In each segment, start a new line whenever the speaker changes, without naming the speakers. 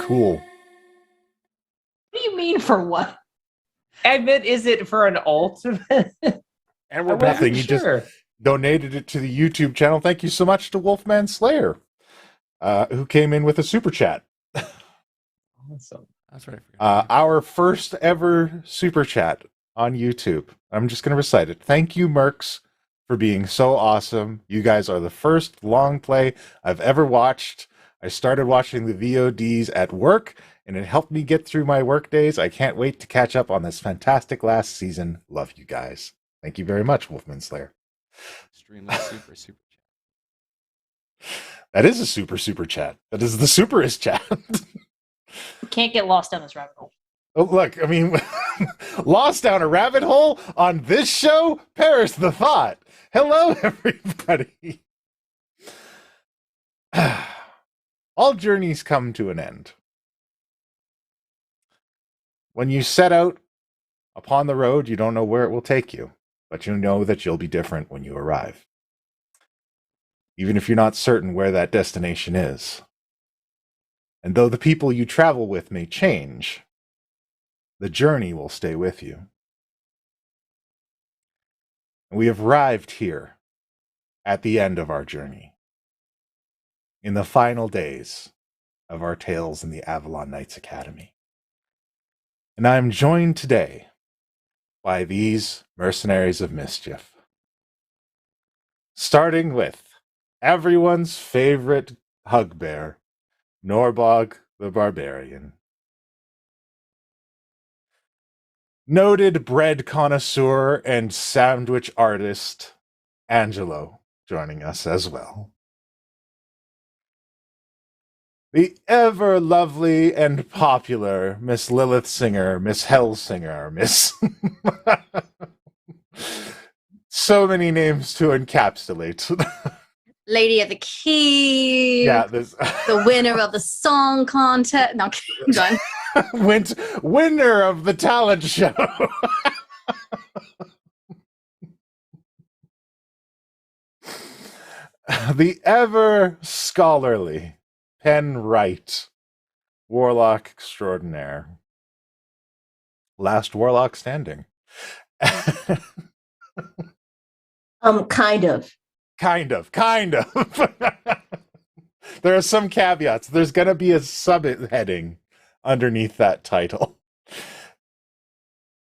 tool.
What do you mean for what?
I meant, is it for an ultimate?
And we're nothing. He just donated it to the YouTube channel. Thank you so much to Wolfman Slayer, who came in with a super chat.
Awesome.
That's right.
Our first ever super chat on YouTube. I'm just going to recite it. Thank you, Mercs, for being so awesome. You guys are the first long play I've ever watched. I started watching the VODs at work, and it helped me get through my work days. I can't wait to catch up on this fantastic last season. Love you guys. Thank you very much, Wolfman Slayer.
Extremely super chat.
That is a super chat. That is the superest chat.
You can't get lost down this rabbit hole.
Oh, look, I mean, lost down a rabbit hole on this show? Perish the thought. Hello, everybody. All journeys come to an end. When you set out upon the road, you don't know where it will take you, but you know that you'll be different when you arrive. Even if you're not certain where that destination is. And though the people you travel with may change, the journey will stay with you. We have arrived here at the end of our journey, in the final days of our tales in the Avalon Knights Academy. And I am joined today by these Mercenaries of Mischief. Starting with everyone's favorite hugbear, Norbog the Barbarian. Noted bread connoisseur and sandwich artist, Angelo, joining us as well. The ever lovely and popular Miss Lilith Singer, Miss Hell Singer, Miss... So many names to encapsulate.
Lady of the Key.
Yeah, this...
the winner of the song contest. No, I'm done.
Winner of the talent show. The ever scholarly Penn Wright, warlock extraordinaire. Last warlock standing.
Kind of.
Kind of. There are some caveats. There's going to be a subheading underneath that title.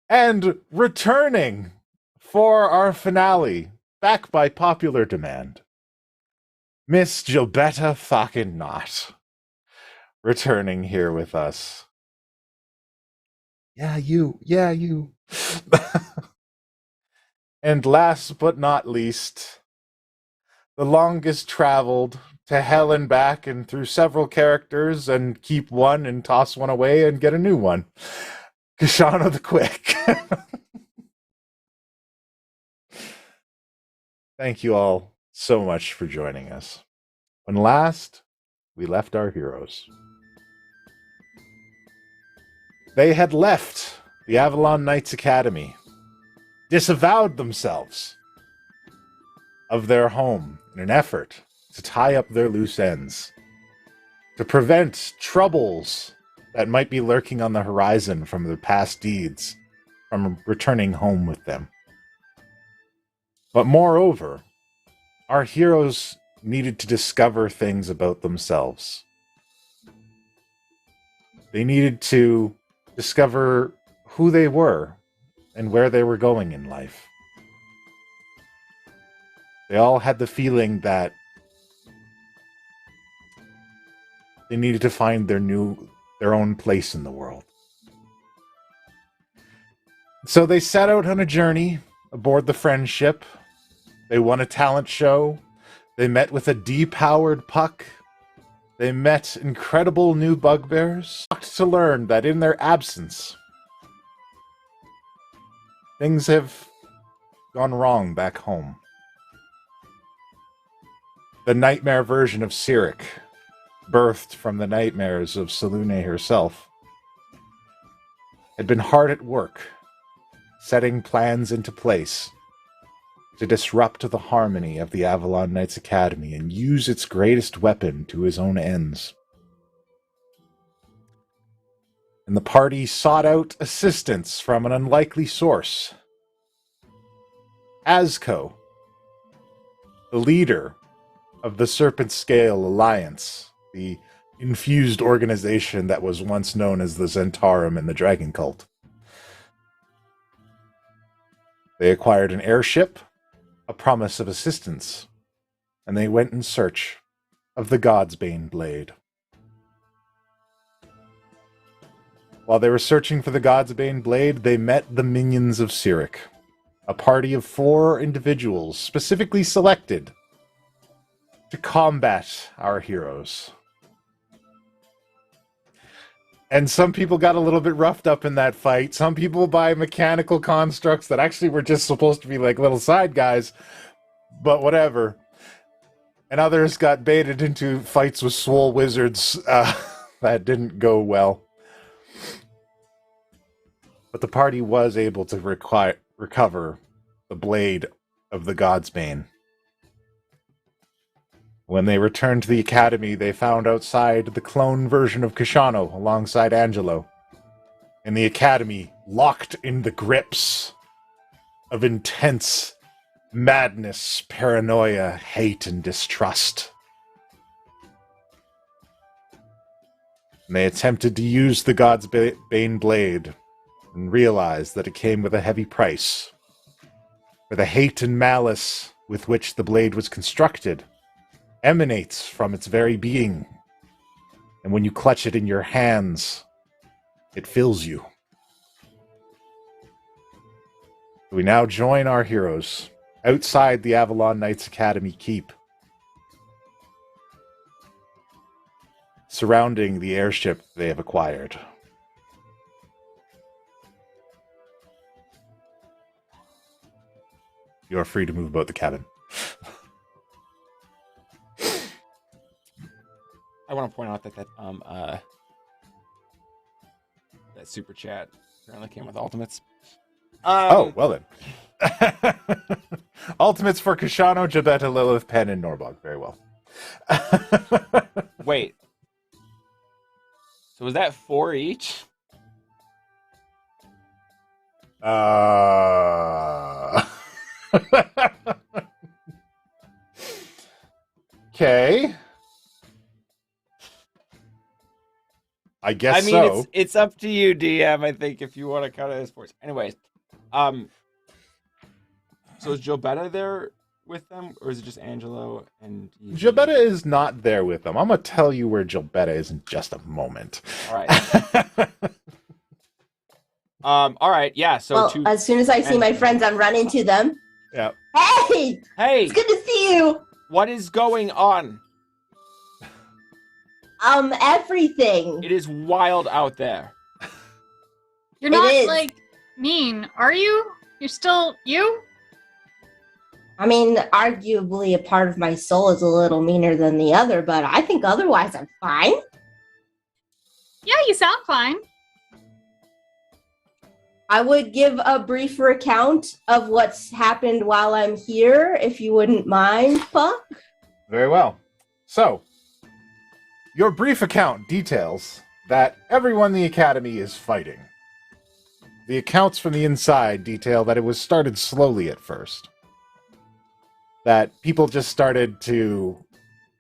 And returning for our finale, back by popular demand, Miss Gilbetta fucking Knott, returning here with us. Yeah, you. And last but not least, the longest traveled to hell and back and through several characters and keep one and toss one away and get a new one. Koshano the Quick. Thank you all so much for joining us. When last we left our heroes, they had left the Avalon Knights Academy, disavowed themselves of their home in an effort to tie up their loose ends, to prevent troubles that might be lurking on the horizon from their past deeds from returning home with them. But moreover, our heroes needed to discover things about themselves. They needed to discover who they were and where they were going in life. They all had the feeling that they needed to find their own place in the world. So they set out on a journey aboard the Friendship. They won a talent show. They met with a depowered Puck. They met incredible new bugbears. To learn that in their absence, things have gone wrong back home. The nightmare version of Cyric, birthed from the nightmares of Selune herself, had been hard at work, setting plans into place to disrupt the harmony of the Avalon Knights Academy and use its greatest weapon to his own ends. and the party sought out assistance from an unlikely source. Azko, the leader of the Serpent Scale Alliance, the infused organization that was once known as the Zentarum and the Dragon Cult. They acquired an airship, a promise of assistance, and they went in search of the God's Bane blade. While they were searching for the God's Bane blade, they met the minions of Cyric, a party of 4 individuals specifically selected to combat our heroes. And some people got a little bit roughed up in that fight. Some people by mechanical constructs that actually were just supposed to be like little side guys, but whatever. And others got baited into fights with swole wizards that didn't go well. But the party was able to recover the blade of the God's Bane. When they returned to the academy, they found outside the clone version of Koshano alongside Angelo. And the academy locked in the grips of intense madness, paranoia, hate, and distrust. And they attempted to use the God's Bane blade and realized that it came with a heavy price. For the hate and malice with which the blade was constructed emanates from its very being. And when you clutch it in your hands, it fills you. We now join our heroes outside the Avalon Knights Academy keep, surrounding the airship they have acquired. You are free to move about the cabin.
I want to point out that that super chat apparently came with ultimates.
Oh, well then. Ultimates for Koshano, Jabetta, Lilith, Penn, and Norbog. Very well.
Wait. So was that 4 each?
Okay. I guess
I mean,
so.
it's up to you, DM. I think if you want to count it as sports. Anyways, so is Jobetta there with them, or is it just Angelo and you?
Jabetta is not there with them. I'm gonna tell you where Jabetta is in just a moment.
All right. All right. Yeah. So
Well, as soon as I see my friends, I'm running to them.
Yeah.
Hey!
Hey,
It's good to see you!
what is going on?
Everything.
It is wild out there.
You're
It
not
is.
like mean, are you? You're still you?
I mean, arguably a part of my soul is a little meaner than the other, but I think otherwise I'm fine.
Yeah, you sound fine.
I would give a brief recount of what's happened while I'm here, if you wouldn't mind, Puck.
Very well. So, your brief account details that everyone in the academy is fighting. The accounts from the inside detail that it was started slowly at first. That people just started to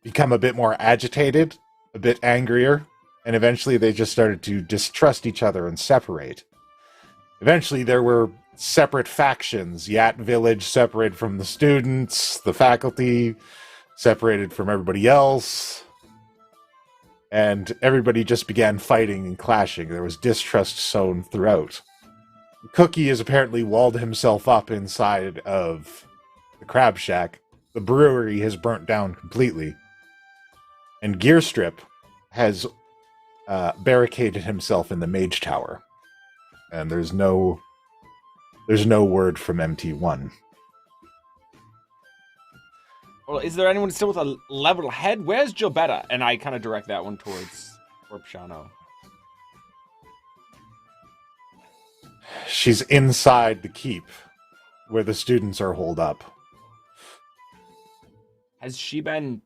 become a bit more agitated, a bit angrier, and eventually they just started to distrust each other and separate. Eventually there were separate factions. Yat Village separated from the students, the faculty separated from everybody else, and everybody just began fighting and clashing. There was distrust sown throughout. Cookie has apparently walled himself up inside of the Crab Shack. The brewery has burnt down completely. And Gearstrip has barricaded himself in the Mage Tower. And there's no word from MT1.
Well, is there anyone still with a level head? Where's Jobetta? And I kind of direct that one towards Koshano.
She's inside the keep, where the students are holed up.
Has she been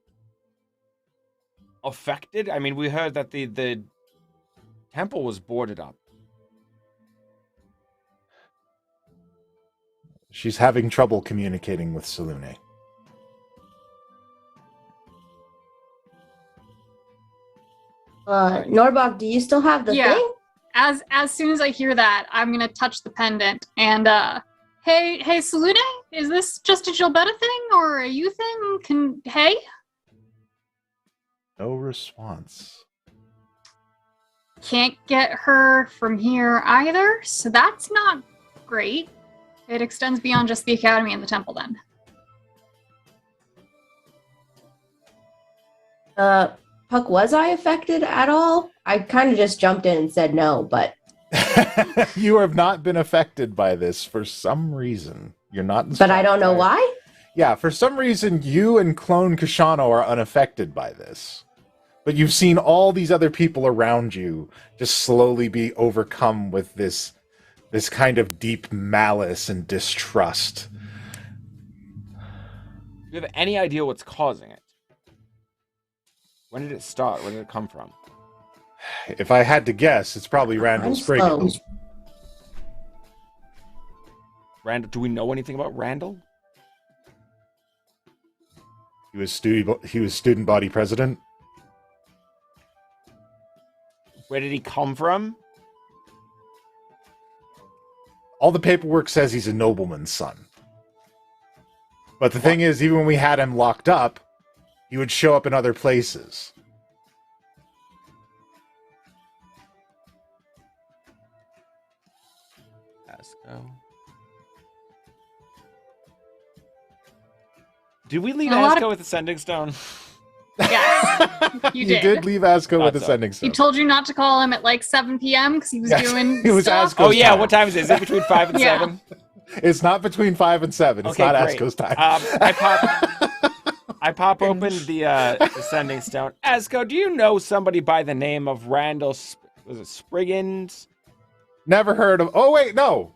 affected? I mean, we heard that the temple was boarded up.
She's having trouble communicating with Salune.
Norbog, do you still have the
Yeah.
thing?
As soon as I hear that, I'm gonna touch the pendant and hey Salune, is this just a Gilbetta thing or a you thing? Hey?
No response.
Can't get her from here either, so that's not great. It extends beyond just the academy and the temple then.
Puck, was I affected at all? I kind of just jumped in and said no, but
You have not been affected by this for some reason. You're not.
I don't know why.
Yeah, for some reason, you and clone Koshano are unaffected by this. But you've seen all these other people around you just slowly be overcome with this kind of deep malice and distrust.
Do you have any idea what's causing it? When did it start? Where did it come from?
If I had to guess, it's probably Randall Spriggan.
Randall, do we know anything about Randall?
He was student body president.
Where did he come from?
All the paperwork says he's a nobleman's son. But the thing is, even when we had him locked up, he would show up in other places.
Asco. Did we leave
A lot
Asco with the sending stone?
Yes, you
You
did.
did leave Asco with
Thought
a
so.
sending
He
stone.
told you not to call him at like 7 p.m. because he was
Yes,
doing
it was
stuff.
Asco's
Oh yeah,
time.
what time is it? Is it between 5 and
Yeah.
7?
It's not between 5 and 7. It's not
great.
Asco's time.
I pop open the sending stone. Asco, do you know somebody by the name of Randall? Was it Spriggans?
Never heard of... Oh, wait, no.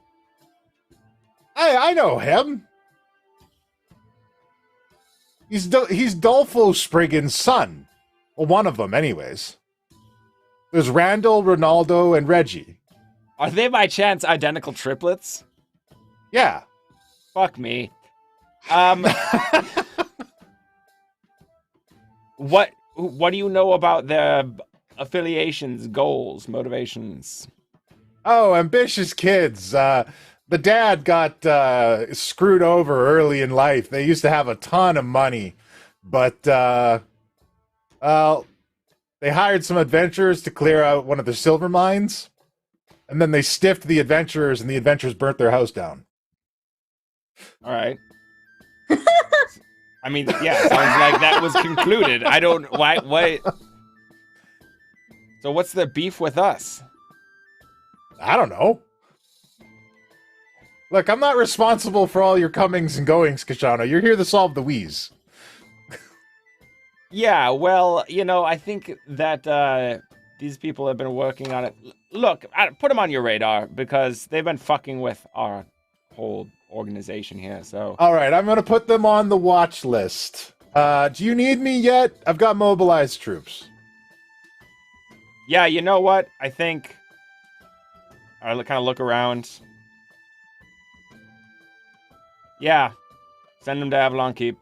I know him. He's Dolfo Spriggan's son. Well, one of them, anyways. There's Randall, Ronaldo, and Reggie.
Are they by chance identical triplets?
Yeah.
Fuck me. What do you know about their affiliations, goals, motivations?
Oh, ambitious kids. The dad got screwed over early in life. They used to have a ton of money, but they hired some adventurers to clear out one of their silver mines, and then they stiffed the adventurers, and the adventurers burnt their house down.
All right. I mean, yeah, sounds like that was concluded. I don't... Why... So what's the beef with us?
I don't know. Look, I'm not responsible for all your comings and goings, Koshano. You're here to solve the wheeze.
Yeah, well, I think that these people have been working on it. Look, put them on your radar because they've been fucking with our whole organization here, so...
All right, I'm going to put them on the watch list. Do you need me yet? I've got mobilized troops.
Yeah, you know what? I think... I kind of look around. Yeah. Send them to Avalon Keep.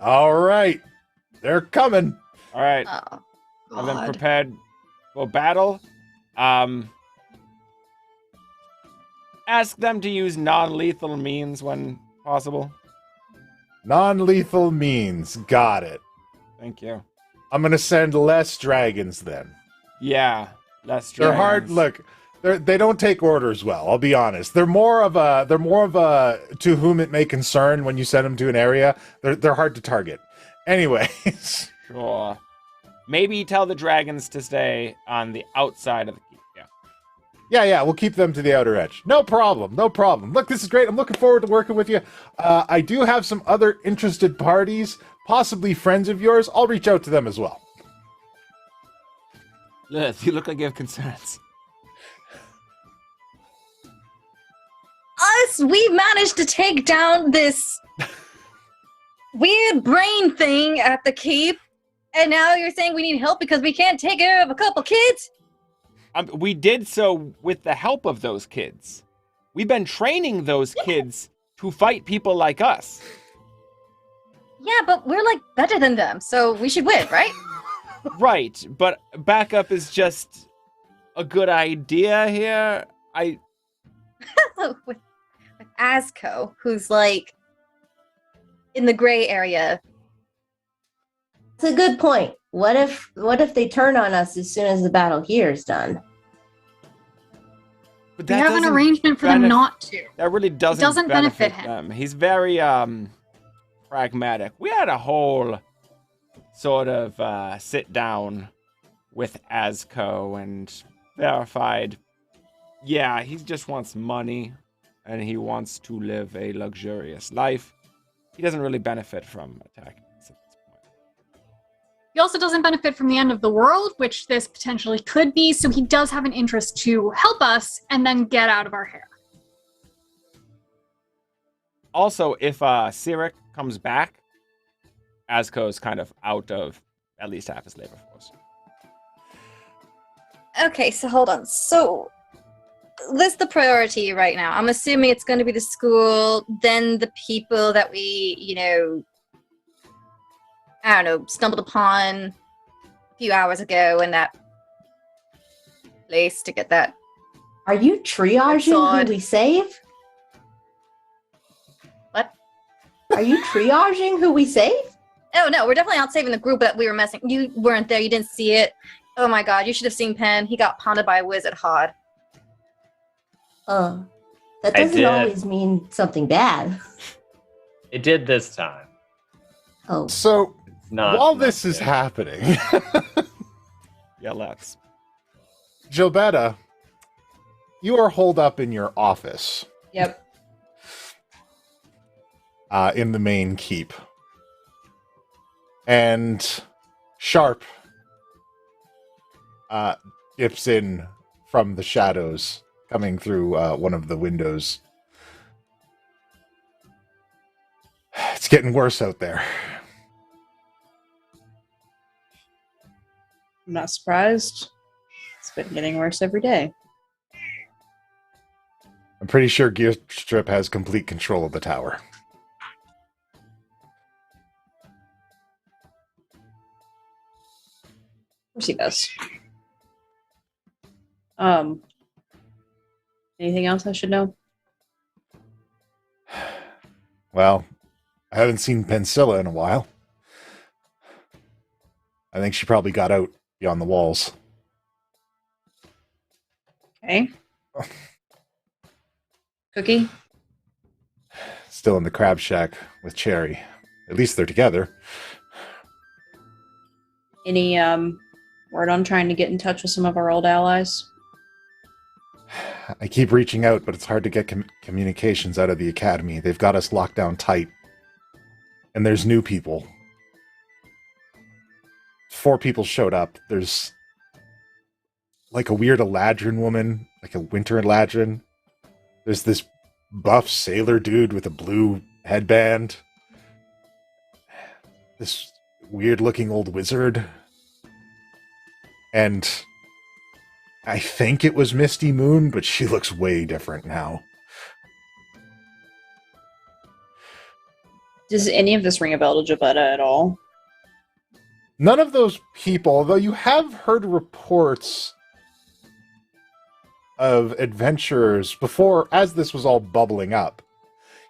All right. They're coming.
All right.
Oh,
Have them
God.
prepared for battle. Ask them to use non-lethal means when possible.
Non-lethal means. Got it.
Thank you.
I'm going to send less dragons then.
Yeah. Less
They're
dragons.
hard. Look, they don't take orders well. I'll be honest. They're more of a to whom it may concern when you send them to an area. They're hard to target. Anyways,
Sure. Maybe tell the dragons to stay on the outside of the keep. Yeah.
yeah. We'll keep them to the outer edge. No problem. No problem. Look, this is great. I'm looking forward to working with you. I do have some other interested parties, possibly friends of yours. I'll reach out to them as well.
Lilith, you look like you have concerns.
We managed to take down this weird brain thing at the keep, and now you're saying we need help because we can't take care of a couple kids?
We did so with the help of those kids. We've been training those kids to fight people like us.
Yeah, but we're like better than them, so we should win, right?
Right, but backup is just a good idea here.
with Asco, who's like in the gray area.
It's a good point. What if they turn on us as soon as the battle here is done?
But
We
that
have an
doesn't
arrangement for them not to.
That really doesn't
benefit
them. He's very pragmatic. We had a whole sort of sit down with Asco and verified. Yeah, he just wants money and he wants to live a luxurious life. He doesn't really benefit from attacking us at this point.
He also doesn't benefit from the end of the world, which this potentially could be, so he does have an interest to help us and then get out of our hair.
Also, if Sirik comes back, Asco's kind of out of at least half his labor force.
Okay, so hold on. So, list the priority right now. I'm assuming it's going to be the school, then the people that we, I don't know, stumbled upon a few hours ago in that place to get that.
Are you triaging who we save?
What?
Are you triaging who we save?
Oh, no, we're definitely not saving the group that we were messing. You weren't there. You didn't see it. Oh, my God. You should have seen Penn. He got pounded by a wizard hard.
That
I
doesn't
did.
always mean something bad.
It did this time.
Oh,
So
Not
while
not
this is
good.
happening,
Yeah, let's.
Gilbetta, you are holed up in your office
Yep.
in the main keep. And Sharp dips in from the shadows, coming through one of the windows. It's getting worse out there.
I'm not surprised. It's been getting worse every day.
I'm pretty sure Gearstrip has complete control of the tower.
Of course he does. Anything else I should know?
Well, I haven't seen Pensilla in a while. I think she probably got out beyond the walls.
Okay. Cookie?
Still in the crab shack with Cherry. At least they're together.
Any word on trying to get in touch with some of our old allies?
I keep reaching out, but it's hard to get communications out of the academy. They've got us locked down tight. And there's new people. 4 people showed up. There's like a weird Eladrin woman, like a winter Eladrin. There's this buff sailor dude with a blue headband. This weird looking old wizard. And I think it was Misty Moon, but she looks way different now.
Does any of this ring a bell to Jabetta at all?
None of those people, although you have heard reports of adventurers before, as this was all bubbling up,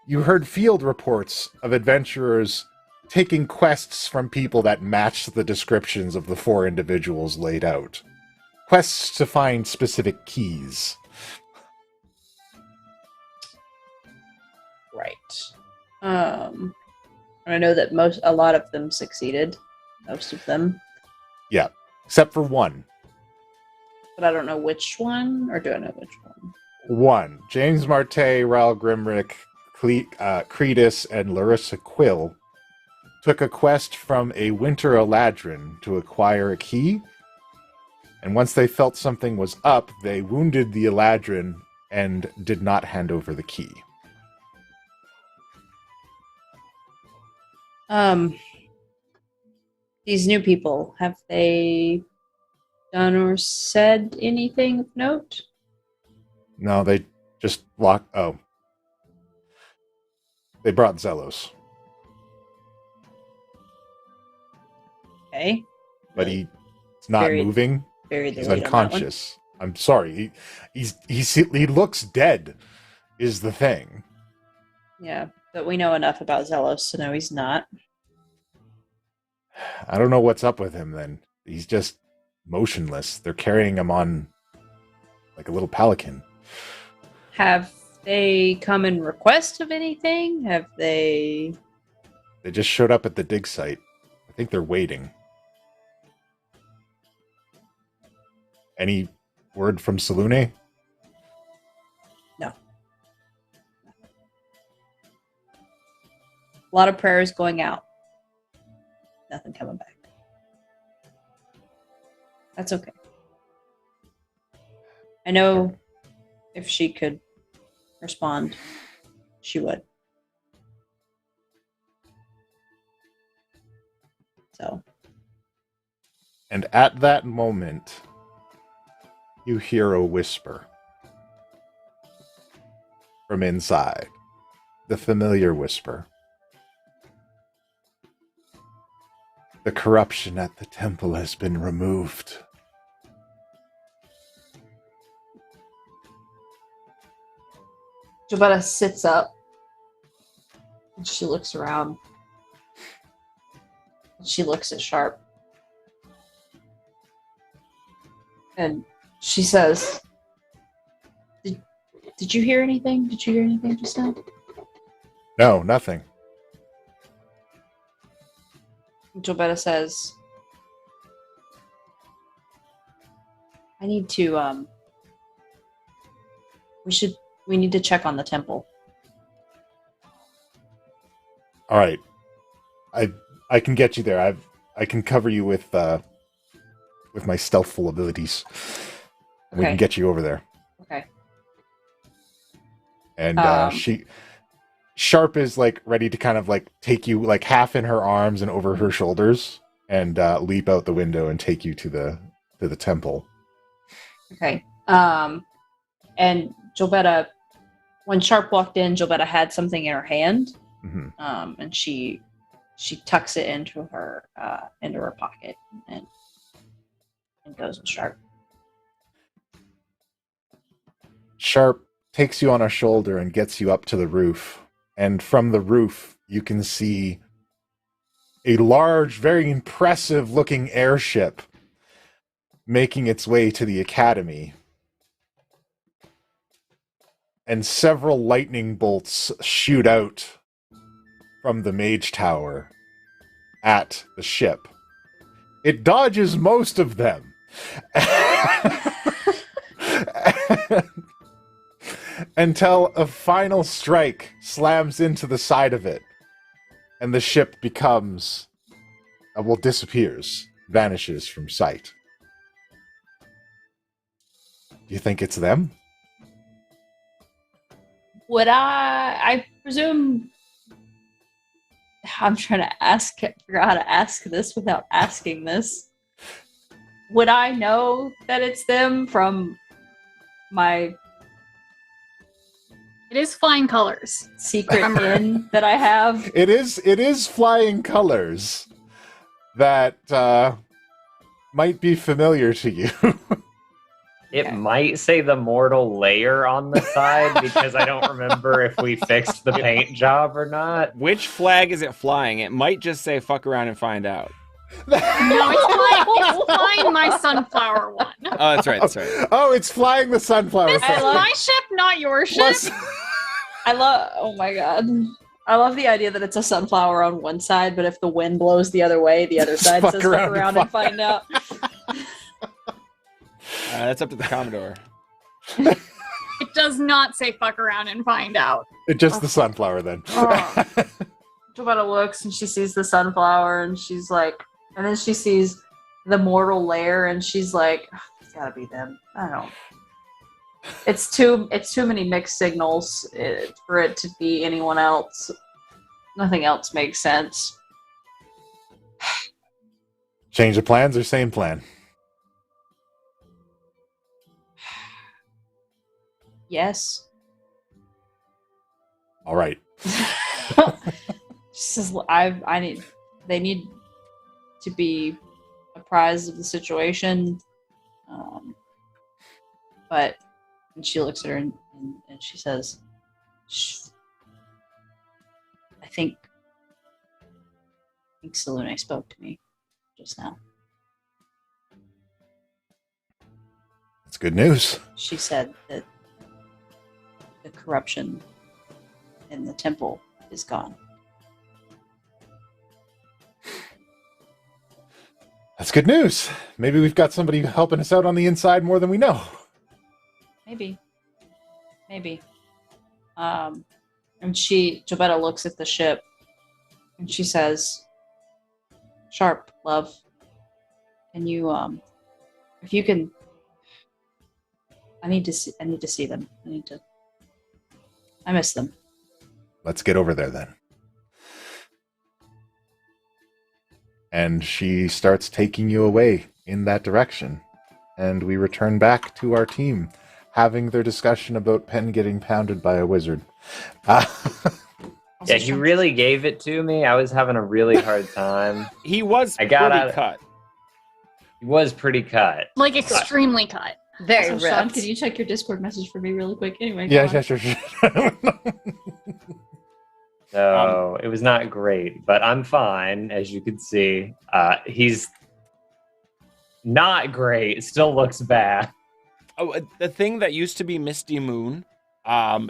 you heard field reports of adventurers taking quests from people that matched the descriptions of the 4 individuals laid out. Quests to find specific keys.
Right. I know that a lot of them succeeded. Most of them.
Yeah, except for one.
But I don't know which one, or do I know which one?
One. James Marte, Raul Grimrick, Cretus, and Larissa Quill took a quest from a Winter Eladrin to acquire a key, and once they felt something was up, they wounded the Eladrin and did not hand over the key.
These new people, have they done or said anything of note?
No, they just locked. Oh, they brought Zelos,
Okay.
but
Really
he's not
Buried-
moving.
buried the
He's
lead on that one.
unconscious. I'm sorry. He looks dead. Is the thing.
Yeah, but we know enough about Zelos to know he's not.
I don't know what's up with him. Then he's just motionless. They're carrying him on like a little pelican.
Have they come in request of anything? Have they?
They just showed up at the dig site. I think they're waiting. Any word from Salune?
No. A lot of prayers going out. Nothing coming back. That's okay. I know if she could respond, she would. So,
And at that moment, you hear a whisper from inside. The familiar whisper. The corruption at the temple has been removed.
Jabetta sits up and she looks around. She looks at Sharp. And she says, Did you hear anything? Did you hear anything just now?
No, nothing.
Jabetta says, I need to, we need to check on the temple.
All right. I can get you there. I can cover you with my stealthful abilities. And we can
Okay.
get you over there.
Okay.
And
Um,
Sharp is like ready to kind of like take you like half in her arms and over her shoulders and leap out the window and take you to the temple.
Okay. And Jobetta, when Sharp walked in, Jobetta had something in her hand.
hmm
And she tucks it into her pocket and goes with Sharp.
Sharp takes you on a shoulder and gets you up to the roof. And from the roof, you can see a large, very impressive looking airship making its way to the academy. And several lightning bolts shoot out from the mage tower at the ship. It dodges most of them. Until a final strike slams into the side of it. And the ship becomes... disappears. Vanishes from sight. Do you think it's them?
Would I presume... I'm trying to figure out how to ask this without asking this. Would I know that it's them from my
It is flying colors.
secret inn that I have?
It is flying colors that might be familiar to you.
It
Okay.
might say the mortal layer on the side because I don't remember if we fixed the paint job or not.
Which flag is it flying? It might just say "fuck around and find out."
No, it's flying my sunflower one.
Oh, that's right. That's right.
Oh, it's flying the sunflower.
This is
love-
my ship, not your ship.
Plus-
Oh my god. I love the idea that it's a sunflower on one side, but if the wind blows the other way, the other side
Fuck
says
around
fuck
and
around and find out.
That's up to the Commodore.
It does not say fuck around and find out.
It's just the sunflower then.
Oh. Jabetta looks and she sees the sunflower and she's like, and then she sees the mortal lair and she's like, "Ugh, it's gotta be them. I don't. It's too many mixed signals for it to be anyone else. Nothing else makes sense.
Change of plans or same plan?
Yes.
All right.
She says, they need to be apprised of the situation. But and she looks at her and she says, Shh. I think Salune spoke to me just now.
That's good news.
She said that the corruption in the temple is gone.
That's good news. Maybe we've got somebody helping us out on the inside more than we know.
Maybe. And Jobetta looks at the ship and she says, Sharp, love, can you, if you can, I need to see them. I miss them.
Let's get over there then. And she starts taking you away in that direction. And we return back to our team, having their discussion about Penn getting pounded by a wizard.
Yeah, he really gave it to me. I was having a really hard time.
He was
I got
pretty
out-
cut.
He was pretty cut.
Like extremely cut.
Very
Also, Sean,
ripped.
can you check your Discord message for me really quick? Anyway,
Yeah,
go on.
sure.
So it was not great, but I'm fine, as you can see. He's not great. Still looks bad.
Oh, the thing that used to be Misty Moon,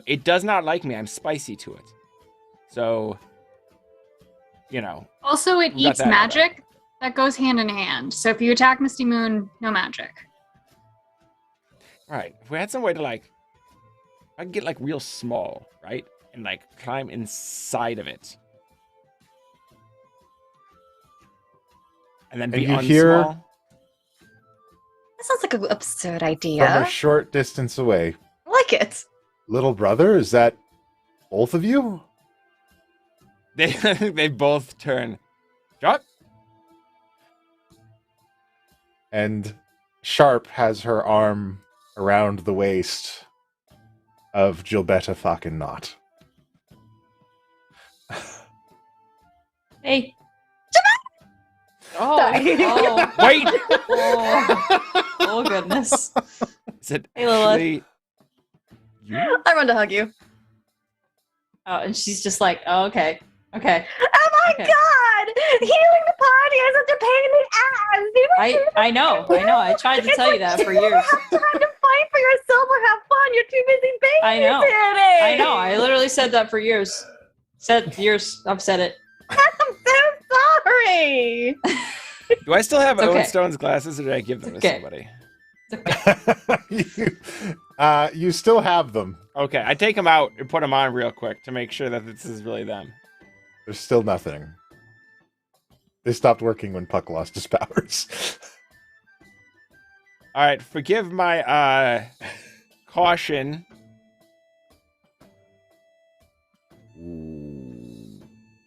it does not like me. I'm spicy to it. So, you know.
Also, it
we got
eats
that
magic. That goes hand in hand. So if you attack Misty Moon, no magic.
All right. If we had some way to I could get real small, right? And climb inside of it. And then
And
be
you
unsmall.
hear-
That sounds like an absurd
From
idea.
a short distance away.
I like it.
Little brother, is that both of you?
They both turn. Chuck?
And Sharp has her arm around the waist of Gilbetta fucking Knot.
Hey. Oh,
Sorry.
oh,
Wait!
oh, goodness.
Is it
Hey, Lilith.
actually you?
I want to hug you.
Oh, and she's just like, oh, okay.
Oh my
Okay.
god! Healing the party is such a pain in the ass! You
I know. I tried to tell you that for years.
have time to fight for yourself or have fun. You're too busy
I know.
babysitting.
I know. I literally said that for years. I've said it.
I'm so sorry.
Do I still have
It's okay.
Owen Stone's glasses, or did I give them to
Okay.
somebody?
You still have them.
Okay, I take them out and put them on real quick to make sure that this is really them.
There's still nothing. They stopped working when Puck lost his powers.
All right, forgive my caution.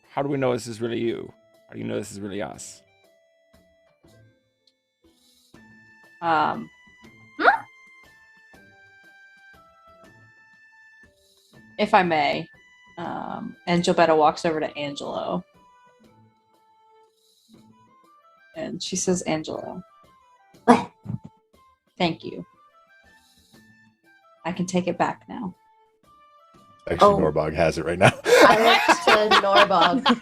How do we know this is really you? How do you know this is really us?
If I may, and Gilbetta walks over to Angelo. And she says, Angelo.
What?
Thank you. I can take it back now.
Actually,
Oh.
Norbog has it right now.
I went to Norbog.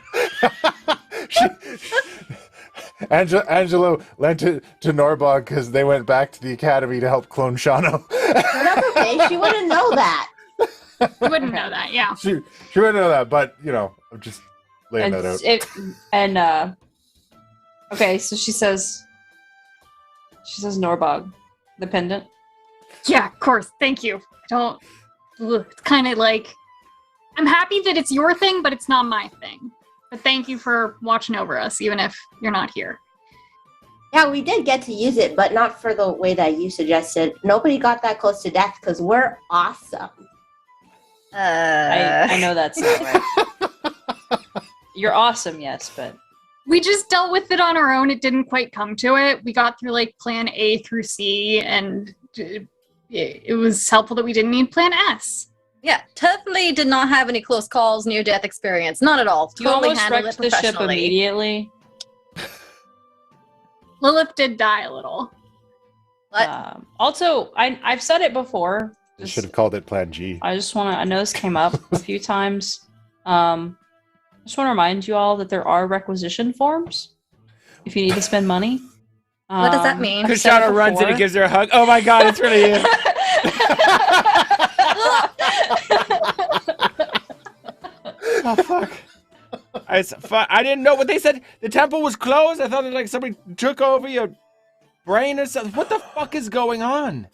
Angelo lent it to Norbog because they went back to the academy to help clone Shano.
That's okay. She wouldn't know that.
You wouldn't know that, yeah.
she wouldn't know that, but I'm just laying that out.
Okay, so she says Norbog, the pendant.
Yeah, of course. Thank you. It's kind of I'm happy that it's your thing, but it's not my thing. But thank you for watching over us, even if you're not here.
Yeah, we did get to use it, but not for the way that you suggested. Nobody got that close to death because we're awesome.
I know that's not right. You're awesome, yes, but
We just dealt with it on our own. It didn't quite come to it. We got through plan A through C, and it was helpful that we didn't need Plan S.
Yeah, definitely did not have any close calls, near-death experience. Not at all.
You
Totally
almost
handled
wrecked
it
the ship
professionally.
immediately.
Lilith did die a little.
What?
Also, I've said it before.
You should have called it Plan G.
I just want to. I know this came up a few times. I just want to remind you all that there are requisition forms if you need to spend money.
What does that mean?
I've said it
Koshano runs in
before.
and gives her a hug. Oh my god, it's really you. Oh fuck. I didn't know what they said. The temple was closed. I thought that, like, somebody took over your brain or something. What the fuck is going on?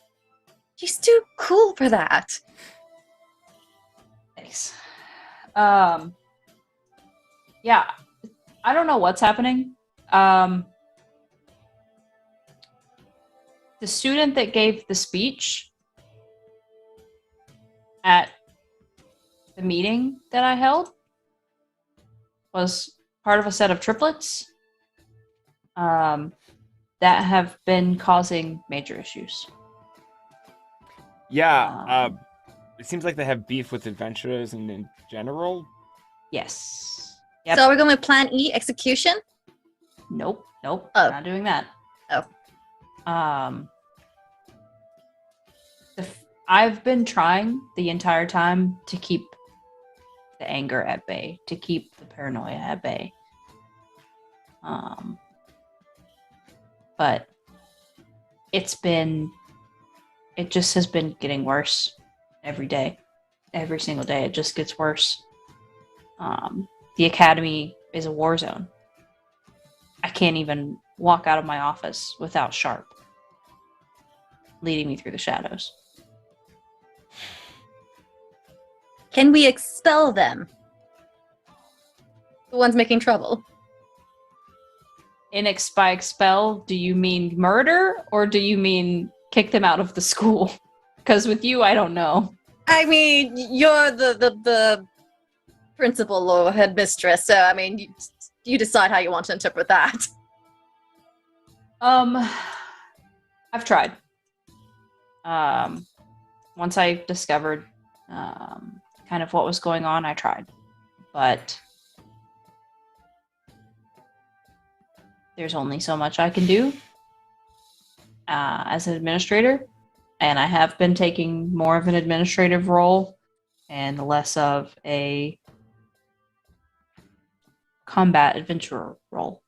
She's too cool for that.
Thanks. Yeah, I don't know what's happening. The student that gave the speech at the meeting that I held was part of a set of triplets that have been causing major issues.
Yeah, it seems like they have beef with adventurers and in general.
Yes. Yep.
So are we going with Plan E, execution?
Nope.
Oh.
Not doing that.
Oh.
I've been trying the entire time to keep the anger at bay, to keep the paranoia at bay. But it just has been getting worse every day. Every single day, it just gets worse. The academy is a war zone. I can't even walk out of my office without Sharp leading me through the shadows.
Can we expel them? The ones making trouble.
By expel, do you mean murder or do you mean kick them out of the school? Because with you, I don't know.
I mean, you're the principal or headmistress, so I mean, you decide how you want to interpret that.
I've tried. Once I discovered kind of what was going on, I tried. But there's only so much I can do as an administrator, and I have been taking more of an administrative role and less of a combat adventurer role.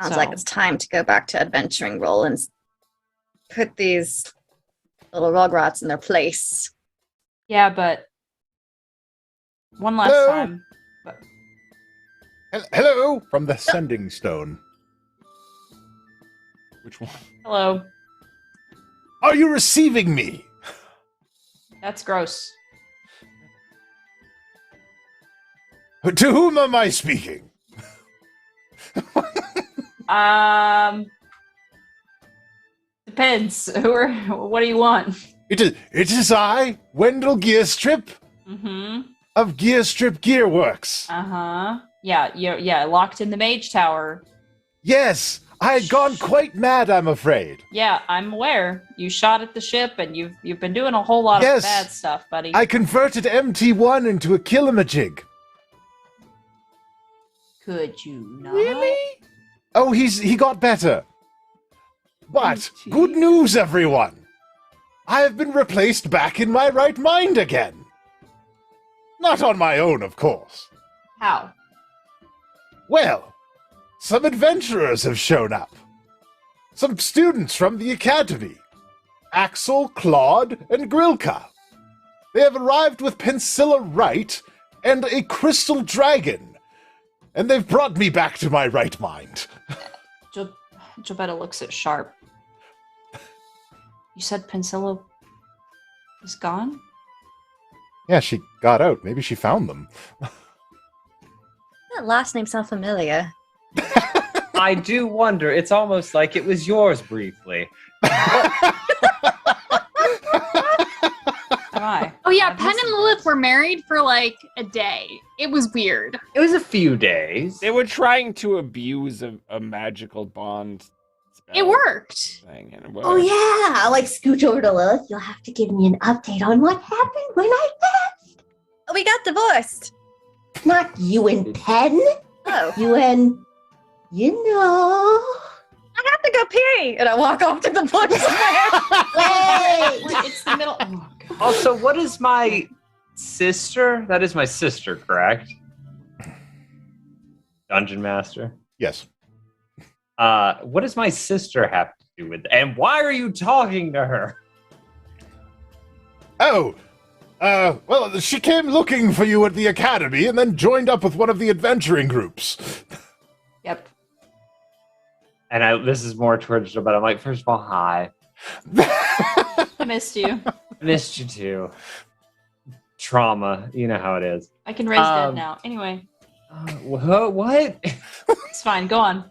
Sounds like
So-
it's time to go back to adventuring role and put these little rugrats in their place.
Yeah, but one last
Hello?
time.
Hello from the sending stone.
Which one?
Hello.
Are you receiving me?
That's gross.
To whom am I speaking?
Depends. What do you want?
It is I, Wendell Gearstrip
Mm-hmm.
of Gearstrip Gearworks.
Uh-huh. Yeah, locked in the mage tower.
Yes, I had gone quite mad, I'm afraid.
Yeah, I'm aware. You shot at the ship and you've been doing a whole lot
Yes.
of bad stuff, buddy.
I converted MT1 into a killamajig.
Could you not?
Oh, he got better. But
MT.
good news, everyone. I have been replaced back in my right mind again. Not on my own, of course.
How?
Well, some adventurers have shown up. Some students from the academy. Axel, Claude, and Grilka. They have arrived with Pensilla Wright and a crystal dragon. And they've brought me back to my right mind.
Jobetta looks at Sharp. You said Pensilla is gone?
Yeah, she got out. Maybe she found them.
That last name sounds familiar.
I do wonder. It's almost like it was yours briefly.
Why?
Oh yeah,
I've
Penn and
listened to
Lilith
this.
were married for like a day. It was weird.
It was a few days.
They were trying to abuse a magical bond
It worked.
Thing, and it
Oh
worked.
yeah, I'll like scooch over to Lilith. You'll have to give me an update on what happened when I left.
We got divorced.
Not you and Penn.
Oh,
You and
I have to go pee, and I walk off to the bush.
Wait.
Like, it's the middle. Oh, God.
Also, what is my sister? That is my sister, correct? Dungeon Master.
Yes.
What does my sister have to do with it? And why are you talking to her?
Oh, well, she came looking for you at the academy and then joined up with one of the adventuring groups.
Yep.
And this is more towards her, but I'm like, first of all, hi.
I missed you.
I missed you too. Trauma, you know how it is.
I can raise dead now. Anyway,
What?
it's fine. Go on.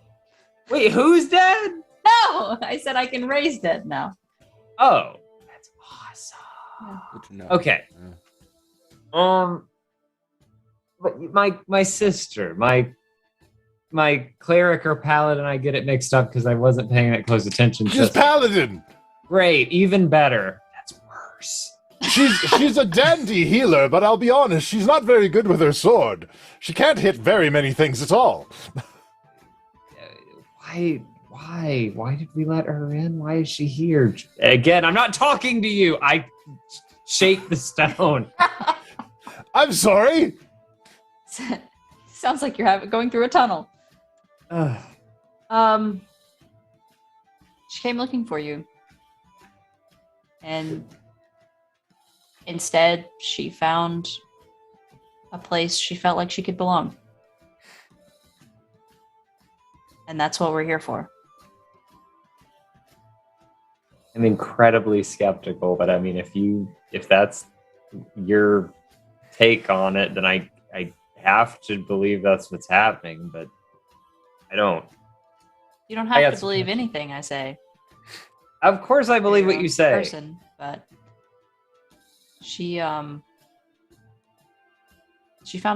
Wait, who's dead?
No, I said I can raise dead now.
Oh, that's awesome.
Good to know.
Okay. But my sister, my cleric or paladin, I get it mixed up because I wasn't paying that close attention.
She's paladin.
Great, even better. That's worse.
She's a dandy healer, but I'll be honest, she's not very good with her sword. She can't hit very many things at all.
Why did we let her in? Why is she here? Again, I'm not talking to you. I shake the stone.
I'm sorry.
Sounds like you're going through a tunnel. She came looking for you. And instead, she found a place she felt like she could belong. And that's what we're here for.
I'm incredibly skeptical, but I mean, if that's your take on it, then I have to believe that's what's happening, but I don't.
You don't have to believe anything I say.
Of course I believe what you say.
Person, but she found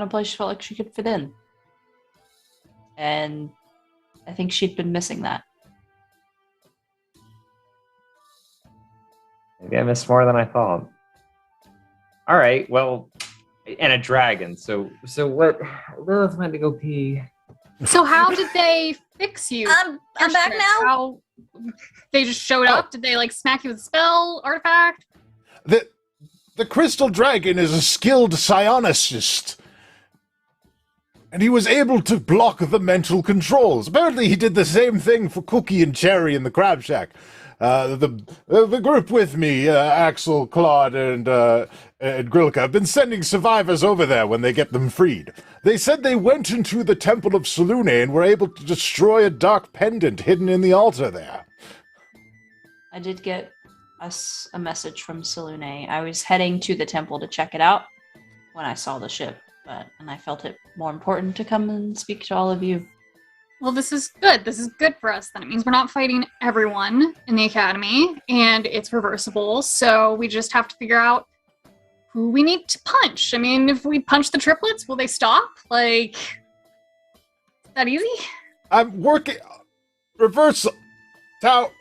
a place she felt like she could fit in. And I think she'd been missing that.
Maybe I missed more than I thought. All right, well, and a dragon. So what? Lilith went to go pee.
So how did they fix you?
I'm back now.
How they just showed up? Did they like smack you with a spell artifact?
The crystal dragon is a skilled psionicist. And he was able to block the mental controls. Apparently he did the same thing for Cookie and Cherry in the Crab Shack. The group with me, Axel, Claude, and Grilka, have been sending survivors over there when they get them freed. They said they went into the Temple of Selune and were able to destroy a dark pendant hidden in the altar there.
I did get us a message from Selune. I was heading to the temple to check it out when I saw the ship, and I felt it more important to come and speak to all of you.
Well, this is good. This is good for us. Then it means we're not fighting everyone in the academy, and it's reversible. So we just have to figure out who we need to punch. I mean, if we punch the triplets, will they stop? Like, is that easy?
I'm working. Reversal. Tau.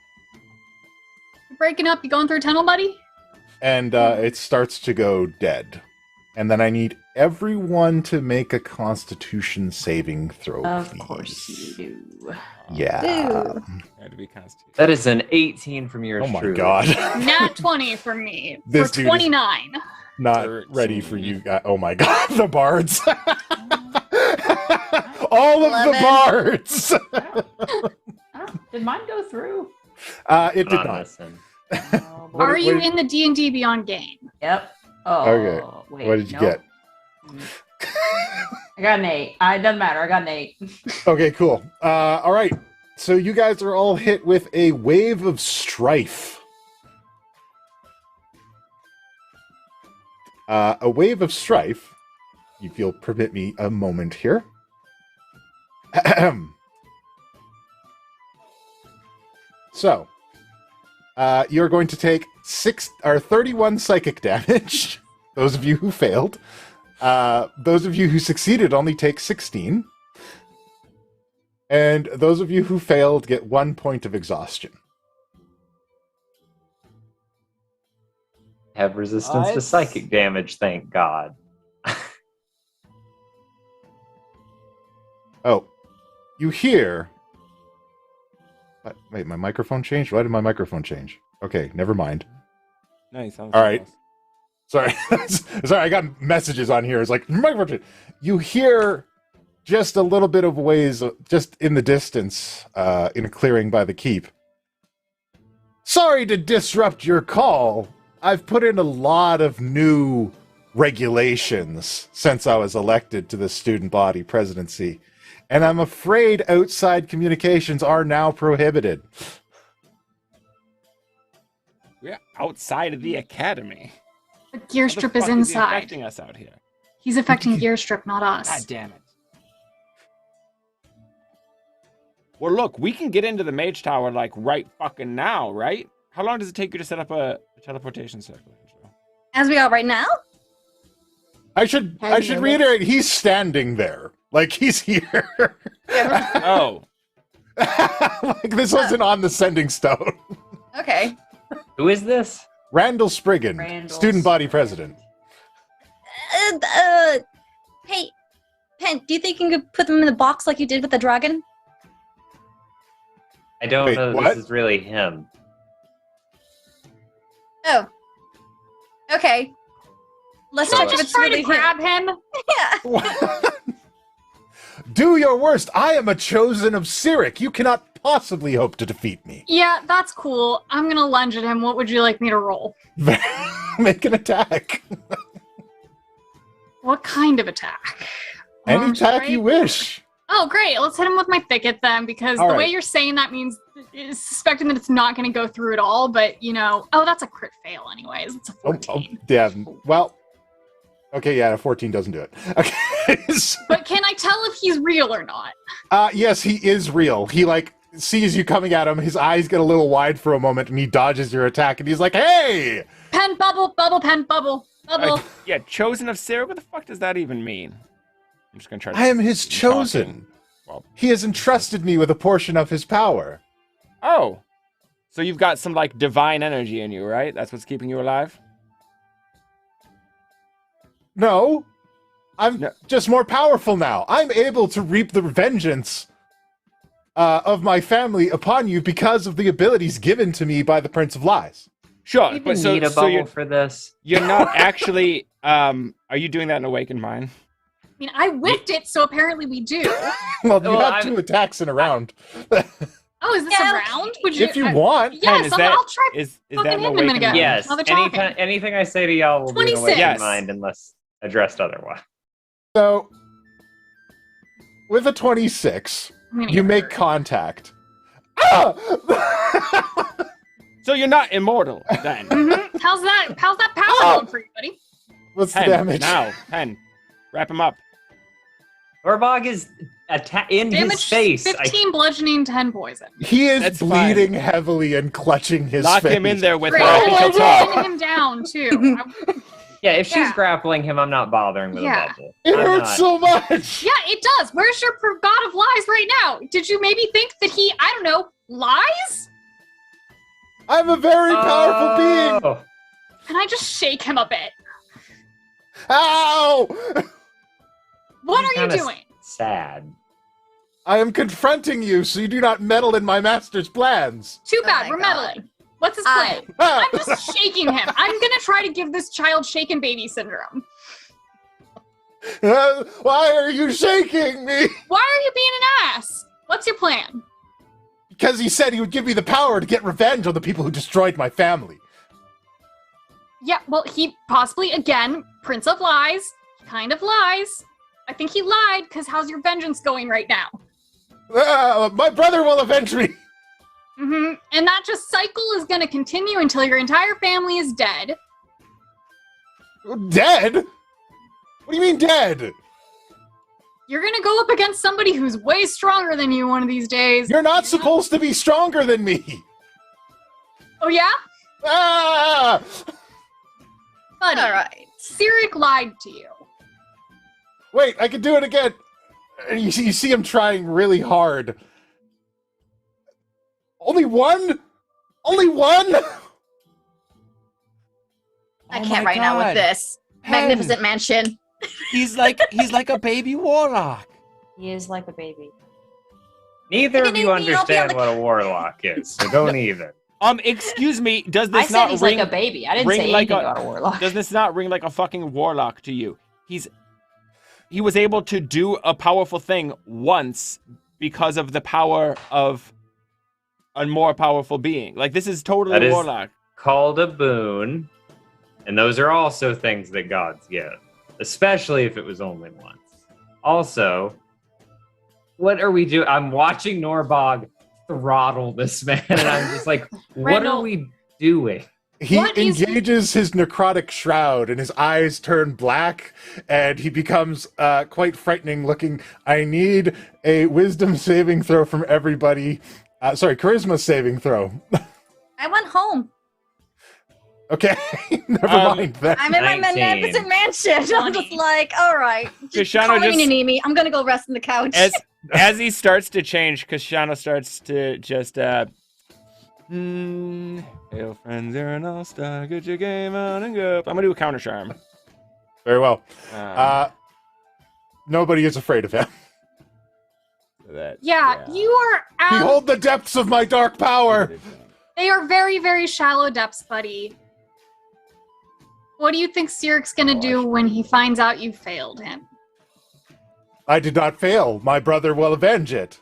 You're breaking up. You going through a tunnel, buddy?
And it starts to go dead. And then I need everyone to make a Constitution saving throw,
Of
please.
course you do.
Yeah.
Had to be constituted.
That is an 18 from yours
Oh my
truly.
god.
Nat 20 for me.
This
for
dude is-
29.
Not
13.
ready for you guys. Oh my god, the bards. All of the
11.
bards.
Did mine go through?
It did not.
Listen.
Oh, boy.
What-
Are you
what-
in the D&D Beyond game?
Yep. Oh,
Okay.
wait.
What did you
nope. I got an 8. It doesn't matter. I got an 8.
Okay, cool. All right. So you guys are all hit with a wave of strife. A wave of strife. If you'll permit me a moment here. So, you're going to take 31 psychic damage. Those of you who failed. Those of you who succeeded only take 16. And those of you who failed get 1 point of exhaustion.
Have resistance to
What?
psychic damage, thank God.
Oh, you hear... What? Wait, my microphone changed? Why did my microphone change? Okay, never mind.
No, you sound
All right.
close.
Sorry. Sorry, I got messages on here. It's like, microphone. You hear just a little bit of ways, just in the distance, in a clearing by the keep. Sorry to disrupt your call. I've put in a lot of new regulations since I was elected to the student body presidency. And I'm afraid outside communications are now prohibited.
We're outside of the academy.
But Gear
How the
Strip is
fuck he
inside.
affecting us out here?
He's affecting Gear Strip, not
God
us.
damn it. Well, look, we can get into the mage tower, like, right fucking now, right? How long does it take you to set up a teleportation circle?
As we are right now?
I should
minutes.
reiterate, he's standing there. Like, he's here.
Oh.
Like, this wasn't on the sending stone.
Okay.
Who is this?
Randall Spriggan,
Randall
student body
Spriggan.
president.
Hey, Penn, do you think you could put them in the box like you did with the dragon?
I don't
Wait,
know that
what?
this is really him.
Oh. Okay. Let's
So
check if
Just
it's
try
really
to grab him.
Yeah.
Do your worst. I am a chosen of Cyric. You cannot possibly hope to defeat me.
Yeah, that's cool. I'm gonna lunge at him. What would you like me to roll?
Make an attack.
What kind of attack?
Any attack
Strike?
you wish.
Oh, great. Let's hit him with my thicket then, because
All
the way
right.
you're saying that means is suspecting that it's not going to go through at all. But oh, that's a crit fail, anyways. It's a 14.
Yeah, well, okay, yeah, a 14 doesn't do it. Okay.
But can I tell if he's real or not?
Yes, he is real. He, like, sees you coming at him, his eyes get a little wide for a moment, and he dodges your attack, and he's like, hey!
Pen, bubble, bubble, pen, bubble, bubble.
Yeah, chosen of Sarah? What the fuck does that even mean? I'm just gonna try to...
I am his
keep
chosen.
talking. Well,
He has entrusted me with a portion of his power.
oh. So you've got some, like, divine energy in you, right? That's what's keeping you alive?
No, I'm
No.
just more powerful now. I'm able to reap the vengeance of my family upon you because of the abilities given to me by the Prince of Lies.
Sure,
Do you
but
even
so,
need a
so
bubble for this?
you're not actually... Are you doing that in Awakened Mind?
I mean, I whipped it, so apparently we do.
Well, you
Well,
have 2 attacks in a round.
Oh, is this
Yeah,
a round? Would you?
If you want.
Yes,
is
I'll try.
Is
fucking
that
him
an
a minute
Awakened
ago.
Mind?
Yes.
Now they're talking.
Anything I say to y'all will be
26.
an awakened
Yes.
mind unless addressed otherwise.
So, with a 26,
I'm gonna
you
get
make
hurt.
contact. Ah!
So you're not immortal, then?
Mhm. How's that power
Oh!
going for you, buddy?
What's the
Pen,
damage?
now. Pen. Wrap him up.
Norbog is in his
Damage
face.
15 bludgeoning, 10 poison.
He is
That's
bleeding heavily and clutching his
Lock
face.
him in there with
Great.
her. I think
And
he'll talk.
pin him down too.
Yeah, if she's
Yeah.
grappling him, I'm not bothering with
Yeah.
a bubble.
It
I'm
hurts
not.
so much.
Yeah, it does. Where's your god of lies right now? Did you maybe think that he, I don't know, lies?
I'm a very powerful being.
Oh.
Can I just shake him a bit?
Ow!
What
He's
are you
kinda
doing?
Sad.
I am confronting you so you do not meddle in my master's plans.
Too
Oh
bad,
my
we're
God.
meddling. What's his
I-
plan?
Ah!
I'm just shaking him. I'm gonna try to give this child shaken baby syndrome.
Why are you shaking me?
Why are you being an ass? What's your plan?
Because he said he would give me the power to get revenge on the people who destroyed my family.
Yeah, well, he possibly, again, Prince of Lies, kind of lies. I think he lied, because how's your vengeance going right now?
My brother will avenge me.
Mm-hmm. And that just cycle is going to continue until your entire family is dead.
Dead? What do you mean dead?
You're going to go up against somebody who's way stronger than you one of these days.
You're not supposed to be stronger than me.
Oh, yeah?
Ah!
Buddy,
All right.
Cyric lied to you.
Wait, I can do it again. You see him trying really hard. Only one? Only one?
I
Oh
can't
my
right now with
God.
this
Penn.
magnificent mansion.
He's like a baby warlock.
He is like a baby.
Neither
Look
of
at
you
me, I'll be on
understand
the-
what a warlock is, so don't even.
Excuse me, does
I
this
said
not
he's
ring
like a baby. I didn't
ring
say
like
anything
a-
about a warlock.
does this not ring like a fucking warlock to you? He was able to do a powerful thing once because of the power of a more powerful being. Like, this is totally
That
a
is-
warlock.
Called a boon, and those are also things that gods give, especially if it was only once. Also, what are we doing? I'm watching Norbog throttle this man, and I'm just like, what are
Randall.
we doing?
He
What is-
engages his necrotic shroud, and his eyes turn black, and he becomes quite frightening looking. I need a wisdom saving throw from everybody. Charisma saving throw.
I went home.
Okay, never mind that.
I'm in my
19.
magnificent mansion. I'm just like, all right. Just
Koshano
call me when
just-
you need me. I'm gonna go rest on the couch.
As he starts to change, Koshano starts to just hail friends, you're an all-star, get your game on and go. I'm gonna do a counter charm.
Very well. Nobody is afraid of him.
Yeah, you are out.
Behold the depths of my dark power.
They are very, very shallow depths, buddy. What do you think Sirik's gonna do when he finds out you failed him?
I did not fail. My brother will avenge it.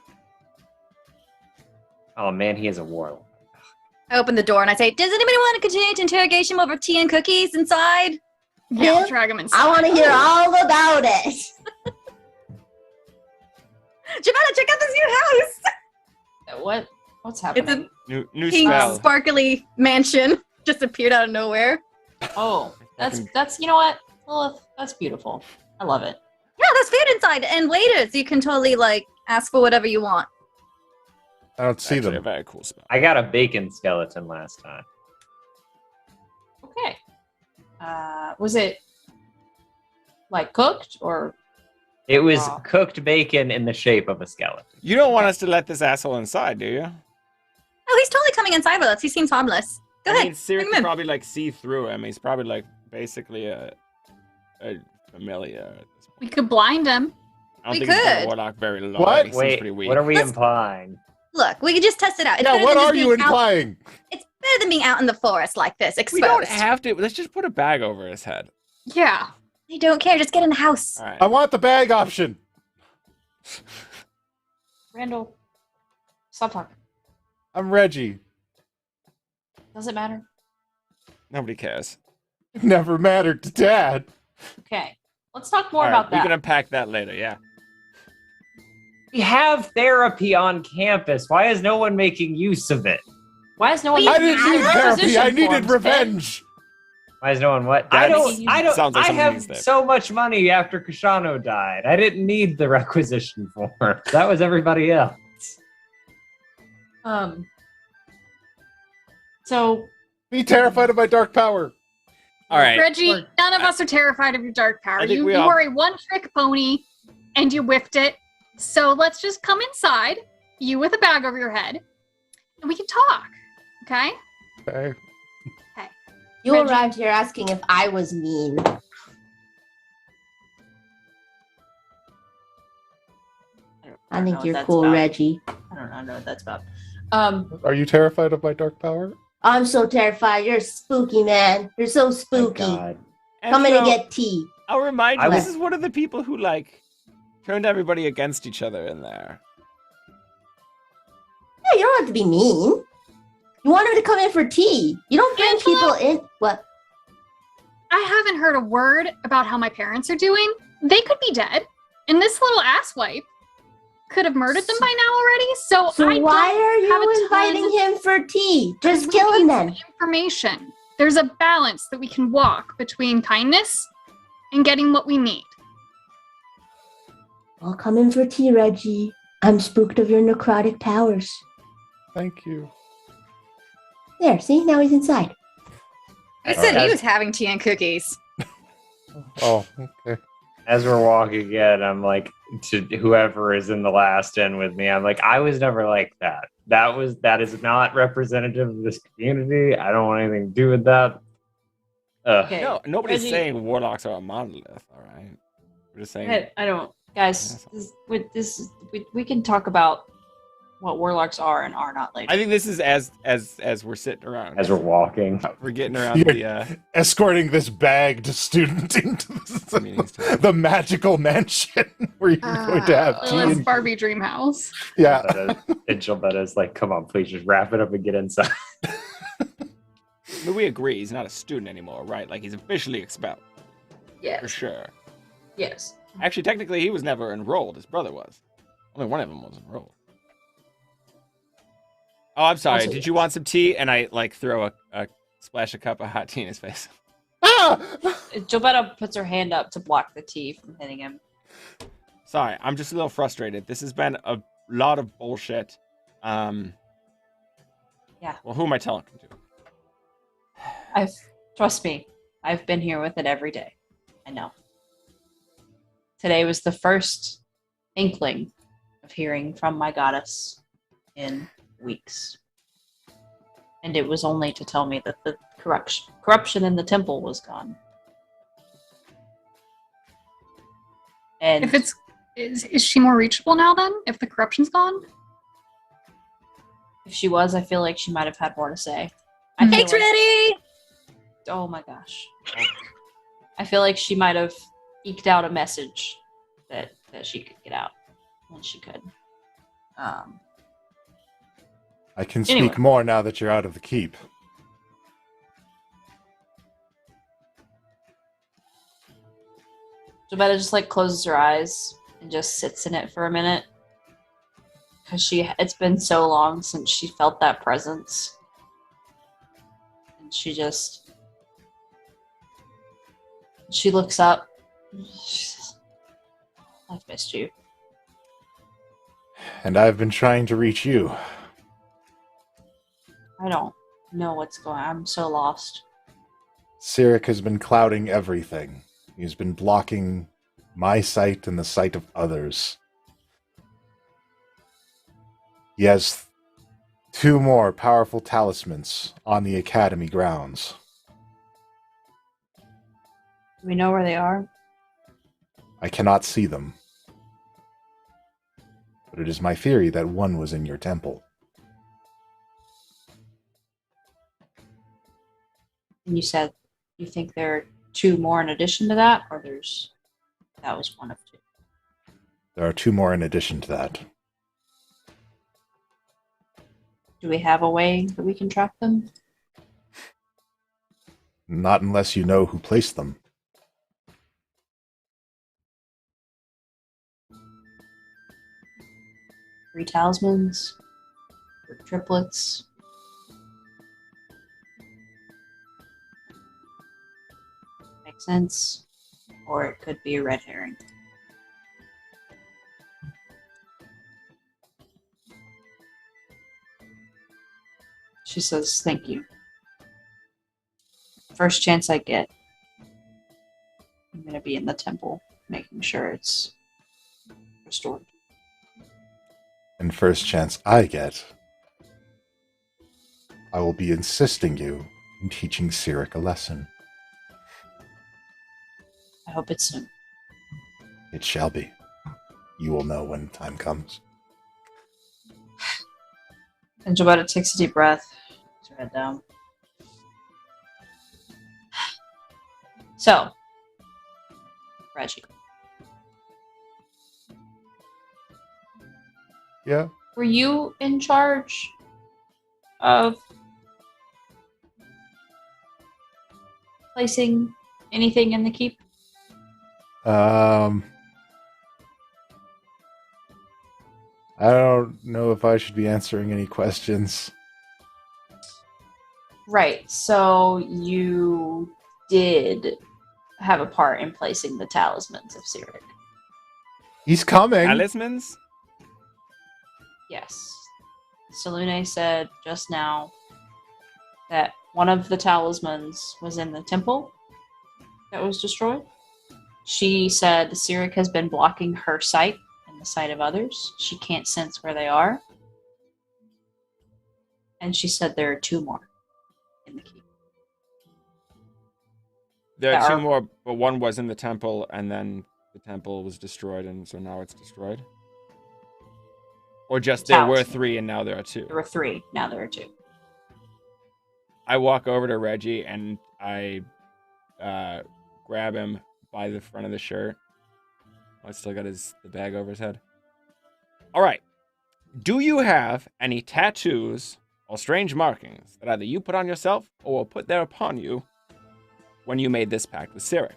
Oh man, he is a warlock.
I open the door and I say, does anybody want to continue to interrogation over tea and cookies inside?
Yeah, I'll
Yeah,
drag him inside.
I want to hear all about it.
Giovanna, check out this new house.
What's happening?
It's
New
a pink,
spell.
sparkly mansion. Just appeared out of nowhere.
Oh, that's you know what, Lilith, that's beautiful. I love it.
Yeah, there's food inside and waiters. You can totally like ask for whatever you want.
I don't see
Actually, a
them.
very cool spell.
I got a bacon skeleton last time.
Okay. Was it like cooked or?
It was
Wow.
cooked bacon in the shape of a skeleton.
You don't want us to let this asshole inside, do you?
Oh, he's totally coming inside with us. He seems harmless. Go
I
ahead.
mean, Siri
bring him
could
in.
probably like see through him. He's probably like basically a familiar at this point.
We could blind him.
I don't
We
think he's been a
could.
warlock very long.
What?
He seems
Wait,
pretty weak.
what are we
Let's-
implying?
Look, we could just test it out. It's
Yeah,
better
what
than just
are you
being out-
implying?
It's better than being out in the forest like this, exposed.
We don't have to. Let's just put a bag over his head.
Yeah.
I don't care. Just get in the house.
All right.
I want the bag option.
Randall, stop talking.
I'm Reggie.
Does it matter?
Nobody cares.
It never mattered to Dad.
Okay. Let's talk more
All right,
about
we
that.
can unpack that later. Yeah.
We have therapy on campus. Why is no one making use of it?
Why is no one?
I didn't need therapy.
Requisition
I needed
forms,
revenge.
Why is no one what?
That's-
I don't.
Sounds like
I
something
have
he's there.
so much money after Koshano died. I didn't need the requisition form. That was everybody else.
So
Be terrified of my dark power.
All right.
Reggie, none of us are terrified of your dark power.
I think
You
we all-
are a one-trick pony, and you whiffed it. So let's just come inside, you with a bag over your head, and we can talk. Okay?
Okay.
You
Reggie.
arrived here asking if I was mean. I
don't know
think
what
you're
that's
cool,
about.
Reggie.
I don't know what that's about.
Are you terrified of my dark power?
I'm so terrified. You're spooky, man. You're so
My
spooky.
God.
Come in and
Angelo,
get tea.
I'll remind you,
I
this
was-
is one of the people who like turned everybody against each other in there.
Yeah, you don't have to be mean. You want him to come in for tea. You don't bring
Angela?
people in. What?
I haven't heard a word about how my parents are doing. They could be dead, and this little asswipe could have murdered them by now already. So,
So
I
why
don't
are
have a
you
ton
inviting him for tea? Just
We
kill him
need
then.
some information. There's a balance that we can walk between kindness and getting what we need.
I'll come in for tea, Reggie. I'm spooked of your necrotic powers.
Thank you.
There, see? Now he's inside.
He said he
Alright.
was having tea and cookies.
Oh, okay.
As we're walking in, I'm like, to whoever is in the last inn with me, I'm like, I was never like that. That is not representative of this community. I don't want anything to do with that.
Okay.
No, nobody's
Reggie-
saying warlocks are a monolith, all right? We're just saying.
I don't, guys. We can talk about what warlocks are and are not later.
I think this is as we're sitting around.
As we're walking.
We're getting around the
Escorting this bagged student into
meetings too.
the magical mansion where you're going to have tea.
Lilith's
and-
Barbie dream house.
Yeah.
And Gilberta's like, come on, please just wrap it up and get inside.
But we agree he's not a student anymore, right? Like he's officially expelled for
Yes.
sure.
Yes.
Actually, technically, he was never enrolled. His brother was. Only one of them was enrolled. Oh, I'm sorry.
Also,
Did you want some tea? And I like throw a splash a cup of hot tea in his face.
Ah!
Gilberta puts her hand up to block the tea from hitting him.
Sorry, I'm just a little frustrated. This has been a lot of bullshit.
Yeah.
Well, who am I telling to?
Trust me, I've been here with it every day. I know. Today was the first inkling of hearing from my goddess in weeks. And it was only to tell me that the corruption in the temple was gone. And
If it's is she more reachable now then? If the corruption's gone?
if she was, I feel like she might have had more to say. I feel
Cake's
like-
ready!
Oh my gosh. I feel like she might have eked out a message that she could get out when she could.
I can speak
Anyway.
more now that you're out of the keep.
Jabetta just like closes her eyes and just sits in it for a minute. Because it's been so long since she felt that presence. And she looks up. She says, I've missed you.
And I've been trying to reach you.
I don't know what's going on. I'm so lost.
Cyric has been clouding everything. He's been blocking my sight and the sight of others. He has 2 more powerful talismans on the Academy grounds.
Do we know where they are?
I cannot see them. But it is my theory that one was in your temple.
And you said you think there are 2 more in addition to that, or that was one of 2.
There are 2 more in addition to that.
Do we have a way that we can track them?
Not unless you know who placed them.
Three talismans? Or triplets? Makes sense. Or it could be a red herring. She says, thank you. First chance I get, I'm going to be in the temple, making sure it's restored.
And first chance I get, I will be insisting you in teaching Cyric a lesson.
I hope it's soon.
It shall be. You will know when time comes.
And Jabetta takes a deep breath, puts her head down. So, Reggie,
Yeah?
were you in charge of placing anything in the keep?
I don't know if I should be answering any questions.
Right, so you did have a part in placing the talismans of Cyric.
He's coming!
Talismans?
Yes. Selune said just now that one of the talismans was in the temple that was destroyed. She said Cyric has been blocking her sight and the sight of others. She can't sense where they are. And she said there are 2 more in the keep.
There
That
are 2
are-
more, but one was in the temple, and then the temple was destroyed, and so now it's destroyed? Or just there were
Talisman.
3, and now there are 2?
There were 3. Now there are 2.
I walk over to Reggie, and I grab him by the front of the shirt. I still got the bag over his head. All right. Do you have any tattoos or strange markings that either you put on yourself or were put there upon you when you made this pact with Cyric?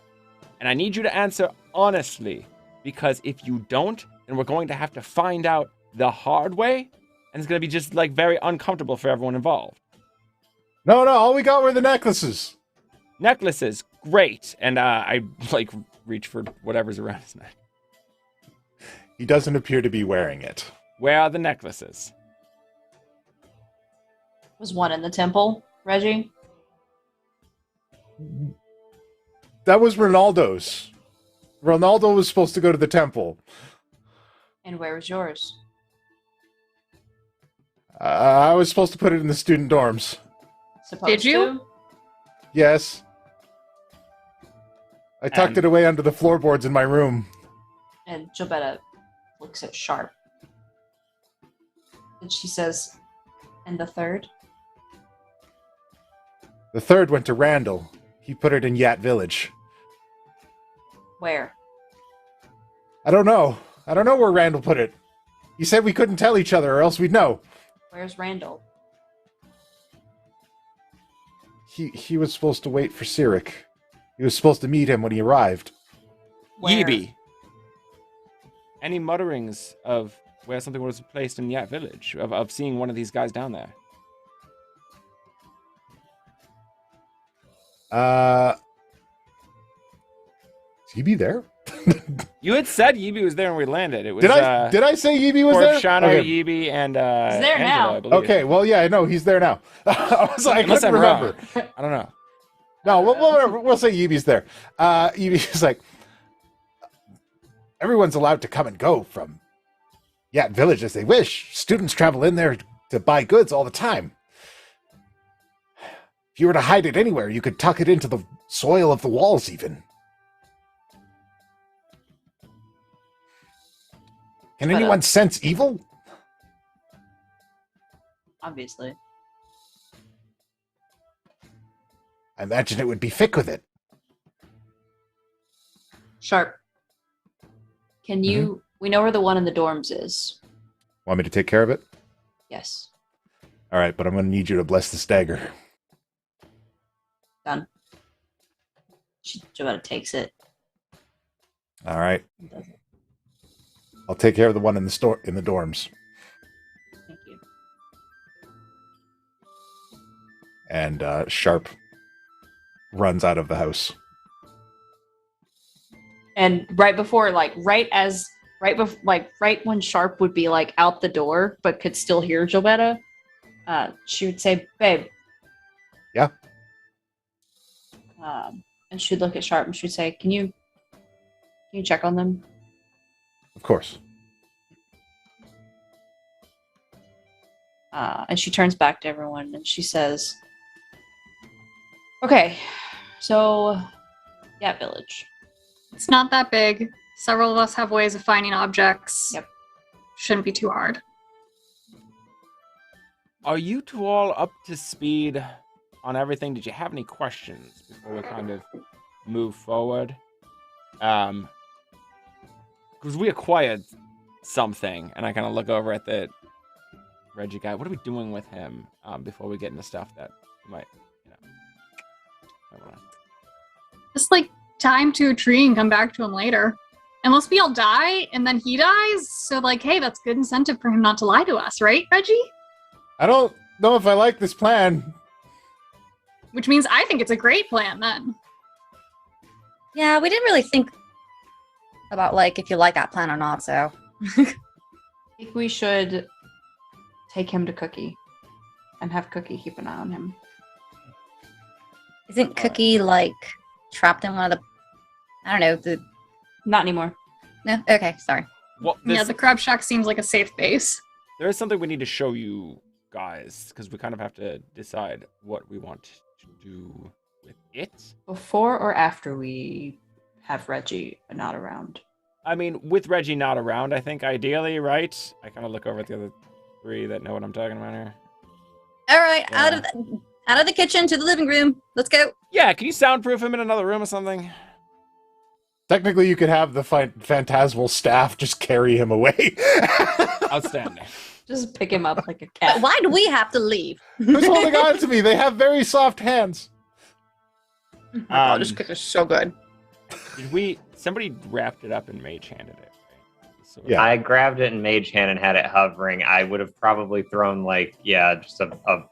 And I need you to answer honestly, because if you don't, then we're going to have to find out the hard way, and it's going to be just like very uncomfortable for everyone involved.
No, all we got were the necklaces.
Necklaces, great. And I like reach for whatever's around his neck.
He doesn't appear to be wearing it.
Where are the necklaces?
Was one in the temple, Reggie?
That was Ronaldo's. Ronaldo was supposed to go to the temple.
And where was yours?
I was supposed to put it in the student dorms.
Supposed
Did you?
to?
Yes. I tucked
And-
it away under the floorboards in my room.
And Jobetta looks at Sharp. And she says, and the third?
The third went to Randall. He put it in Yat Village.
Where?
I don't know. I don't know where Randall put it. He said we couldn't tell each other or else we'd know.
Where's Randall?
He was supposed to wait for Cyric. He was supposed to meet him when he arrived.
Where?
Yibi. Any mutterings of where something was placed in Yat Village, of seeing one of these guys down there?
Is he be there?
You had said Yibi was there when we landed. It was
Did I say Yibi was there?
Koshano,
Okay.
Yibi, and
He's there
Angelo,
now.
I believe.
Okay, well, yeah, no, he's there now. I was like, I
Unless
couldn't
I'm
remember.
wrong. I don't know.
No, whatever. We'll say Yibi's there. Yibi's like, everyone's allowed to come and go from Yat Village as they wish. Students travel in there to buy goods all the time. If you were to hide it anywhere, you could tuck it into the soil of the walls even. Can anyone sense evil?
Obviously.
I imagine it would be thick with it.
Sharp. Can you... We know where the one in the dorms is.
Want me to take care of it?
Yes.
All right, but I'm going to need you to bless the stagger.
Done. Jobetta takes it.
All right.
And does it.
I'll take care of the one in the in the dorms.
Thank you.
And Sharp runs out of the house.
And right before, like, right when Sharp would be, like, out the door, but could still hear Jobetta, she would say, babe.
Yeah?
And she'd look at Sharp and she'd say, can you check on them?
Of course.
And she turns back to everyone and she says, okay, so, yeah, village.
It's not that big. Several of us have ways of finding objects.
Yep.
Shouldn't be too hard.
Are you two all up to speed on everything? Did you have any questions before we kind of move forward? Because we acquired something, and I kind of look over at the Reggie guy. What are we doing with him before we get into stuff that might, I don't know.
Just like tie him to a tree and come back to him later. Unless we all die and then he dies. So like, hey, that's good incentive for him not to lie to us, right, Reggie?
I don't know if I like this plan.
Which means I think it's a great plan then.
Yeah, we didn't really think about like if you like that plan or not, so
I think we should take him to Cookie and have Cookie keep an eye on him.
isn't Cookie like trapped in one of the I don't know, the
Not anymore.
No? Okay, sorry.
Well,
Yeah, the crab shack seems like a safe base.
there is something we need to show you guys, because we kind of have to decide what we want to do with it.
Before or after we have Reggie not around?
I mean, with Reggie not around, I think ideally, right? I kind of look over at the other three that know what I'm talking about here.
All right,
Yeah.
out of the kitchen to the living room. Let's go.
Yeah, can you soundproof him in another room or something?
Technically, you could have the phantasmal staff just carry him away.
Outstanding.
Just pick him up like a
But
cat.
why do we have to leave?
Who's holding on to me? They have very soft hands.
Oh my god, this cook is so good.
Somebody wrapped it up and mage handed it, right? So,
Yeah.
I grabbed it in mage hand and had it hovering. I would have probably thrown just a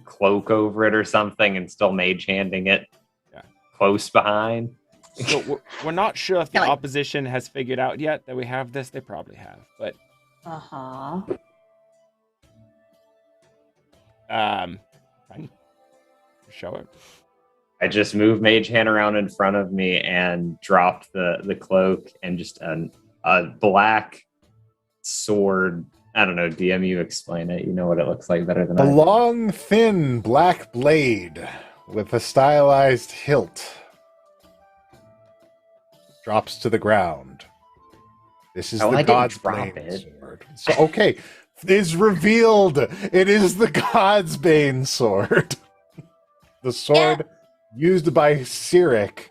cloak over it or something and still mage handing it close behind.
So we're not sure if the
Yeah, like-
opposition has figured out yet that we have this. They probably have, but
Uh-huh.
fine. Show it.
I just moved mage hand around in front of me and dropped the cloak and just a black sword. I don't know, DM, you explain it. You know what it looks like better than
A
I do.
long, thin black blade with a stylized hilt drops to the ground. This is
Oh,
the
I didn't
God's
drop
Bane
it.
sword. So, okay, is revealed. It is the God's Bane sword. The sword used by Cyric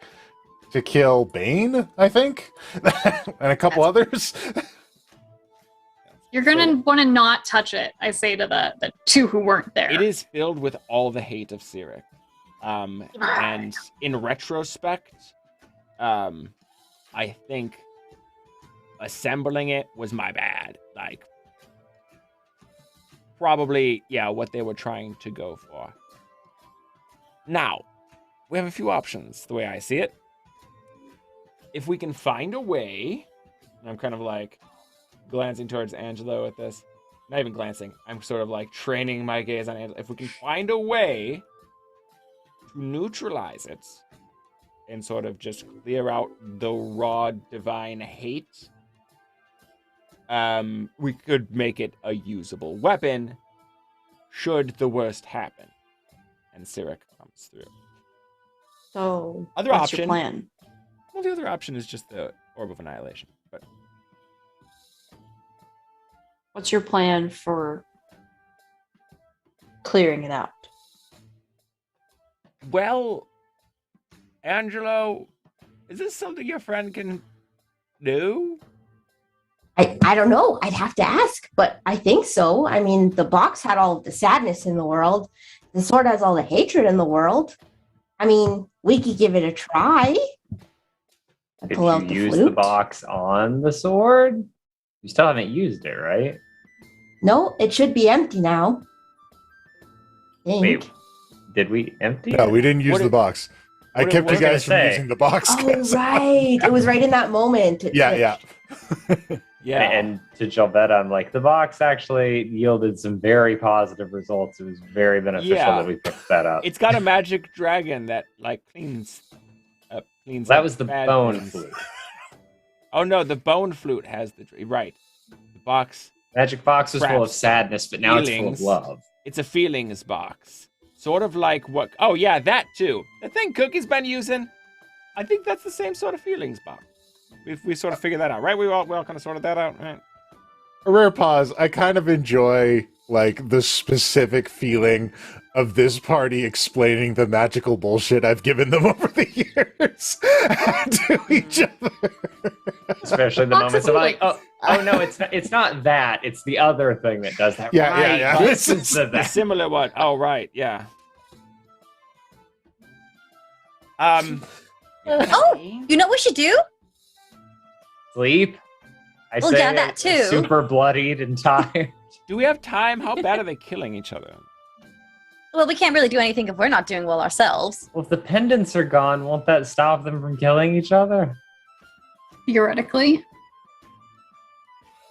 to kill Bane, I think, and a couple others.
You're gonna want to not touch it, I say to the two who weren't there.
It is filled with all the hate of Cyric. And in retrospect, I think assembling it was my bad. Like, probably, what they were trying to go for. Now, we have a few options, the way I see it. If we can find a way, and I'm kind of like glancing towards Angelo at this, not even glancing, I'm sort of like training my gaze on Angelo. If we can find a way to neutralize it and sort of just clear out the raw divine hate, we could make it a usable weapon should the worst happen and Cyric comes through.
So,
Other
what's
option.
your plan?
Well, the other option is just the Orb of Annihilation. But
What's your plan for clearing it out?
well, Angelo, is this something your friend can do?
I don't know. I'd have to ask, but I think so. I mean, the box had all of the sadness in the world. The sword has all the hatred in the world. I mean, we could give it a try. I
Did
pull out
you
the
use
flute.
the box on the sword? You still haven't used it, right?
No, it should be empty now. I think.
Wait, did we empty
No,
it?
we didn't use
What
the
if-
box. I
what if-
kept
what
you
if I
guys from
say?
using the box.
Oh, right. It was right in that moment.
Yeah.
Yeah.
And to Jalbetta, I'm like, the box actually yielded some very positive results. It was very beneficial
Yeah.
that we picked that up.
It's got a magic dragon that like cleans up.
That was the
bad
bone
things.
flute.
Oh no, the bone flute has right. The box.
Magic box was full of
Traps,
sadness, but now it's full
feelings.
of love.
It's a feelings box. Sort of like what? Oh yeah, that too. The thing Cookie's been using. I think that's the same sort of feelings box. We sort of figured that out, right? We all kind of sorted that out, right?
A rare pause. I kind of enjoy like the specific feeling of this party explaining the magical bullshit I've given them over the years to each other.
Especially the
Box
moments
of
of like, oh no, it's not that. It's the other thing that does that.
Yeah,
right,
yeah.
This is the
The
that.
similar one. Oh right, yeah.
Oh, you know what we should do?
Sleep. I
Well,
say
yeah, that too.
Super bloodied and tired.
Do we have time? How bad are they killing each other?
Well, we can't really do anything if we're not doing well ourselves.
Well, if the pendants are gone, won't that stop them from killing each other?
Theoretically.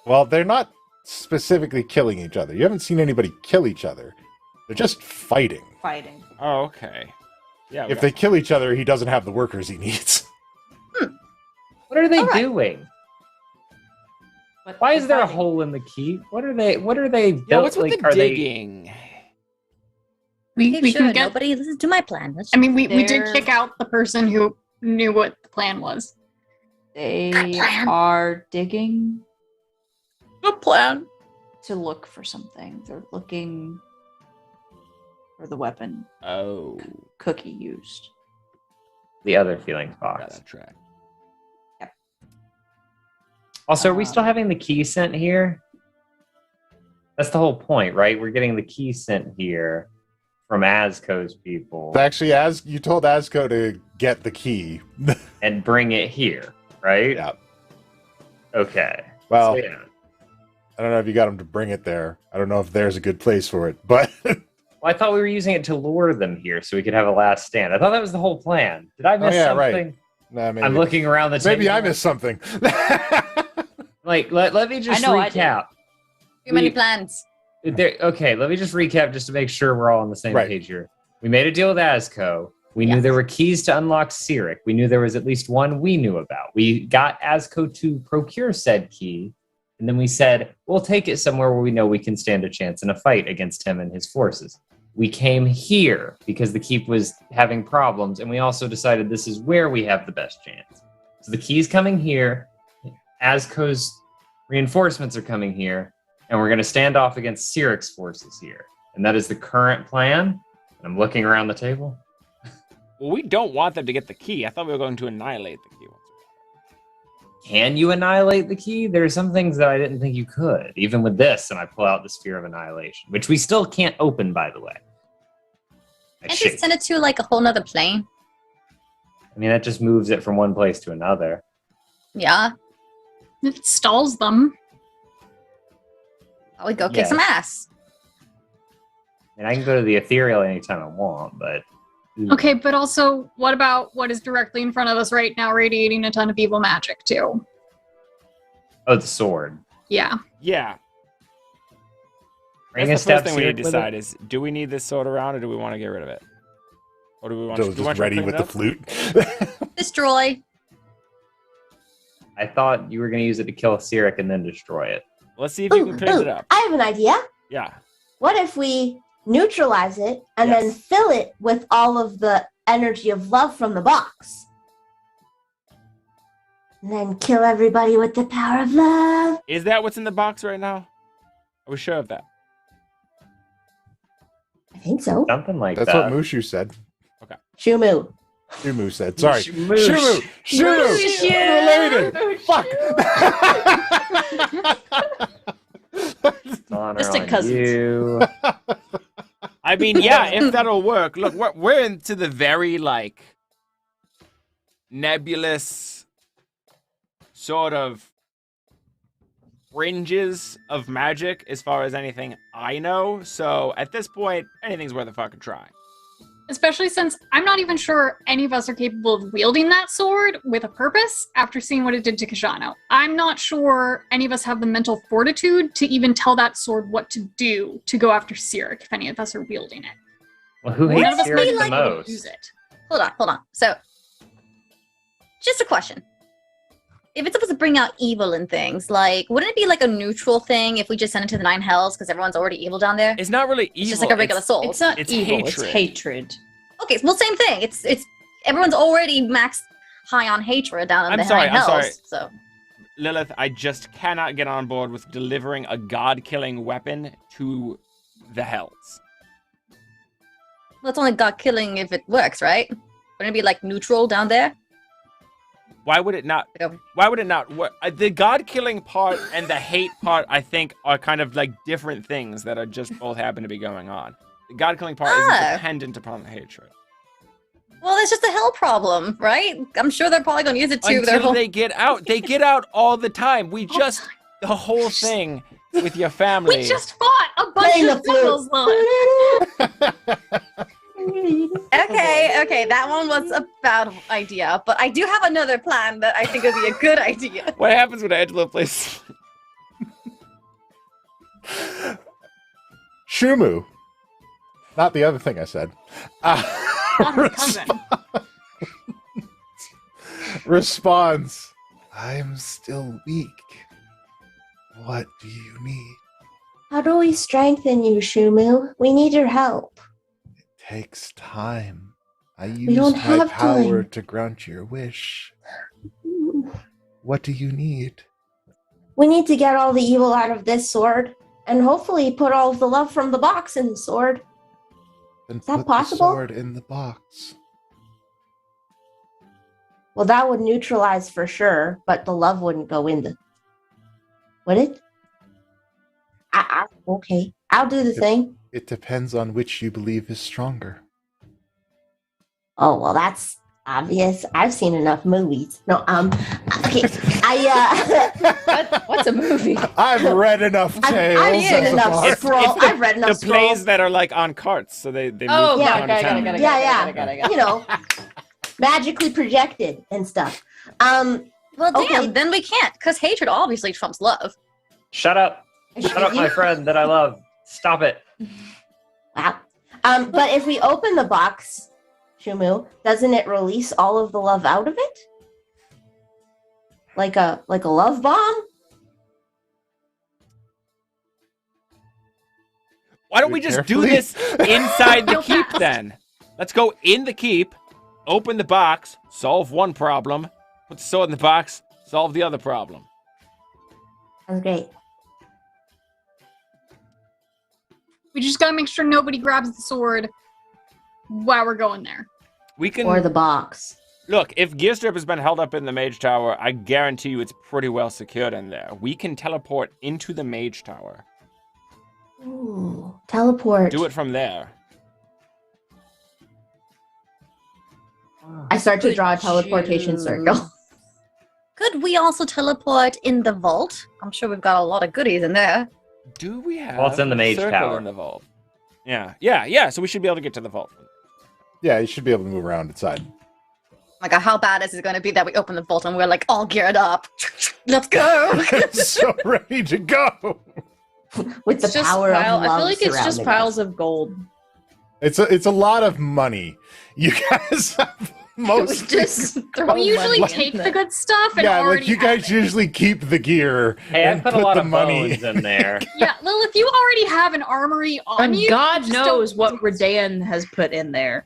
Well, they're not specifically killing each other. You haven't seen anybody kill each other. They're just fighting.
Fighting.
Oh, okay. Yeah.
If they kill each other, he doesn't have the workers he needs.
What What are they
All right.
doing?
But
Why is
they're
there a
fighting.
hole in the key? What are they built?
Yeah, what's with
like,
the
are they
digging?
We
Okay,
can
sure.
get.
Nobody listen to my plan. Let's
I mean, we did
They're-
kick out the person who knew what the plan was.
They
plan.
are digging
Good plan.
to look for something. They're looking for the weapon
Oh,
Cookie used.
the other feelings
got
box?
that track.
Also, are we still
Um,
having the key sent here? That's the whole point, right? We're getting the key sent here from Azco's people
Actually, as you told Azco to get the key.
and bring it here, right?
Yeah.
Okay.
Well,
So, yeah.
I don't know if you got him to bring it there. I don't know if there's a good place for it, but
Well, I thought we were using it to lure them here so we could have a last stand. I thought that was the whole plan. Did I miss
yeah, right.
something?
nah, maybe.
I'm looking around the table.
Maybe I missed something.
Like, let me just
I know I did.
recap.
too many
we-
plans.
Okay, let me just recap just to make sure we're all on the same
Right.
page here. We made a deal with Azco. We knew
Yes.
there were keys to unlock Cyric. We knew there was at least one we knew about. We got Azco to procure said key, and then we said, we'll take it somewhere where we know we can stand a chance in a fight against him and his forces. We came here because the keep was having problems, and we also decided this is where we have the best chance. So the key's coming here, Azco's reinforcements are coming here, and we're going to stand off against Cyric's forces here. And that is the current plan. And I'm looking around the table.
Well, we don't want them to get the key. I thought we were going to annihilate the key.
Can you annihilate the key? There are some things that I didn't think you could, even with this, and I pull out the Sphere of Annihilation, which we still can't open, by the way. I
Can't
shake.
just send it to like a whole nother plane?
I mean, that just moves it from one place to another.
Yeah.
It stalls them.
I would go kick
Yes.
some ass.
I mean, I can go to the Ethereal anytime I want, but...
Okay, but also, what about what is directly in front of us right now, radiating a ton of evil magic too?
Oh, the sword.
Yeah.
Yeah.
Are you
That's
gonna
the first
stab
thing we need
Cyric
to
with
decide
it?
is, do we need this sword around or do we want to get rid of it? Or do we want
Joe's
do we want
just
to
ready
clean
with
it
the
up?
flute.
Destroy.
I thought you were going to use it to kill Cyric and then destroy it.
Let's see if you can clean it up.
I have an idea.
Yeah.
What if we neutralize it and then
Yes.
fill it with all of the energy of love from the box? And then kill everybody with the power of love.
Is that what's in the box right now? Are we sure of that?
I think so.
Something like
That's
that.
what Mushu said.
Shumu.
Shumu said. Sorry.
Moosh.
Shumu. Shumu. Related. Fuck.
Honor
Distant
on
cousins.
you.
I mean, yeah, if that'll work. Look, we're into the very, like, nebulous sort of fringes of magic as far as anything I know. So at this point, anything's worth a fucking try.
Especially since I'm not even sure any of us are capable of wielding that sword with a purpose after seeing what it did to Koshano. I'm not sure any of us have the mental fortitude to even tell that sword what to do to go after Cyric if any of us are wielding it.
Well, who
None
hates
of us
Cyric
be
the
like-
most?
Use it.
Hold on. So, just a question. If it's supposed to bring out evil and things, like, wouldn't it be like a neutral thing if we just send it to the Nine Hells because everyone's already evil down there?
It's not really evil.
It's just like a regular soul.
It's not
It's
evil,
hatred.
it's hatred.
Okay, well, same thing. It's everyone's already maxed high on hatred down in
I'm
the
sorry,
Nine
I'm
Hells.
sorry.
So,
Lilith, I just cannot get on board with delivering a god-killing weapon to the hells.
well, it's only God killing if it works, right? Wouldn't it be like neutral down there?
Why would it not? Why would it not? The god-killing part and the hate part, I think, are kind of like different things that are just both happen to be going on. The god-killing part isn't dependent upon the hatred.
Well, that's just a hell problem, right? I'm sure they're probably going to use it too.
Until they get out. They get out all the time. We just, the whole thing with your family.
We just fought a bunch
Playing
of
the flute.
devils, Lilith.
Okay, that one was a bad idea, but I do have another plan that I think would be a good idea.
What happens when Angelo plays?
Shumu. Not the other thing I said.
Not her cousin.
Responds. I'm still weak. What do you need?
How do we strengthen you, Shumu? We need your help.
It takes time. I
don't
use my
have
power
time.
to grant your wish. What do you need?
We need to get all the evil out of this sword, and hopefully put all of the love from the box in the sword.
Then
Is that
put
possible?
the sword in the box.
Well, that would neutralize for sure, but the love wouldn't go in the... Would it? Okay, I'll do the thing.
It depends on which you believe is stronger.
Oh, well, that's obvious. I've seen enough movies. No, okay,
What's a movie?
I've read enough tales.
I've seen
of
enough
art.
scroll. I've read enough
The plays
scrolls.
that are like on carts, so they move
Oh,
from
yeah,
town to town.
Yeah. You know, magically projected and stuff.
Well, damn,
Okay.
then we can't, because hatred obviously trumps love.
Shut up. Shut up, my friend that I love. Stop it.
Wow. But if we open the box, Shumu, doesn't it release all of the love out of it? Like a love bomb?
Why don't we just do
Carefully.
this inside the
Real
keep
fast.
then? Let's go in the keep, open the box, solve one problem, put the sword in the box, solve the other problem.
That's great.
We just gotta make sure nobody grabs the sword while we're going there.
We can
Or the box.
look, if Gearstrip has been held up in the mage tower, I guarantee you it's pretty well secured in there. We can teleport into the mage tower.
Ooh, teleport.
Do it from there.
I start to
Could
draw a teleportation
you-
circle.
Could we also teleport in the vault? I'm sure we've got a lot of goodies in there.
Do we have
Well, it's in the
a
mage
circle
tower.
in the vault? Yeah, so we should be able to get to the vault.
Yeah, you should be able to move around inside.
Like, how bad is it going to be that we open the vault and we're like all geared up? Let's go!
So ready to go.
With the
It's just
power of
pile-
love
I feel like it's just
surrounding
piles
us.
of gold.
It's a lot of money. You guys have most.
Just throw
We usually
money in
take
there.
the good stuff and
Yeah,
already
like you
have
guys
it.
usually keep the gear
Hey, I
and
put a lot
the
of
money.
bones in there.
Yeah, Lilith, you already have an armory on
And
you.
God
just
knows
don't-
what Redan has put in there.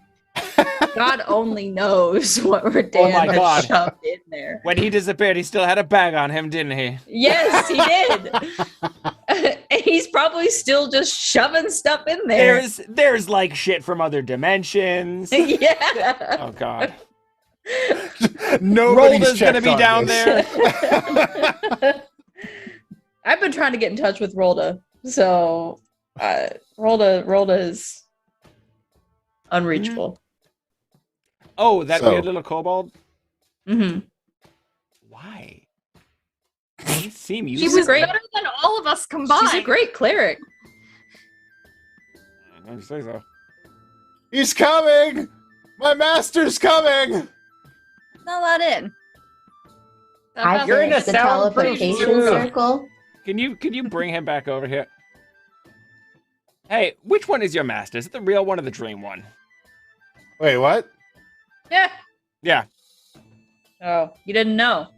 God only knows what Redan
Oh my
has
God.
shoved in there.
When he disappeared, he still had a bag on him, didn't he?
Yes, he did. And he's probably still just shoving stuff in there.
There's like shit from other dimensions.
Yeah.
Oh god.
Nobody's
Rolda's gonna
checked
be
on
down
this.
there.
I've been trying to get in touch with Rolda, so Rolda is unreachable.
Oh, that
So-
weird little kobold?
Mm-hmm.
Why? They seem
She
useless.
was
great.
better than all of us combined.
She's a great cleric.
I don't say so.
He's coming. My master's coming.
Not that in.
I
You're in a
finished the
soundproof
teleportation
room.
circle.
Can you bring him back over here? Hey, which one is your master? Is it the real one or the dream one?
Wait, what?
Yeah.
Yeah.
Oh, you didn't know.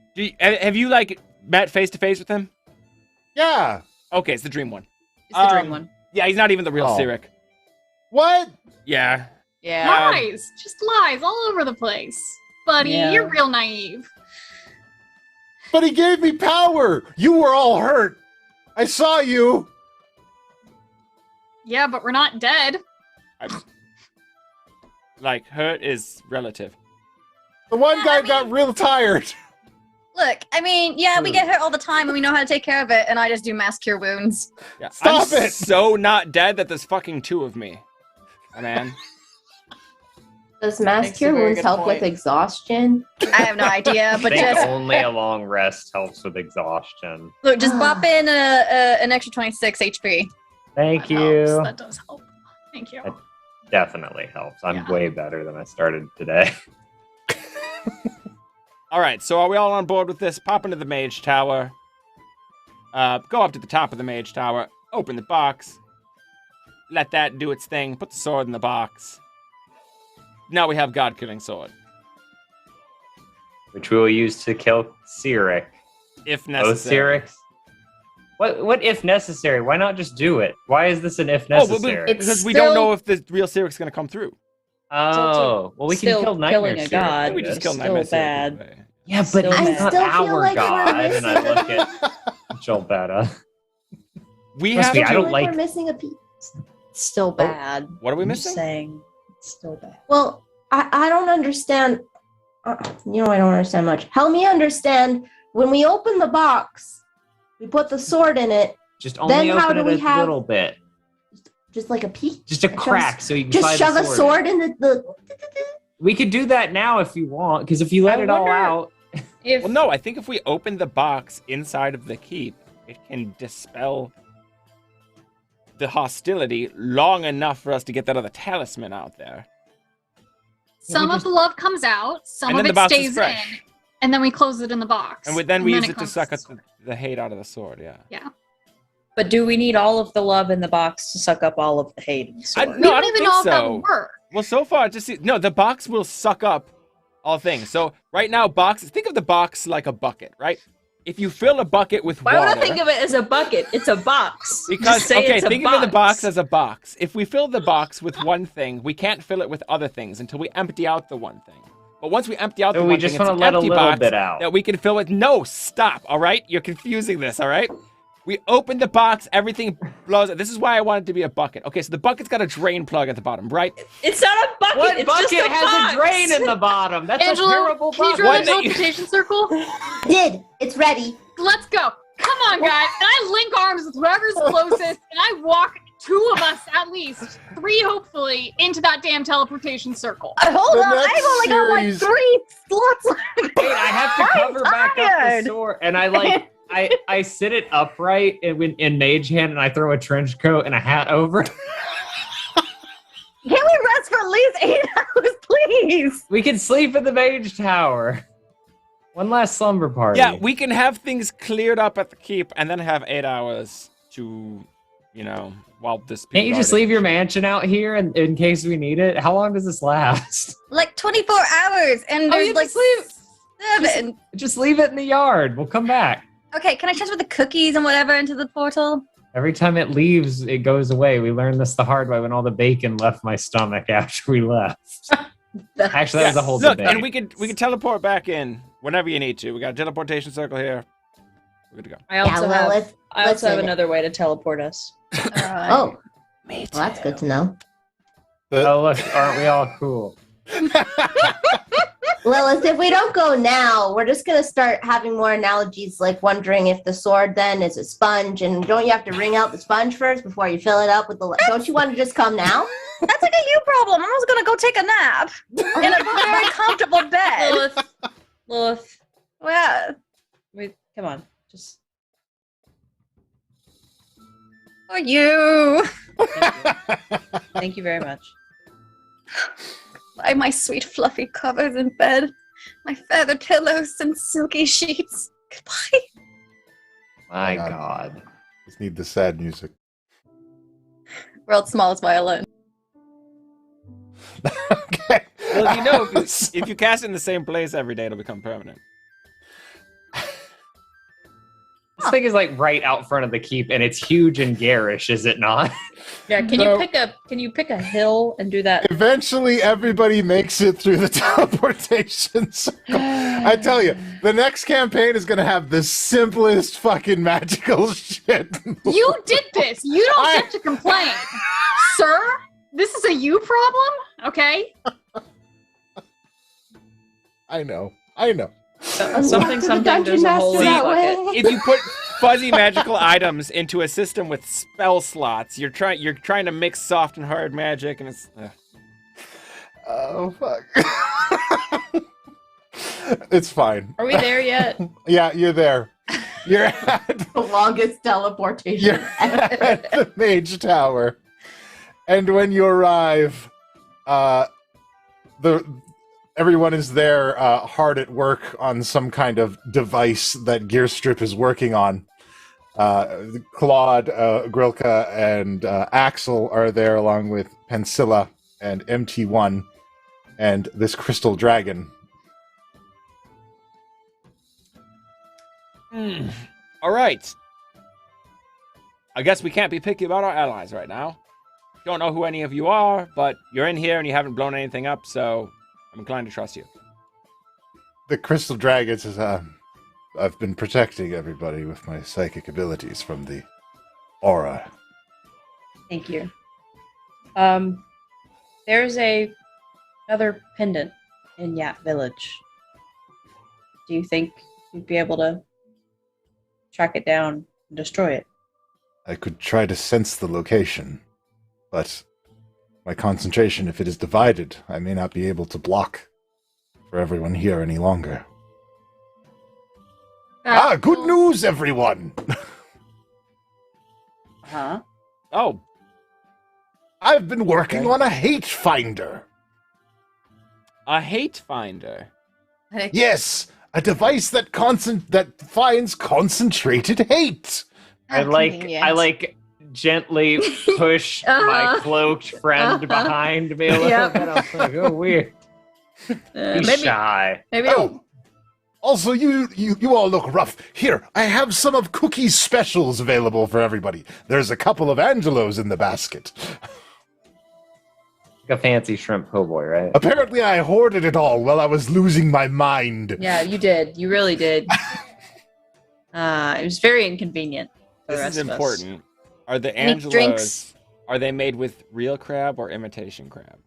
Have you like met face to face with him?
Yeah.
Okay, it's the dream one.
It's the dream one.
Yeah, he's not even the real
Oh.
Cyric.
What?
Yeah.
Yeah.
Lies, just lies all over the place. Buddy,
Yeah.
you're real naive.
But he gave me power. You were all hurt. I saw you.
Yeah, but we're not dead.
Like, hurt is relative.
The one
Yeah,
guy
I mean-
got real tired.
Look, I mean, yeah, we get hurt all the time and we know how to take care of it, and I just do mass cure wounds.
Yeah.
Stop
I'm
it!
so not dead that there's fucking two of me. Man.
Does mass
Makes a
cure
very
wounds
good
help with
point.
exhaustion?
I have no idea,
I
but
think
just
only a long rest helps with exhaustion.
look, just bop in an extra 26 HP.
Thank
That
you.
helps. That does help. Thank you.
Definitely helps. I'm
Yeah.
way better than I started today.
All right, so are we all on board with this? Pop into the mage tower. Go up to the top of the mage tower. Open the box. Let that do its thing. Put the sword in the box. Now we have God-killing sword.
which we will use to kill Cyric.
If
Both
necessary.
Cyrics. What if necessary? Why not just do it? Why is this an if
Oh,
necessary?
It's
because we
still-
don't know if the real Cyric's going to come through.
Oh, well, we can
still
kill Nightmare
killing a
Cyric.
god.
We just
It's
kill
still
Nightmare Cyric
bad.
anyway.
Yeah, but
Still
it's
bad.
not
I still feel
our
like we're
god. And I look
missing-
at Jolbetta.
We
Must
have
be, I
to-
don't like-
we're missing a piece.
It's still bad.
What are we
I'm
missing?
saying it's still bad.
Well, I don't understand. I don't understand much. Help me understand. When we open the box, we put the sword in it,
Just only
Then how
open
do
it
we
a
have-
little bit.
just like a peek.
Just a
Shove-
crack so you can
Just
slide
shove
the
a
sword.
sword in the.
We could do that now if you want, because if you let
I
it all
wonder-
out,
If
Well, no, I think if we open the box inside of the keep, it can dispel the hostility long enough for us to get that other talisman out there.
Some
we
of the love comes out, some
And
of
then the
it
box is
stays
fresh.
in, and then we close it in the box.
And then we use
it
it to
comes
suck
to
up the hate out of the sword, yeah.
But do we need all of the love in the box to suck up all of the hate in the sword?
We
No,
don't
I
even
think
know if that
so.
would work.
Well, so far, no, the box will suck up all things. So right now, think of the box like a bucket, right? If you fill a bucket with
Why
water,
would I think of it as a bucket? It's a box.
because
Just say
okay,
it's a
think of the box as a box. If we fill the box with one thing, we can't fill it with other things until we empty out the one thing. But once we empty out
so
the
we
one
just
thing, it's
want
an
to let a
empty
little
box
bit out.
that we can fill with. No, stop. All right, you're confusing this. All right. We open the box, everything blows. This is why I want it to be a bucket. Okay, so the bucket's got a drain plug at the bottom, right?
It's not a bucket.
What
it's
bucket
just a
has
box.
a drain in the bottom? That's
Angelo,
a terrible
can you
bucket.
draw
One
a
that you-
teleportation circle?
Did it's ready?
Let's go. Come on, guys. And I link arms with whoever's closest, and I walk 2 of us at least, 3 hopefully, into that damn teleportation circle.
Hold
The
on,
next
I've only got like
series-
3 slots left.
Wait, I have to
I'm
cover back up the
tired.
sword, and I sit it upright in mage hand, and I throw a trench coat and a hat over.
Can we rest for at least 8 hours, please?
We can sleep in the mage tower. One last slumber party.
Yeah, we can have things cleared up at the keep, and then have 8 hours to, while this.
Can't you just leave your mansion out here in case we need it? How long does this last?
Like 24 hours, and
Oh,
there's
you
like
just leave-
7.
Just leave it in the yard. We'll come back.
Okay, can I transfer the cookies and whatever into the portal?
Every time it leaves, it goes away. We learned this the hard way when all the bacon left my stomach after we left. Actually, that was a whole
Look,
debate.
and we can teleport back in whenever you need to. We got a teleportation circle here. We're good to go.
I also have.
Lilith,
I also have
listen.
another way to teleport us.
Oh, well, that's good to know.
Oh, look, aren't we all cool?
Lilith, if we don't go now, we're just gonna start having more analogies, like wondering if the sword then is a sponge, and don't you have to wring out the sponge first before you fill it up with the? Don't you want to just come now?
That's like a you problem. I was gonna go take a nap in a very comfortable bed.
Lilith,
Well,
wait, come on, just.
for you.
Thank you very much.
By my sweet fluffy covers in bed, my feather pillows and silky sheets. Goodbye.
My
God.
God.
Just need the sad music.
World's smallest violin.
Okay.
Well, if you cast it in the same place every day, it'll become permanent.
This thing is like right out front of the keep, and it's huge and garish, is it not?
Yeah, can you pick a hill and do that?
Eventually, everybody makes it through the teleportation circle. I tell you, the next campaign is going to have the simplest fucking magical shit.
You did this. You don't get to complain. Sir, this is a you problem, okay?
I know.
Something
Dungeon
there's a hole in
Master
the
that
bucket.
way.
If you put fuzzy magical items into a system with spell slots, you're trying to mix soft and hard magic, and it's.
Oh, fuck. It's fine.
Are we there yet?
Yeah, you're there. You're at,
The longest teleportation.
you're at the mage tower. And when you arrive, everyone is there hard at work on some kind of device that Gearstrip is working on. Claude, Grilka, and Axel are there along with Pensilla and MT1 and this crystal dragon.
All right. I guess we can't be picky about our allies right now. Don't know who any of you are, but you're in here and you haven't blown anything up, so I'm inclined to trust you.
The Crystal Dragon says, I've been protecting everybody with my psychic abilities from the aura.
Thank you. There's another pendant in Yat Village. Do you think you'd be able to track it down and destroy it?
I could try to sense the location, but my concentration, if it is divided, I may not be able to block for everyone here any longer. Good news, everyone!
Huh?
Oh,
I've been working on a hate finder.
a hate finder.
Yes, a device that finds concentrated hate.
I like gently push my cloaked friend behind me a little bit. I was like, oh, weird. He's shy.
Maybe.
Oh, also, you all look rough. Here, I have some of Cookie's specials available for everybody. There's a couple of Angelos in the basket.
Like a fancy shrimp po' boy, right?
Apparently, I hoarded it all while I was losing my mind.
Yeah, you did. You really did. It was very inconvenient for the
This
rest
is
of us.
important. Are the
Any
Angelos,
drinks?
are they made with real crab or imitation crab?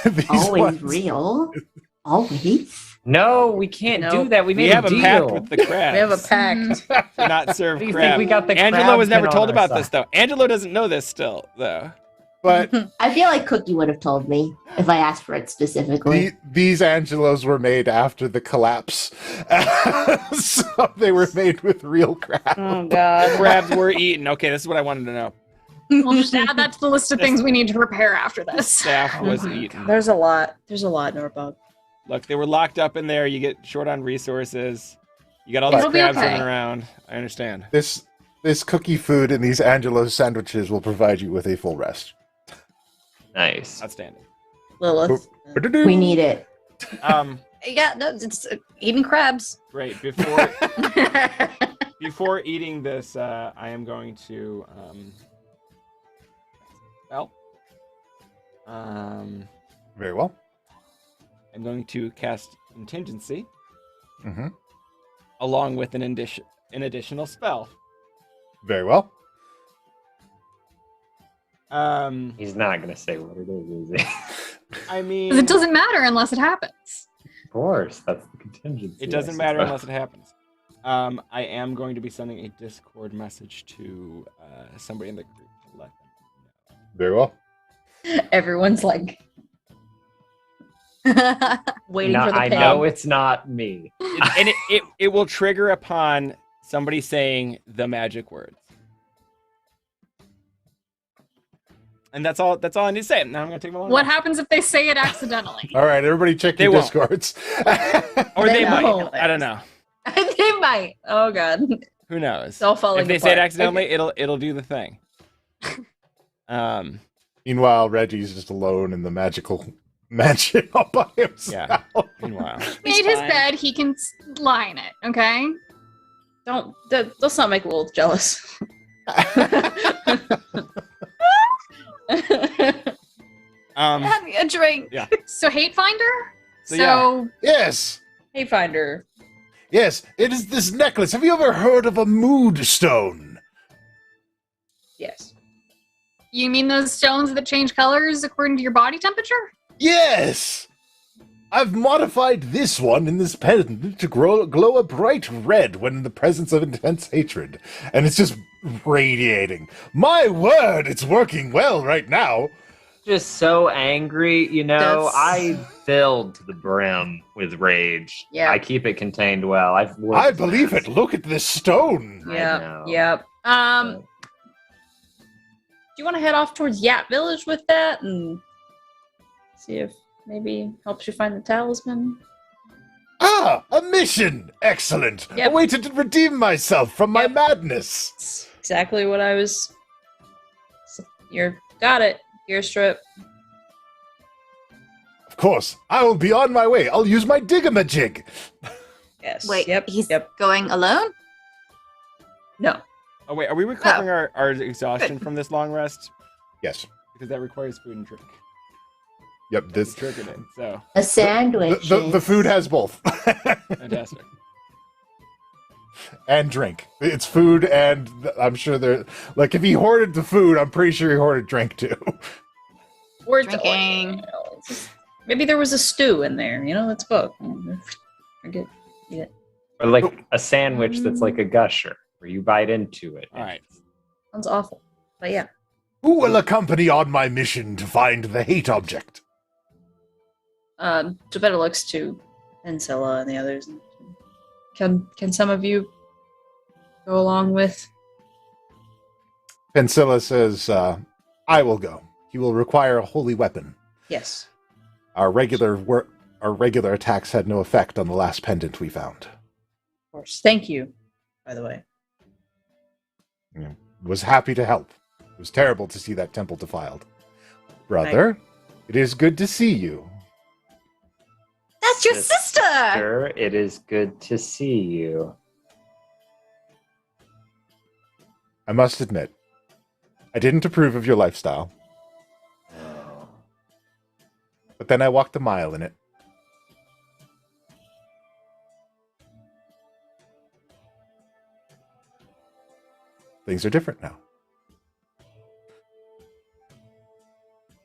These
Always
ones-
real. Always.
No, we can't
Nope.
do that. We
We
made
have
a
a
deal.
pact with the crabs.
We have a pact.
to not serve
What do you
crab.
think we got the
Angelo
crab
was never
pin
told
on our
about this,
side?
though. Angelo doesn't know this still, though.
But
I feel like Cookie would have told me if I asked for it specifically.
these Angelos were made after the collapse. So they were made with real crab.
Oh, God.
Crabs were eaten. Okay, this is what I wanted to know.
We'll just add that to the list of things we need to prepare after this.
Staff was eaten.
There's a lot. There's a lot, Norbog.
Look, they were locked up in there. You get short on resources. You got all
Yeah.
these
It'll be
crabs
okay.
running around. I understand.
This cookie food and these Angelo sandwiches will provide you with a full rest.
Nice.
Outstanding.
Lilith.
We need it.
Yeah, no, it's eating crabs.
Great. Before eating this, I am going to
Very well.
I'm going to cast contingency
Mm-hmm.
along with an additional spell.
Very well.
He's not gonna say what it is he?
I
'Cause
mean,
it doesn't matter unless it happens.
Of course, that's the contingency.
it doesn't matter unless it happens. I am going to be sending a Discord message to somebody in the group to let them know.
Very well.
Everyone's like waiting
No,
for the
I
pin.
know it's not me.
And it will trigger upon somebody saying the magic words. And that's all I need to say. Now I'm gonna take my long
What
rest.
happens if they say it accidentally?
All right, everybody check
They
your
won't.
Discords.
Or they
They
might.
won't.
I don't know.
They might. Oh, God.
Who knows?
It's all falling
If they say it
apart.
accidentally, it'll do the thing.
Meanwhile, Reggie's just alone in the magical mansion all by himself.
Yeah. Meanwhile.
He made his
fine.
bed, he can lie in it, okay?
Let's not make Lilith jealous.
Have me a drink.
So Hate Finder?
So,
So
Yes.
Hey, Finder.
Yes, it is this necklace. Have you ever heard of a mood stone?
Yes.
you mean those stones that change colors according to your body temperature?
Yes! I've modified this one in this pendant to glow a bright red when in the presence of intense hatred. And it's just radiating. My word, it's working well right now.
Just so angry, you know.
That's-
I filled to the brim with rage.
Yeah.
I keep it contained well.
I believe it. Look at this stone.
I
Yep.
know.
Yep. Do you want to head off towards Yat Village with that and see if maybe helps you find the talisman?
Ah, a mission! Excellent!
Yep.
A way to redeem myself from my
Yep.
madness!
It's exactly what I was. You're got it. Gear strip.
Of course, I will be on my way. I'll use my digamajig.
Yes.
Wait,
Yep.
he's
Yep.
going alone?
No.
Oh wait, are we recovering our exhaustion from this long rest?
Yes.
Because that requires food and drink.
Yep. This
Triggered it. So
A sandwich.
the food has both.
fantastic.
And drink. It's food, and I'm sure there. Like, if he hoarded the food, I'm pretty sure he hoarded drink too.
Or
Drinking.
Maybe there was a stew in there. Let's vote. Drink it. Eat it.
Or like a sandwich that's like a gusher, where you bite into it.
All right.
Sounds awful. But yeah.
Who will accompany on my mission to find the hate object?
Gebetta looks to Ancilla and the others. Can some of you go along with?
Pencilla says, "I will go. He will require a holy weapon.
Yes.
Our regular attacks had no effect on the last pendant we found.
Of course. Thank you, by the way.
Was happy to help. It was terrible to see that temple defiled. Brother, it is good to see you.
That's your sister!
Sure, it is good to see you.
I must admit, I didn't approve of your lifestyle, but then I walked a mile in it. Things are different now.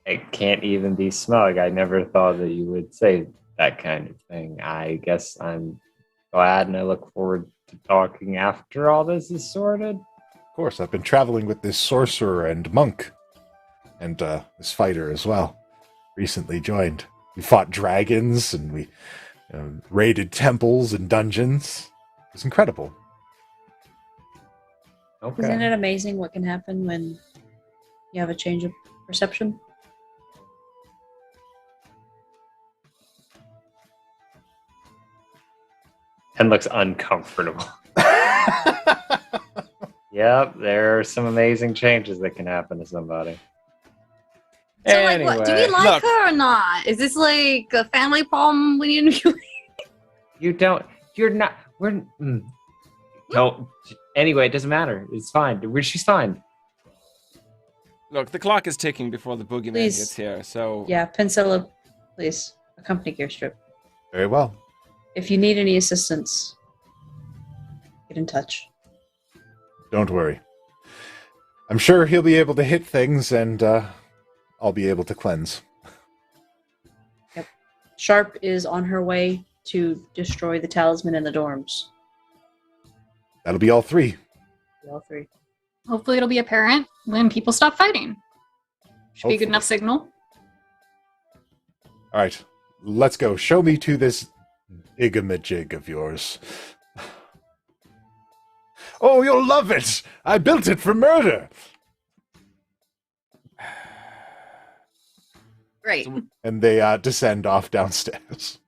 I can't even be smug. I never thought that you would say that kind of thing. I guess I'm glad, and I look forward to talking after all this is sorted.
Of course, I've been traveling with this sorcerer and monk, and this fighter as well. Recently joined. We fought dragons, and we raided temples and dungeons. It was incredible.
Okay.
Isn't it amazing what can happen when you have a change of perception?
And looks uncomfortable. Yep, there are some amazing changes that can happen to somebody.
So, like, what? Do we like
look.
her or not? Is this like a family problem we need to
You don't. You're not. We're. No. Anyway, it doesn't matter. It's fine. She's fine.
Look, the clock is ticking before the boogeyman
Please.
gets here, so
Yeah, Pencilla, please accompany Gearstrip.
Very well.
If you need any assistance, get in touch.
Don't worry. I'm sure he'll be able to hit things, and I'll be able to cleanse.
Sharp is on her way to destroy the talisman in the dorms.
That'll be all three.
All three.
Hopefully it'll be apparent when people stop fighting. Should be a
Hopefully.
good enough signal.
All right, let's go. Show me to this igamajig of yours. Oh, you'll love it! I built it for murder!
Great.
And they descend off downstairs.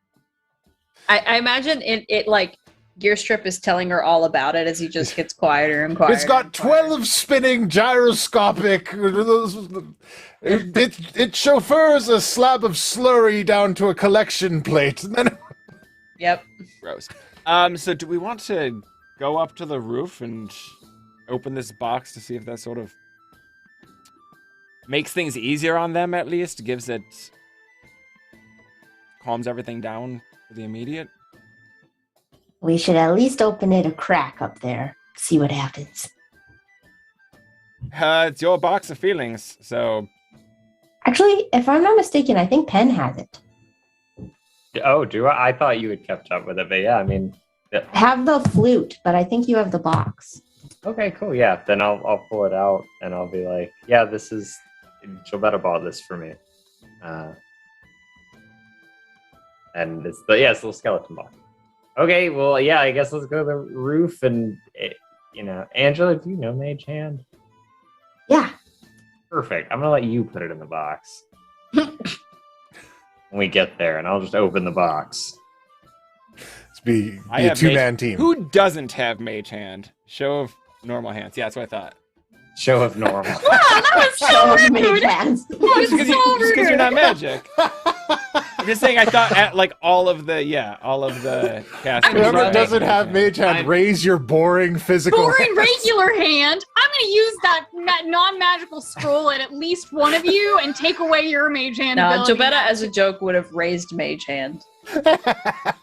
I imagine it like Gearstrip is telling her all about it as he just gets quieter and quieter.
It's got
and quieter.
12 spinning gyroscopic. It chauffeurs a slab of slurry down to a collection plate. And then
Yep.
gross. So do we want to go up to the roof and open this box to see if that sort of makes things easier on them, at least? Gives it... calms everything down for the immediate?
We should at least open it a crack up there. See what happens.
It's your box of feelings, so...
Actually, if I'm not mistaken, I think Penn has it.
Oh, do I? I thought you had kept up with it, but yeah, I mean.
I have the flute, but I think you have the box.
Okay, cool. Yeah, then I'll pull it out and I'll be like, yeah, this is. Gilberto bought this for me. And it's the little skeleton box. Okay, well, yeah, I guess let's go to the roof and Angela, do you know Mage Hand?
Yeah.
Perfect. I'm gonna let you put it in the box when we get there, and I'll just open the box.
be
I
a
have
two-man team.
Who doesn't have Mage Hand? Show of normal hands. Yeah, that's what I thought.
Show of normal.
Wow, that was so
Mage
rude.
hands.
That was
Just
so
because you're
rude.
not magic. I'm just saying I thought at like all of the cast.
Whoever doesn't have mage hand, raise your boring physical
Boring
hand.
regular hand. I'm gonna use that non-magical scroll at least one of you and take away your mage hand.
No,
ability.
Jobetta as a joke would have raised mage hand.
I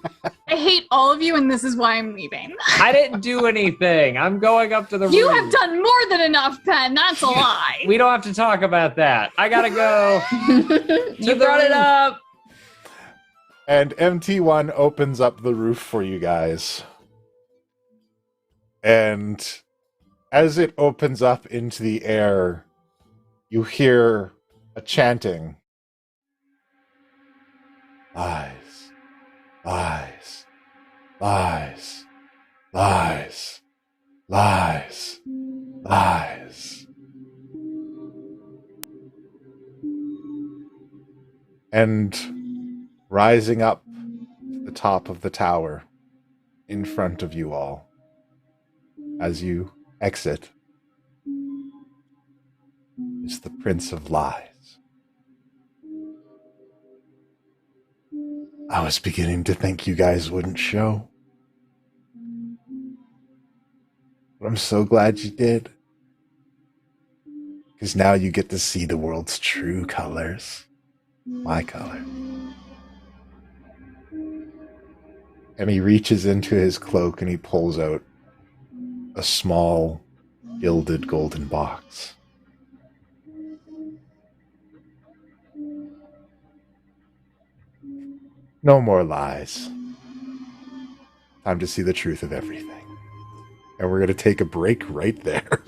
hate all of you, and this is why I'm leaving.
I didn't do anything. I'm going up to the
You
room.
have done more than enough, Penn. That's a lie.
We don't have to talk about that. I gotta go.
You brought it up.
And MT1 opens up the roof for you guys. And as it opens up into the air, you hear a chanting. Lies. Lies. Lies. Lies. Lies. Lies. And rising up to the top of the tower in front of you all as you exit is the Prince of Lies. I was beginning to think you guys wouldn't show. But I'm so glad you did. Because now you get to see the world's true colors. My color. And he reaches into his cloak and he pulls out a small, gilded golden box. No more lies. Time to see the truth of everything. And we're going to take a break right there.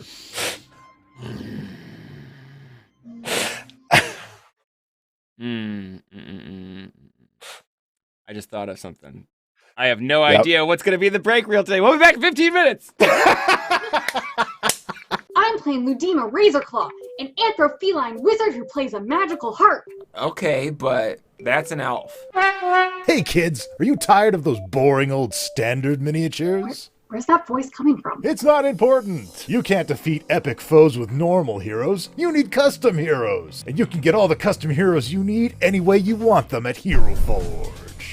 I just thought of something. I have no idea what's going to be the break reel today. We'll be back in 15 minutes.
I'm playing Ludima Razorclaw, an anthropheline wizard who plays a magical harp.
Okay, but that's an elf.
Hey kids, are you tired of those boring old standard miniatures?
Where's that voice coming from?
It's not important. You can't defeat epic foes with normal heroes. You need custom heroes. And you can get all the custom heroes you need any way you want them at Hero Forge.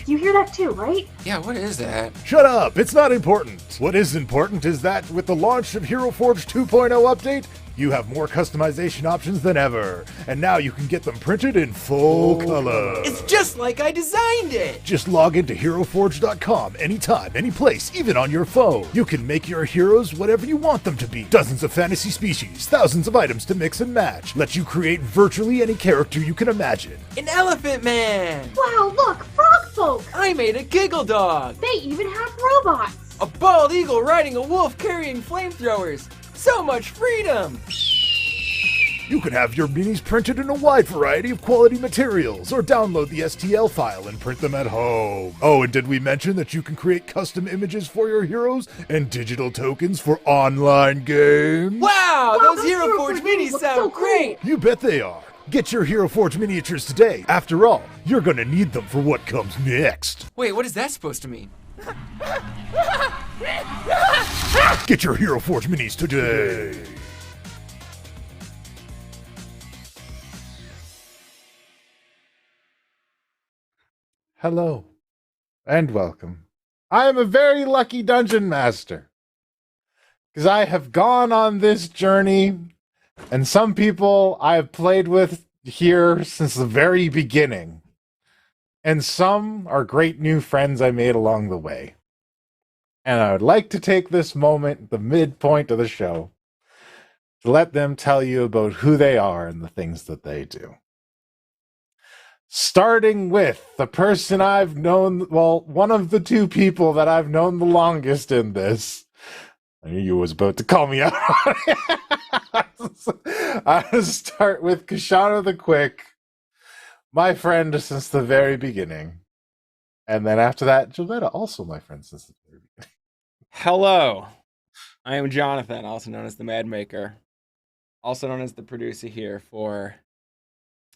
You hear that too, right?
Yeah, what is that?
Shut up, it's not important. What is important is that with the launch of Hero Forge 2.0 update, you have more customization options than ever. And now you can get them printed in full color.
It's just like I designed it!
Just log into HeroForge.com anytime, any place, even on your phone. You can make your heroes whatever you want them to be. Dozens of fantasy species, thousands of items to mix and match. Let you create virtually any character you can imagine.
An elephant man!
Wow, look, frog folk!
I made a giggle dog!
They even have robots!
A bald eagle riding a wolf carrying flamethrowers! So much freedom!
You can have your minis printed in a wide variety of quality materials, or download the STL file and print them at home. Oh, and did we mention that you can create custom images for your heroes and digital tokens for online games?
Wow, those Hero Forge minis sound
so cool.
great!
You bet they are. Get your Hero Forge miniatures today. After all, you're gonna need them for what comes next.
Wait, what is that supposed to mean?
Get your Hero Forge minis today. Hello, and welcome. I am a very lucky dungeon master, because I have gone on this journey, and some people I have played with here since the very beginning, and some are great new friends I made along the way. And I would like to take this moment, the midpoint of the show, to let them tell you about who they are and the things that they do. Starting with the person I've known, well, one of the two people that I've known the longest in this. I knew you was about to call me out on it. I'll start with Koshano the Quick, my friend since the very beginning. And then after that, Jovetta, also my friend since the very beginning.
Hello, I am Jonathan, also known as the Mad Maker, also known as the producer here for.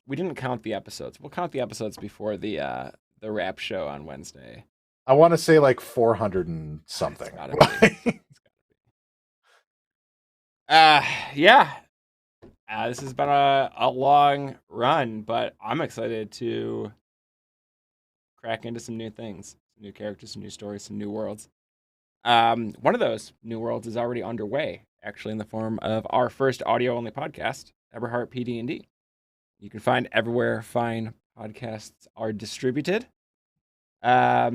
We didn't count the episodes. We'll count the episodes before the rap show on Wednesday.
I want to say like 400 and something.
It's gotta be. Yeah. This has been a long run, but I'm excited to crack into some new things, some new characters, some new stories, some new worlds. One of those new worlds is already underway, actually, in the form of our first audio-only podcast, Everheart PD&D. You can find everywhere fine podcasts are distributed. Check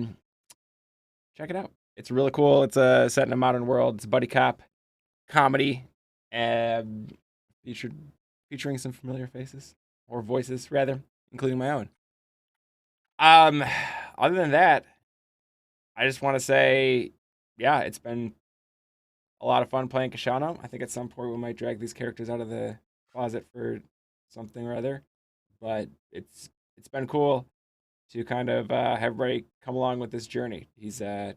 it out. It's really cool. It's set in a modern world. It's a buddy cop comedy, featuring some familiar faces, or voices rather, including my own. Other than that, I just want to say, yeah, it's been a lot of fun playing Koshano. I think at some point we might drag these characters out of the closet for something or other, but it's been cool to kind of have everybody come along with this journey. He's gone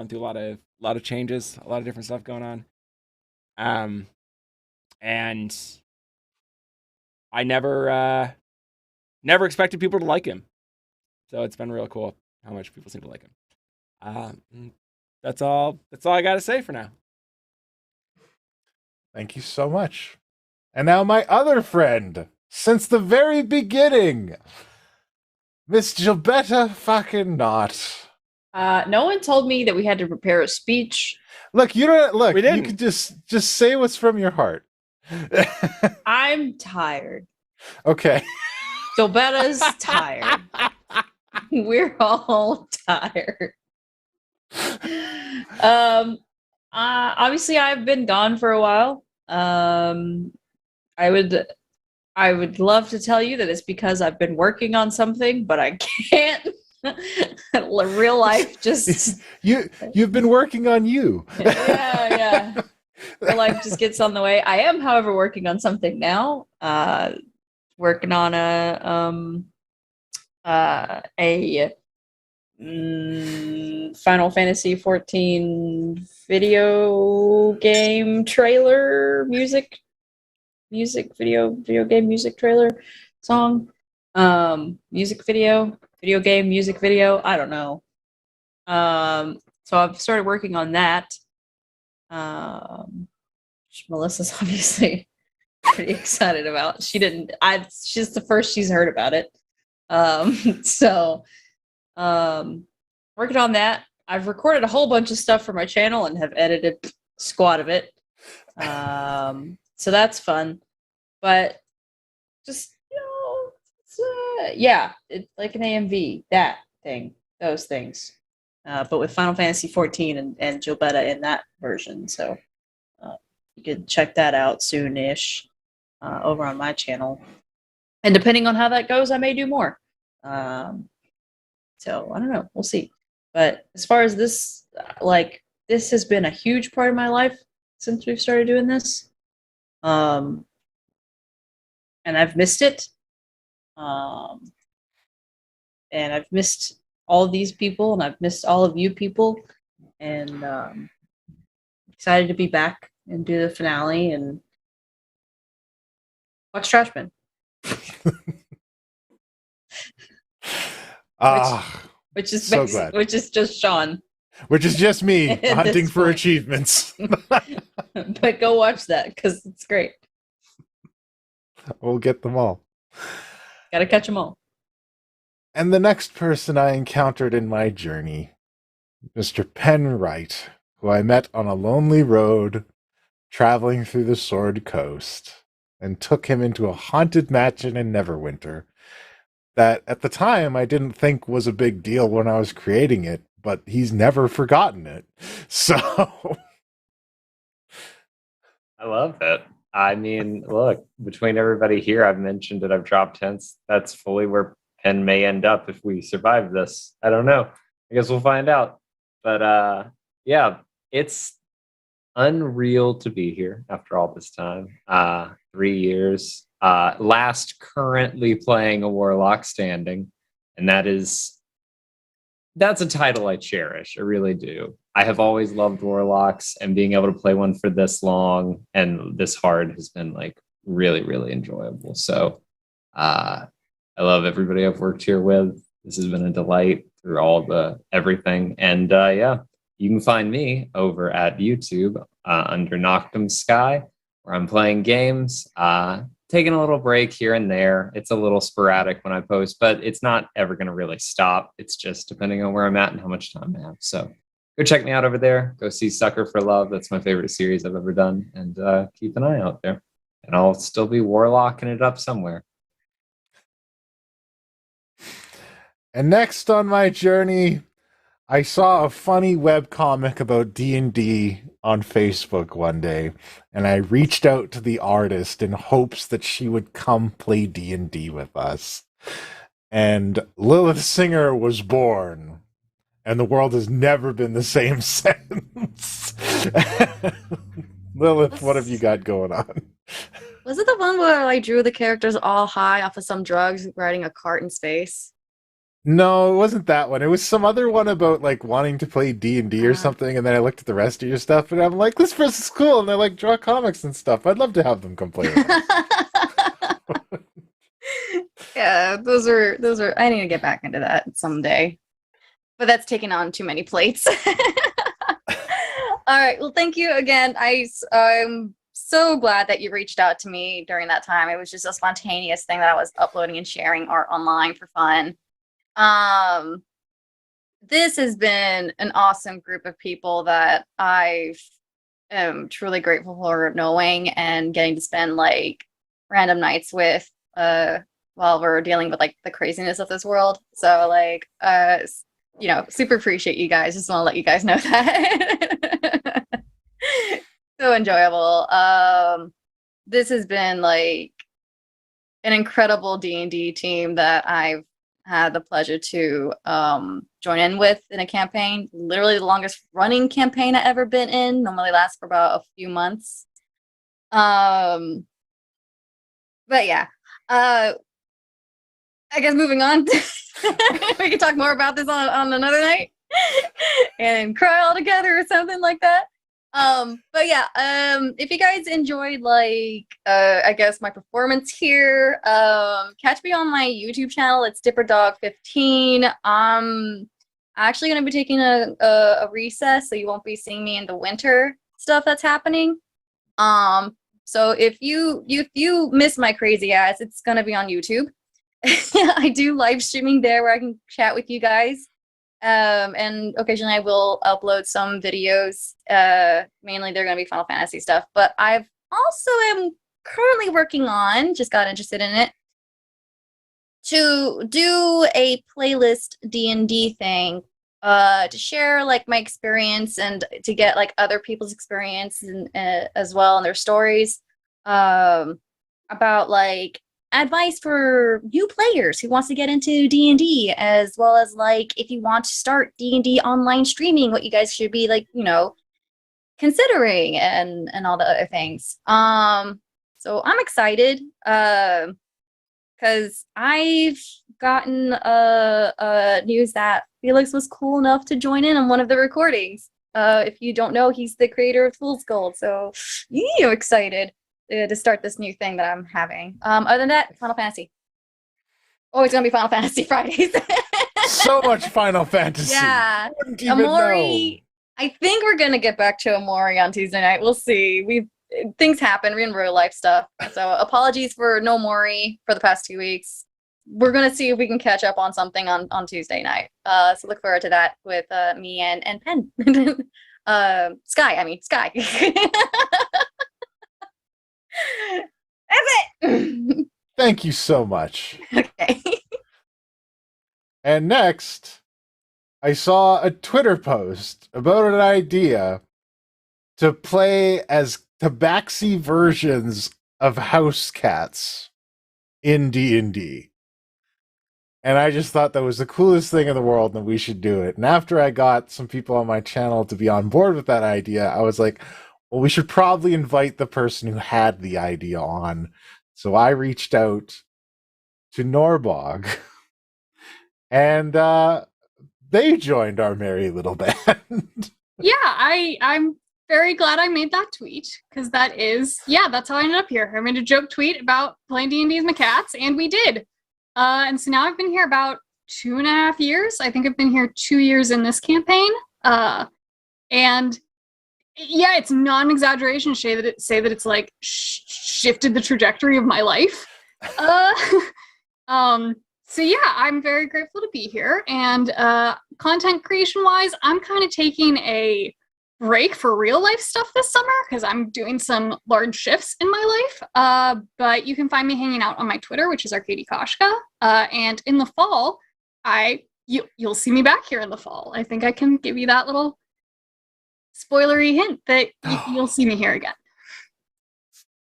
through a lot of changes, a lot of different stuff going on. And I never expected people to like him. So it's been real cool how much people seem to like him. That's all I got to say for now.
Thank you so much. And now my other friend, since the very beginning, Miss Gilbetta fucking Not.
No one told me that we had to prepare a speech.
Look, you don't look.
We didn't.
You could just say what's from your heart.
I'm tired.
Okay.
Gilbetta's tired. We're all tired. Obviously I've been gone for a while. I would love to tell you that it's because I've been working on something, but I can't. Real life just
you've been working on you.
yeah. Real life just gets on the way. I am, however, working on something now. Working on a Final Fantasy 14 video game trailer video game music trailer song, music game music video. I don't know. So I've started working on that. Which Melissa's obviously pretty excited about. She's the first she's heard about it. Working on that. I've recorded a whole bunch of stuff for my channel and have edited a squad of it. So that's fun. But just, it's like an AMV, those things. But with Final Fantasy 14 and Gilbetta in that version. So you can check that out soon-ish over on my channel. And depending on how that goes, I may do more. So I don't know. We'll see. But as far as this, this has been a huge part of my life since we've started doing this. And I've missed it. And I've missed all these people, and I've missed all of you people. And excited to be back and do the finale and watch Trashman. Which is
so glad.
Which is just Sean.
Which is just me
At
hunting
this
for
point.
achievements.
But go watch that because it's great.
We'll get them all.
Gotta catch them all.
And the next person I encountered in my journey, Mr. Penn Wright, who I met on a lonely road traveling through the Sword Coast, and took him into a haunted mansion in Neverwinter that at the time I didn't think was a big deal when I was creating it, but he's never forgotten it. So
I love it. I mean, look, between everybody here, I've mentioned that I've dropped hints. That's fully where Penn may end up if we survive this. I don't know. I guess we'll find out. But yeah, it's unreal to be here after all this time. 3 years. Last currently playing a Warlock standing. And that's a title I cherish. I really do. I have always loved Warlocks, and being able to play one for this long and this hard has been like really, really enjoyable. So I love everybody I've worked here with. This has been a delight through all the everything. And yeah, you can find me over at YouTube under Noctum Sky, where I'm playing games. taking a little break here and there. It's a little sporadic when I post, but it's not ever going to really stop. It's just depending on where I'm at and how much time I have. So go check me out over there. Go see Sucker for Love. That's my favorite series I've ever done. And keep an eye out there. And I'll still be warlocking it up somewhere.
And next on my journey, I saw a funny webcomic about D&D on Facebook one day, and I reached out to the artist in hopes that she would come play D&D with us. And Lilith Singer was born, and the world has never been the same since. Lilith, what have you got going on?
Was it the one where I drew the characters all high off of some drugs riding a cart in space?
No, it wasn't that one. It was some other one about like wanting to play D&D or something, and then I looked at the rest of your stuff, and I'm like, this person's cool, and they like draw comics and stuff. I'd love to have them come play with us.
Yeah, those are. I need to get back into that someday, but that's taking on too many plates. All right. Well, thank you again. I'm so glad that you reached out to me during that time. It was just a spontaneous thing that I was uploading and sharing art online for fun. This has been an awesome group of people that I am truly grateful for knowing and getting to spend like random nights with while we're dealing with like the craziness of this world. So like super appreciate you guys. Just want to let you guys know that. So enjoyable. This has been like an incredible D&D team that I've had the pleasure to join in with in a campaign. Literally the longest running campaign I've ever been in. Normally lasts for about a few months. But yeah. I guess moving on. We can talk more about this on another night and cry all together or something like that. But yeah, if you guys enjoyed like I guess my performance here, catch me on my YouTube channel. It's DipperDog15. I'm actually gonna be taking a recess, so you won't be seeing me in the winter stuff that's happening. So if you miss my crazy ass, it's gonna be on YouTube. I do live streaming there where I can chat with you guys. And occasionally I will upload some videos. Mainly they're going to be Final Fantasy stuff, but I've also am currently working on, just got interested in it, to do a playlist D&D thing, to share like my experience and to get like other people's experience and, as well, and their stories, about like advice for new players who wants to get into D&D, as well as like if you want to start D&D online streaming, what you guys should be like, considering and all the other things. So I'm excited because I've gotten news that Felix was cool enough to join in on one of the recordings. If you don't know, he's the creator of Fool's Gold, so excited to start this new thing that I'm having. Other than that, Final Fantasy. Always gonna be Final Fantasy Fridays.
So much Final Fantasy.
Yeah.
Wouldn't even
Amori. I think we're gonna get back to Amori on Tuesday night. We'll see. Things happen. We're in real life stuff. So apologies for no Mori for the past 2 weeks. We're gonna see if we can catch up on something on Tuesday night. So look forward to that with me and Penn. Sky. That's it.
Thank you so much.
Okay.
And next, I saw a Twitter post about an idea to play as tabaxi versions of house cats in D&D. And I just thought that was the coolest thing in the world and we should do it. And after I got some people on my channel to be on board with that idea, I was like, well, we should probably invite the person who had the idea on. So I reached out to Norbog, and they joined our merry little band.
Yeah, I'm very glad I made that tweet, because that's how I ended up here. I made a joke tweet about playing D&D with my cats, and we did. And so now I've been here about 2.5 years. I think I've been here 2 years in this campaign. And Yeah, it's non-exaggeration to say that it's like shifted the trajectory of my life. So yeah, I'm very grateful to be here. And content creation wise, I'm kind of taking a break for real life stuff this summer because I'm doing some large shifts in my life. But you can find me hanging out on my Twitter, which is Arcady Koshka. And in the fall, you'll see me back here in the fall. I think I can give you that little spoilery hint that you'll see me here again.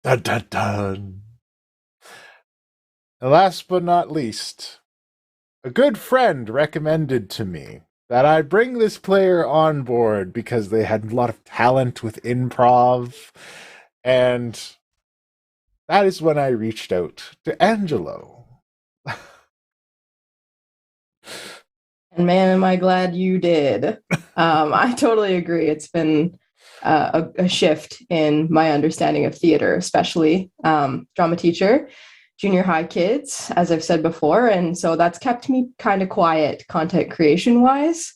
Dun, dun, dun. And last but not least, a good friend recommended to me that I bring this player on board because they had a lot of talent with improv, and that is when I reached out to Angelo.
And man, am I glad you did. I totally agree. It's been a shift in my understanding of theater, especially drama teacher, junior high kids, as I've said before. And so that's kept me kind of quiet content creation wise.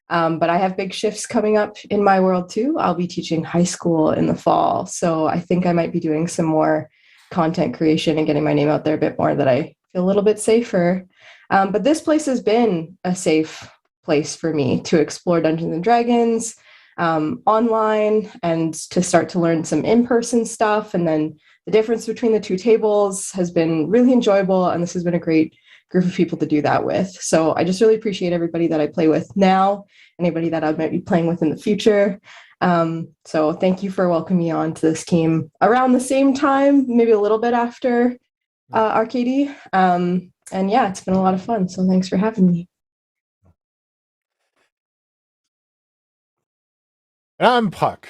But I have big shifts coming up in my world too. I'll be teaching high school in the fall. So I think I might be doing some more content creation and getting my name out there a bit more, that I feel a little bit safer. But this place has been a safe place for me to explore Dungeons and Dragons online and to start to learn some in-person stuff. And then the difference between the two tables has been really enjoyable. And this has been a great group of people to do that with. So I just really appreciate everybody that I play with now, anybody that I might be playing with in the future. So thank you for welcoming me on to this team around the same time, maybe a little bit after Arcady. And yeah, it's been a lot of fun. So thanks for having me.
I'm Puck.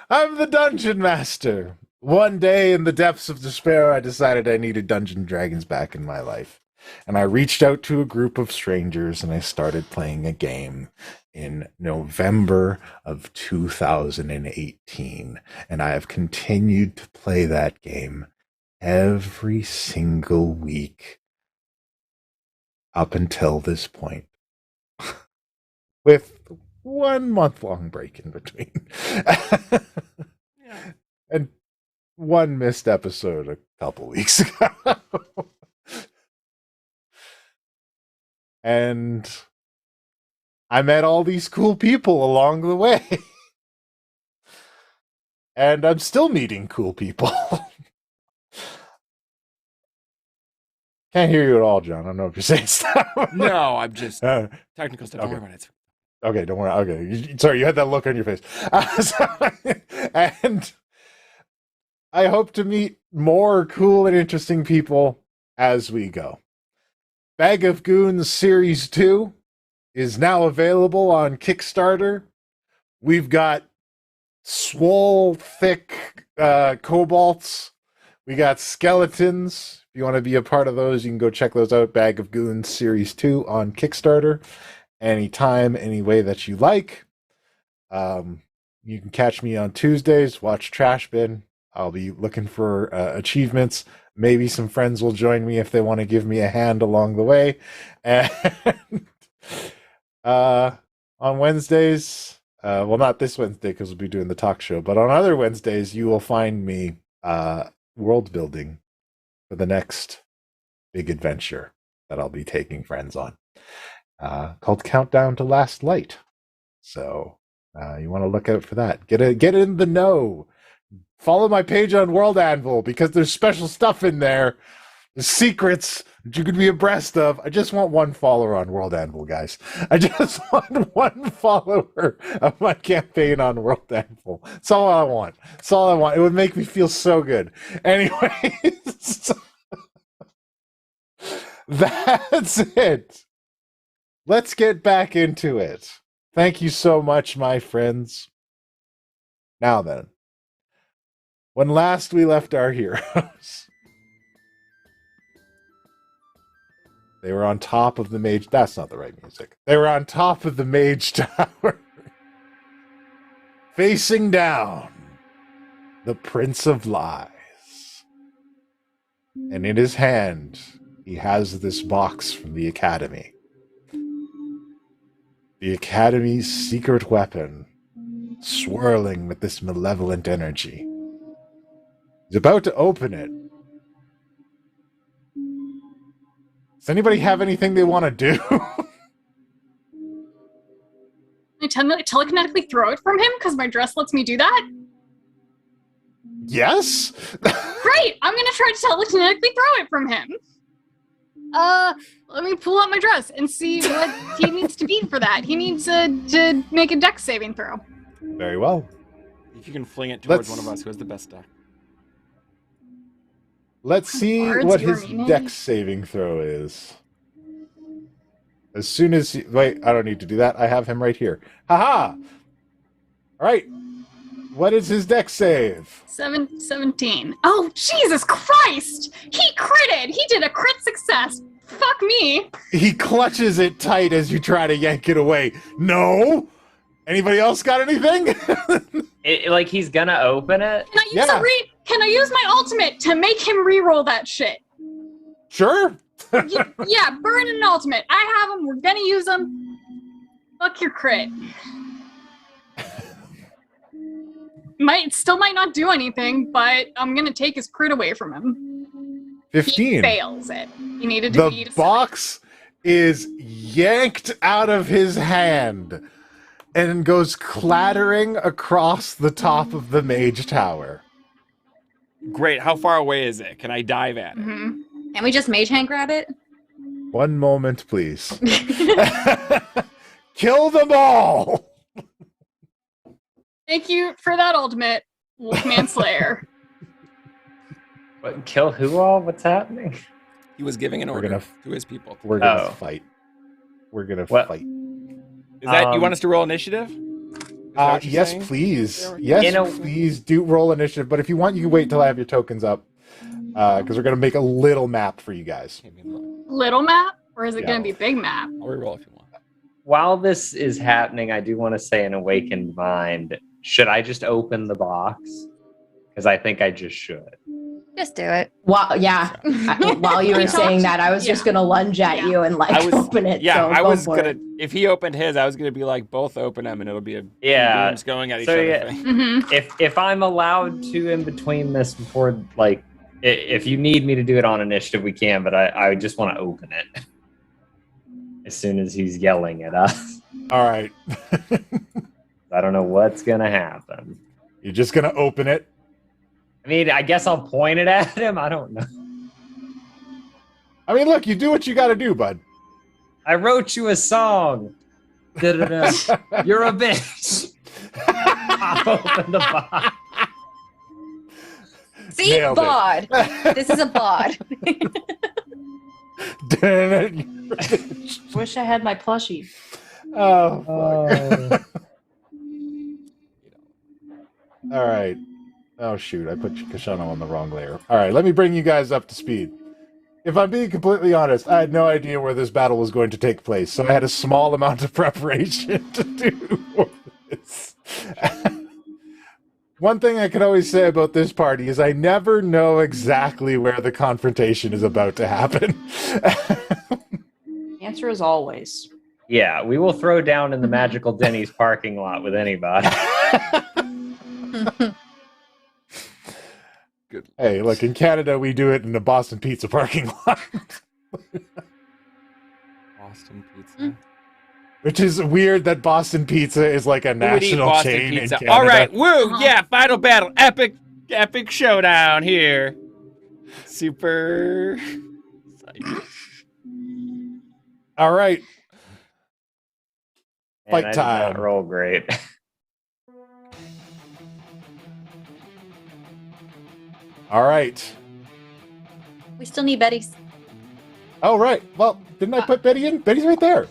I'm the Dungeon Master. One day in the depths of despair, I decided I needed Dungeons and Dragons back in my life. And I reached out to a group of strangers and I started playing a game in November of 2018. And I have continued to play that game every single week up until this point. With 1 month-long break in between. And one missed episode a couple weeks ago. And I met all these cool people along the way. And I'm still meeting cool people. Can't hear you at all, John. I don't know if you're saying stuff.
No, I'm just technical stuff. Don't worry about it.
Okay, don't worry. Okay, sorry, you had that look on your face. And I hope to meet more cool and interesting people as we go. Bag of Goons Series 2 is now available on Kickstarter. We've got swole, thick kobolds. We got skeletons. If you want to be a part of those, you can go check those out. Bag of Goons Series 2 on Kickstarter. Anytime, any way that you like. You can catch me on Tuesdays, watch Trash Bin. I'll be looking for achievements. Maybe some friends will join me if they want to give me a hand along the way. And on Wednesdays, well, not this Wednesday because we'll be doing the talk show, but on other Wednesdays, you will find me world building for the next big adventure that I'll be taking friends on, called Countdown to Last Light. So you want to look out for that. Get in the know. Follow my page on World Anvil because there's special stuff in there. There's secrets that you could be abreast of. I just want one follower on World Anvil, guys. I just want one follower of my campaign on World Anvil. That's all I want. That's all I want. It would make me feel so good. Anyways, that's it. Let's get back into it. Thank you so much, my friends. Now then. When last we left our heroes, they were on top of the mage... That's not the right music. They were on top of the mage tower, facing down the Prince of Lies. And in his hand, he has this box from the Academy. the Academy's secret weapon, swirling with this malevolent energy. He's about to open it. Does anybody have anything they want to do?
I telekinetically throw it from him because my dress lets me do that.
Yes?
Great! I'm gonna try to telekinetically throw it from him. Let me pull out my dress and see what he needs to beat for that. He needs to make a dex saving throw.
Very well.
If you can fling it towards
Let's-
one of us, who has the best deck?
Let's see
Bards,
what
you're
his
meaning?
dex saving throw is. As soon as he... Wait, I don't need to do that. I have him right here. Haha! Alright. What is his dex save?
17. Oh, Jesus Christ! He critted! He did a crit success! Fuck me!
He clutches it tight as you try to yank it away. No? Anybody else got anything?
Like he's gonna open it.
Can I use
Yeah.
Can I use my ultimate to make him re-roll that shit?
Sure.
Yeah, burn an ultimate. I have them. We're gonna use them. Fuck your crit. Still might not do anything, but I'm gonna take his crit away from him.
15.
He fails it. He needed to beat
The box is yanked out of his hand and goes clattering across the top of the mage tower.
Great. How far away is it? Can I dive at it?
Mm-hmm.
Can we just mage hand grab it?
One moment, please. Kill them all!
Thank you for that ultimate, Wolfman Slayer.
What, kill who all? What's happening?
He was giving an
We're
order
gonna-
to his people.
We're gonna
Oh.
fight. We're gonna
What?
fight.
Is that you want us to roll initiative? Is that what you're
Yes,
saying?
please.
Yeah.
Yes, please do roll initiative. But if you want, you can wait till I have your tokens up. Because we're going to make a little map for you guys.
Little map? Or is it
Yeah.
gonna be big map?
I'll reroll if you want.
While this is happening, I do want to say an awakened mind. Should I just open the box? Because I think I just should.
Just do it.
While you were
We
saying
talked-
that, I was just
yeah.
gonna lunge at
Yeah.
you and like
I was-
open it.
Yeah,
so
I
go
was
for
gonna.
it.
If he opened his, I was gonna be like, both open them, and it'll be a
Yeah.
beams going at each
So,
other.
yeah.
thing.
Mm-hmm.
If I'm allowed to in between this before, like, if you need me to do it on initiative, we can. But I just want to open it as soon as he's yelling at us.
All right.
I don't know what's gonna happen.
You're just going to open it.
I mean, I guess I'll point it at him. I don't know.
I mean, look, you do what you got to do, bud.
I wrote you a song. Da-da-da. You're a bitch. Pop open the box.
See,
Nailed it.
bod. This is a bod.
Wish I had my plushie.
Oh, fuck. All right. Oh, shoot. I put Koshano on the wrong layer. All right. Let me bring you guys up to speed. If I'm being completely honest, I had no idea where this battle was going to take place, so I had a small amount of preparation to do this. One thing I can always say about this party is I never know exactly where the confrontation is about to happen.
Answer is always.
Yeah, we will throw down in the magical Denny's parking lot with anybody.
Good.
Hey, look, in Canada, we do it in the Boston Pizza parking lot.
Boston pizza.
Which is weird that Boston Pizza is like a
Who would eat
national
Boston
chain
pizza?
in Canada.
All right, woo!
Uh-huh.
Yeah, final battle, epic showdown here. Super.
All right.
And
Fight
I did not
time.
roll great.
All right.
We still need Betty's.
Oh, right. Well, didn't I put Betty in? Betty's right there.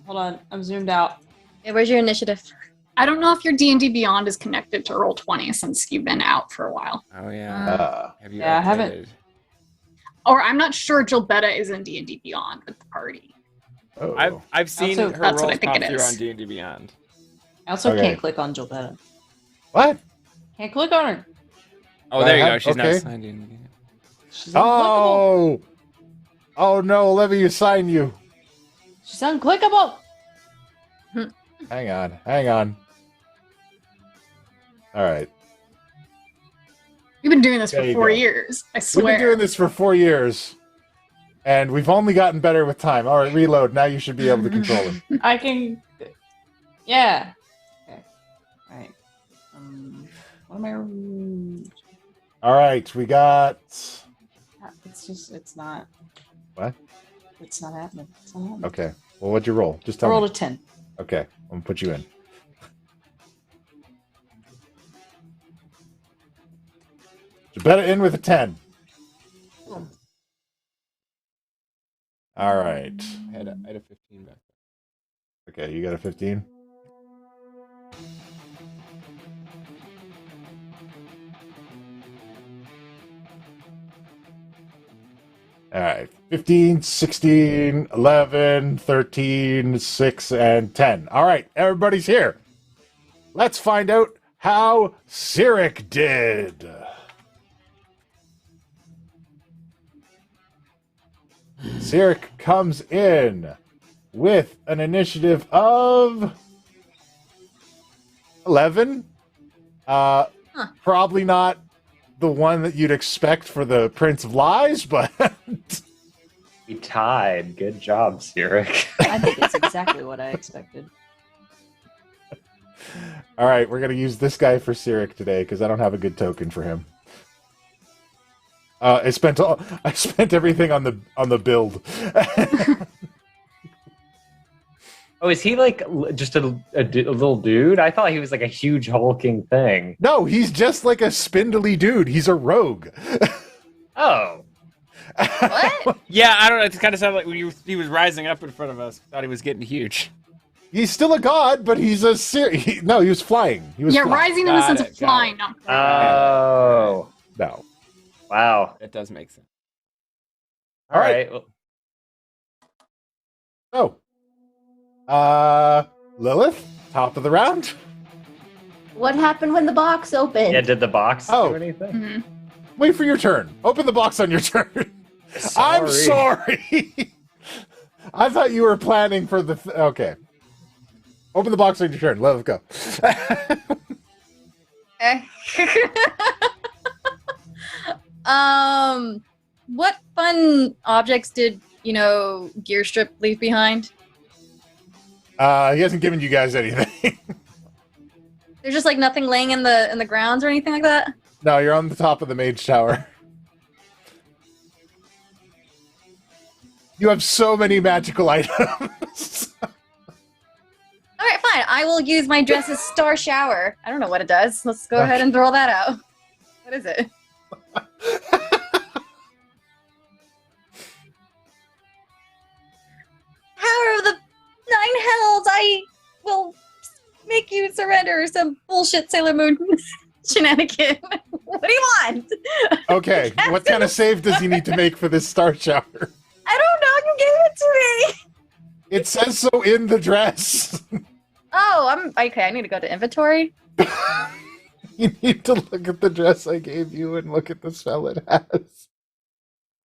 Hold on, I'm zoomed out.
Yeah, where's your initiative?
I don't know if your D&D Beyond is connected to Roll20 since you've been out for a while.
Oh yeah. Have you
Yeah, I haven't-
updated?
Or I'm not sure Gilbetta is in D&D Beyond with the party.
Oh.
I've seen
Also,
her
that's what
rolls
I think
pop
it
through
is.
on D&D Beyond.
I also
Okay.
can't click on Gilbetta.
What?
Can't click on her.
Oh, there you go.
have-
She's not
okay.
signed in.
She's unclickable.
Oh. Oh, no. Let me assign you.
She's unclickable.
Hang on. All right.
We've been doing this
There
for
you
4
go.
years. I
We've
swear.
been doing this for 4 years, and we've only gotten better with time. All right, reload. Now you should be able to control it.
I can. Yeah. Okay. All right. What am I?
All right, we got...
It's not.
What?
It's not happening. It's not happening.
Okay. Well, what'd you roll? Just
I
tell
rolled
me.
a 10.
Okay, I'm gonna put you in. Gebetta in with a 10. All right.
I had a 15 back
Okay, you got a 15? All right. 15, 16, 11, 13, 6, and 10. All right, everybody's here. Let's find out how Cyric did. Cyric comes in with an initiative of 11. Probably not the one that you'd expect for the Prince of Lies, but
We tied. Good job, Cyric.
I think it's exactly what I expected.
all right, we're gonna use this guy for Cyric today because I don't have a good token for him. I spent everything on the build.
Oh, is he like just a little dude? I thought he was like a huge hulking thing.
No, he's just like a spindly dude. He's a rogue.
Oh.
What?
Yeah, I don't know. It kind of sounded like when he was rising up in front of us. Thought he was getting huge.
He's still a god, but he's a no. He was flying. He was
Yeah,
flying.
rising in the
Got
sense
it,
of
got
flying,
it.
not
Oh.
No.
Wow.
That does make sense.
All right. Well,
Lilith, top of the round.
What happened when the box opened?
yeah, did the box
Oh.
do anything?
Mhm.
Wait for your turn. Open the box on your turn. I'm sorry. I thought you were planning for the... okay. Open the box on your turn. Let it go.
Eh. What fun objects did Gear Strip leave behind?
He hasn't given you guys anything.
There's just like nothing laying in the grounds or anything like that.
No, you're on the top of the mage tower. You have so many magical items.
All right, fine. I will use my dress's star shower. I don't know what it does. Let's go ahead and throw that out. What is it? Power of the Nine Hells, I will make you surrender some bullshit Sailor Moon shenanigan. What do you want?
Okay, what kind of save does he need to make for this star shower?
I don't know. You gave it to me.
It says so in the dress.
Oh, I'm okay. I need to go to inventory.
You need to look at the dress I gave you and look at the spell it has.
feel like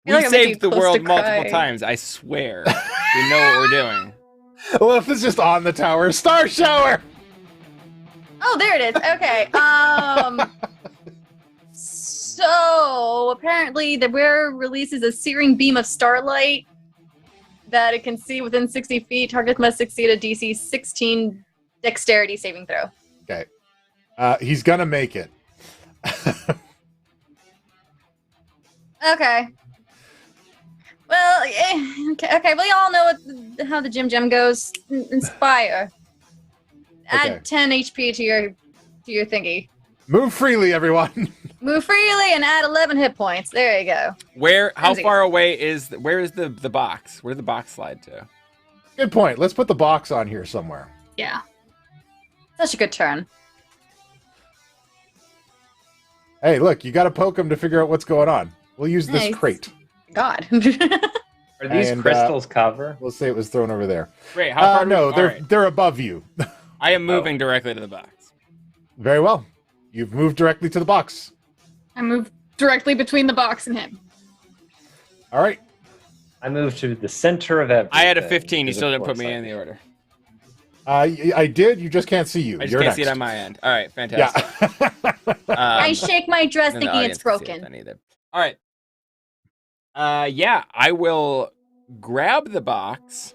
We
I'm
saved
making
the
close
world
to
multiple
cry.
times. I swear. We know what we're doing.
Well, if it's just on the tower, star shower.
Oh, there it is. Okay. So apparently the wearer releases a searing beam of starlight that it can see within 60 feet. Target must succeed a DC 16 dexterity saving throw.
Okay. He's gonna make it.
Okay. Well, okay. We all know how the gem goes. Inspire.
Okay.
Add 10 HP to your thingy.
Move freely, everyone.
Move freely and add 11 hit points. There you go.
How
Easy.
far away is where is the box? Where did the box slide to?
Good point. Let's put the box on here somewhere.
Yeah.
Such a good turn.
Hey, look, you got to poke him to figure out what's going on. We'll use this
Nice.
crate.
God.
Are these
And,
crystals cover?
We'll say it was thrown over there.
Wait, how far?
No,
all right.
they're above you.
I am moving directly to the box.
Very well. You've moved directly to the box.
I move directly between the box and him.
All right.
I moved to the center of everything.
I had a 15. You
because
still
of
didn't put
course
me
I
in the
did.
order.
I did. You just can't see you.
I just
You're
can't see it
next.
on my end. All right, fantastic.
Yeah.
I shake my dress
then the
thinking
audience
it's
can see it
broken.
then either. All right. Yeah, I will grab the box.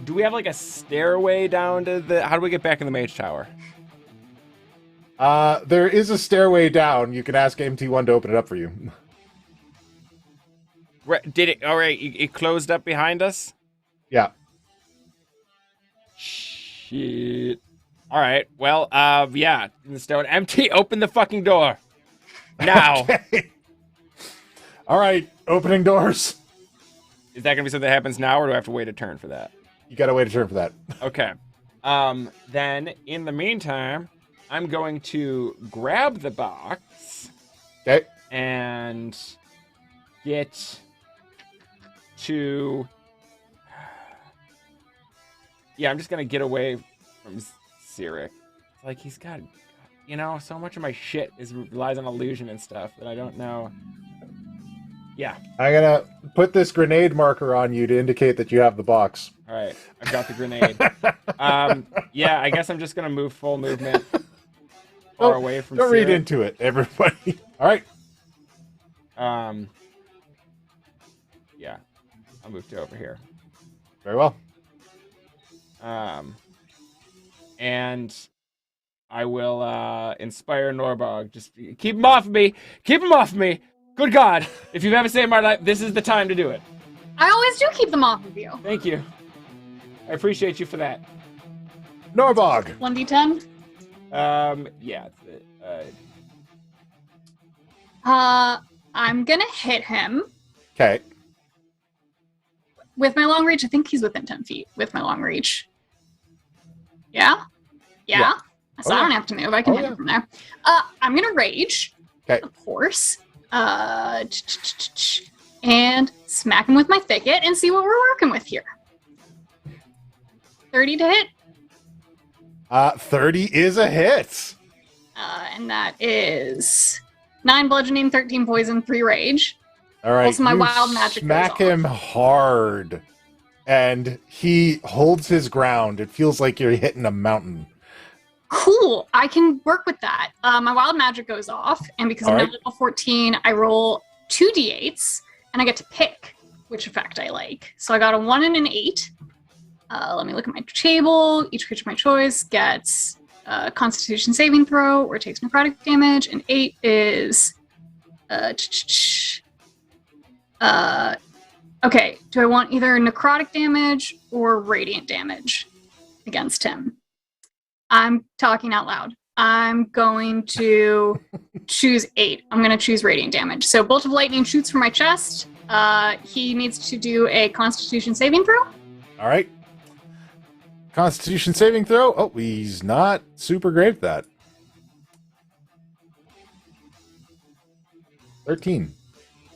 Do we have like a stairway down to the? How do we get back in the mage tower?
There is a stairway down. You can ask MT1 to open it up for you.
Did it? All right, it closed up behind us.
Yeah.
Shit. All right. Well, yeah. The stone empty. Open the fucking door now.
Okay. All right. Opening doors.
Is that gonna be something that happens now, or do I have to wait a turn for that?
You gotta wait a turn for that.
Okay. Then in the meantime, I'm going to grab the box.
Okay.
And get to. Yeah, I'm just gonna get away from Cyric. Like he's got, so much of my shit relies on illusion and stuff that I don't know. Yeah.
I'm gonna put this grenade marker on you to indicate that you have the box.
All right, I've got the grenade. Yeah, I guess I'm just gonna move full movement far away from.
Don't read
Cyric.
into it, everybody. All right.
Yeah, I'll move to over here.
Very well.
And I will inspire Norbog. Just keep him off of me. Keep him off of me. Good God! If you've ever saved my life, this is the time to do it.
I always do keep them off of you.
Thank you. I appreciate you for that.
Norbog.
1d10.
Yeah.
I'm gonna hit him
Okay.
with my long reach. I think he's within 10 feet with my long reach. Yeah?
Yeah.
So
Oh,
I
yeah.
don't have to move. I can
Oh,
hit
yeah.
him from there. I'm gonna rage.
Okay.
Of course. And smack him with my thicket and see what we're working with here. 30 to hit.
30 is a hit.
And that is 9 bludgeoning, 13 poison, 3 rage.
All right.
Also, my
you
wild magic goes
smack
off.
him hard, and he holds his ground. It feels like you're hitting a mountain.
Cool. I can work with that. My wild magic goes off, and because I'm
All
now
right.
level 14, I roll 2d8s, and I get to pick which effect I like. So I got a 1 and an 8. Let me look at my table. Each creature of my choice gets a Constitution saving throw, or takes necrotic damage, and 8 is... okay, do I want either necrotic damage or radiant damage against him? I'm talking out loud. I'm going to choose 8. I'm going to choose radiant damage. So bolt of lightning shoots from my chest. He needs to do a Constitution saving throw.
All right. Constitution saving throw. Oh, he's not super great at that. 13.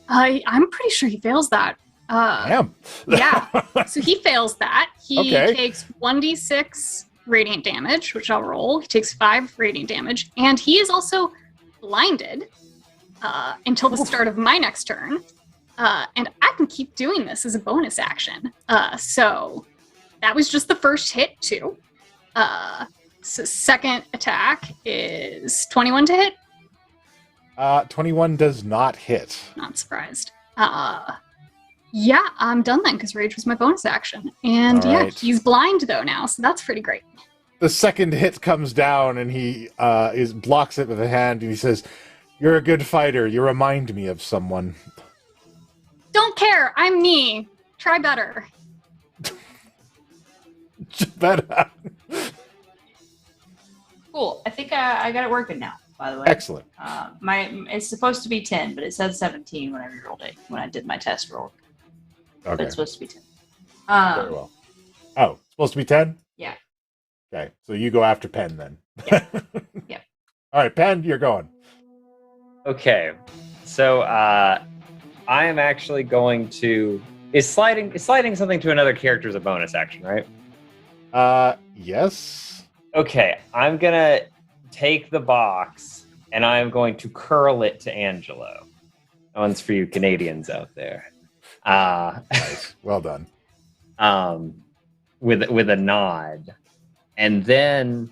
I'm pretty sure he fails that.
Damn.
Yeah. So he fails that. He
Okay.
takes 1d6 radiant damage, which I'll roll. He takes 5 radiant damage, and he is also blinded until the start of my next turn. And I can keep doing this as a bonus action. So that was just the first hit, too. So second attack is 21 to hit.
21 does not hit.
Not surprised. Yeah, I'm done then because rage was my bonus action. And
All
yeah,
right.
he's blind though now, so that's pretty great.
The second hit comes down, and he blocks it with a hand, and he says, "You're a good fighter. You remind me of someone."
Don't care, I'm me. Try better.
Better.
Cool. I think I got it working now, by the way.
Excellent.
It's supposed to be 10, but it said 17 when I rerolled it, when I did my test roll. But
Okay.
it's supposed to be 10.
Very well. Oh, it's supposed to be 10?
Yeah.
Okay, so you go after Penn then.
Yeah.
All right, Penn, you're going.
Okay, so I am actually going to is sliding something to another character as a bonus action, right?
Yes.
Okay, I'm gonna take the box and I'm going to curl it to Angelo. That one's for you Canadians out there.
Nice. Well done.
with a nod, and then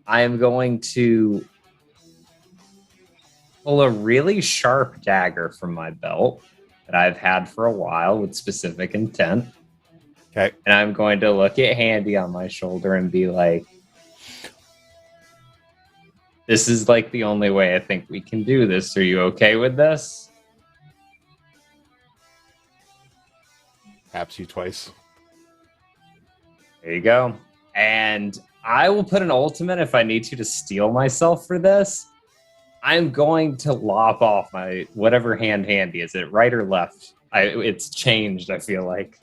I am going to pull a really sharp dagger from my belt that I've had for a while with specific intent.
Okay.
And I'm going to look at Handy on my shoulder and be like, this is like the only way I think we can do this. Are you okay with this?
Taps you twice.
There you go. And I will put an ultimate if I need to steal myself for this. I'm going to lop off my whatever hand Handy is. It right or left? It's changed, I feel like.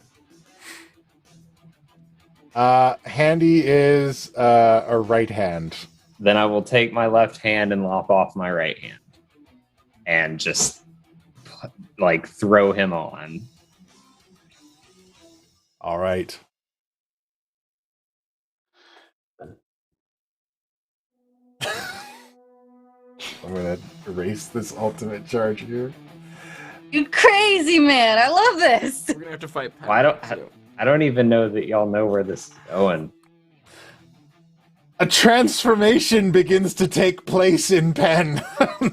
Handy is a right hand.
Then I will take my left hand and lop off my right hand. And just, like, throw him on.
All right. I'm going to erase this ultimate charge here.
You crazy man! I love this.
We're gonna have to fight.
Well, I don't even know that y'all know where this is going.
A transformation begins to take place in Penn.
Oh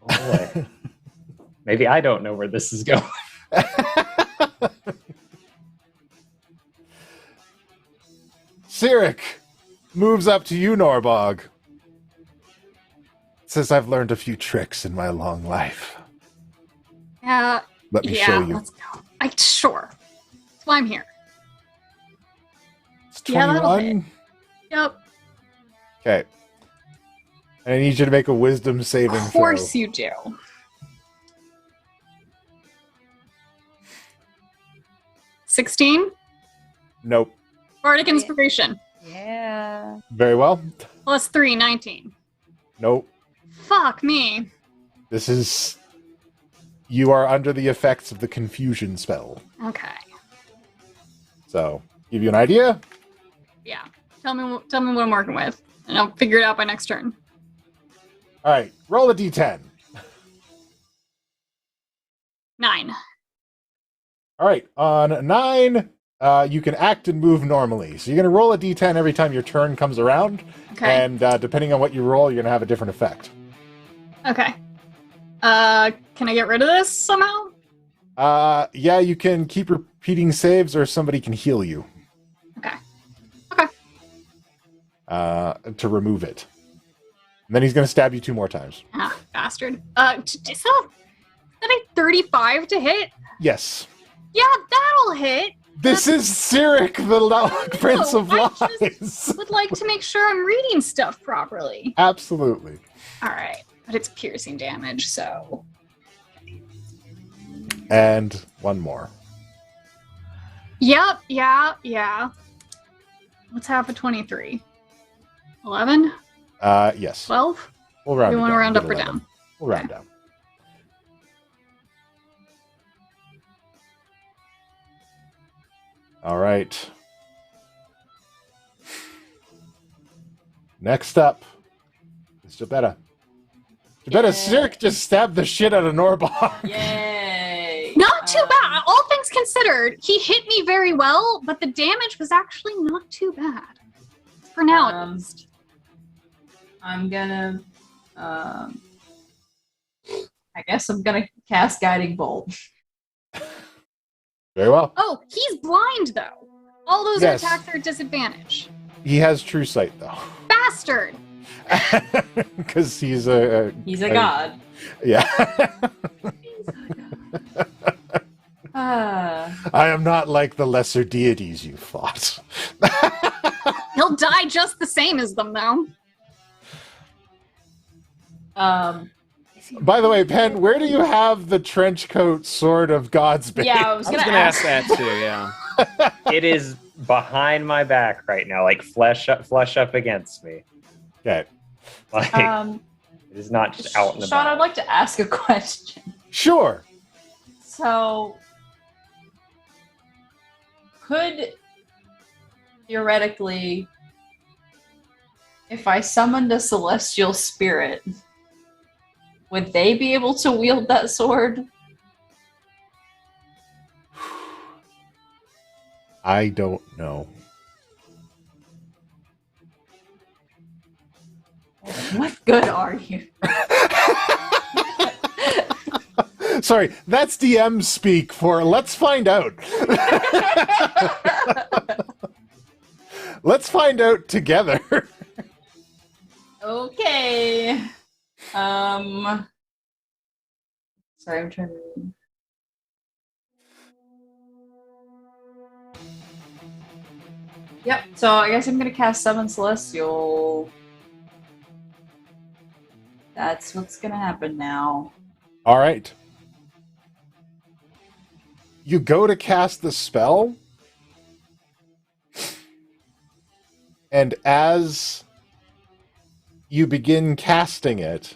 boy. Maybe I don't know where this is going.
Cyric moves up to you, Norbog. Says, I've learned a few tricks in my long life. Let me show you.
Let's go. Sure. That's why I'm here.
It's
Yeah, that'll
21.
Yep.
Okay. And I need you to make a wisdom saving throw.
Of course you do. 16?
Nope.
Bardic Inspiration.
Yeah.
Very well.
Plus 3, 19.
Nope.
Fuck me.
This is... You are under the effects of the confusion spell.
Okay.
So, give you an idea?
Yeah. Tell me what I'm working with, and I'll figure it out by next turn.
All right. Roll a d10.
9.
All right. On 9, you can act and move normally. So you're going to roll a d10 every time your turn comes around.
Okay.
And depending on what you roll, you're going to have a different effect.
Okay. Can I get rid of this somehow?
Yeah, you can keep repeating saves or somebody can heal you.
Okay. Okay.
To remove it. And then he's going to stab you 2 more times.
Ah, bastard. Is that a 35 to hit?
Yes.
Yeah, that'll hit.
This is Cyric, the Prince of
I
Lies.
would like to make sure I'm reading stuff properly.
Absolutely.
All right. But it's piercing damage, so...
And 1 more.
Yep, yeah. What's half of 23? 11?
Yes.
12?
We'll round
You
it
want to
down.
round
Give
up
it
or
11.
down?
We'll round down. All right. Next up is Jabetta. Jabetta, Cyric just stabbed the shit out of Norbog.
Yay!
Not too bad. All things considered, he hit me very well, but the damage was actually not too bad. For now, at least.
I'm gonna, I guess I'm gonna cast Guiding Bolt.
Very well.
Oh, he's blind, though. All those
Yes.
attacks are at disadvantage.
He has true sight, though.
Bastard!
Because he's a...
He's a god.
Yeah.
Ah.
I am not like the lesser deities you fought.
He'll die just the same as them, though.
By the way, Penn, where do you have the trench coat sword of God's bane?
Yeah, I was gonna
ask that too, yeah.
It is behind my back right now, like flush up against me.
Okay.
Like it is not just out in the
Sean,
back.
I'd like to ask a question.
Sure.
So, could theoretically, if I summoned a celestial spirit, would they be able to wield that sword?
I don't know.
What good are you?
Sorry, that's DM speak for let's find out. Let's find out together.
Okay. Sorry, I'm trying to read. Yep, so I guess I'm gonna cast Summon Celestial. That's what's gonna happen now.
All right. You go to cast the spell, and as you begin casting it,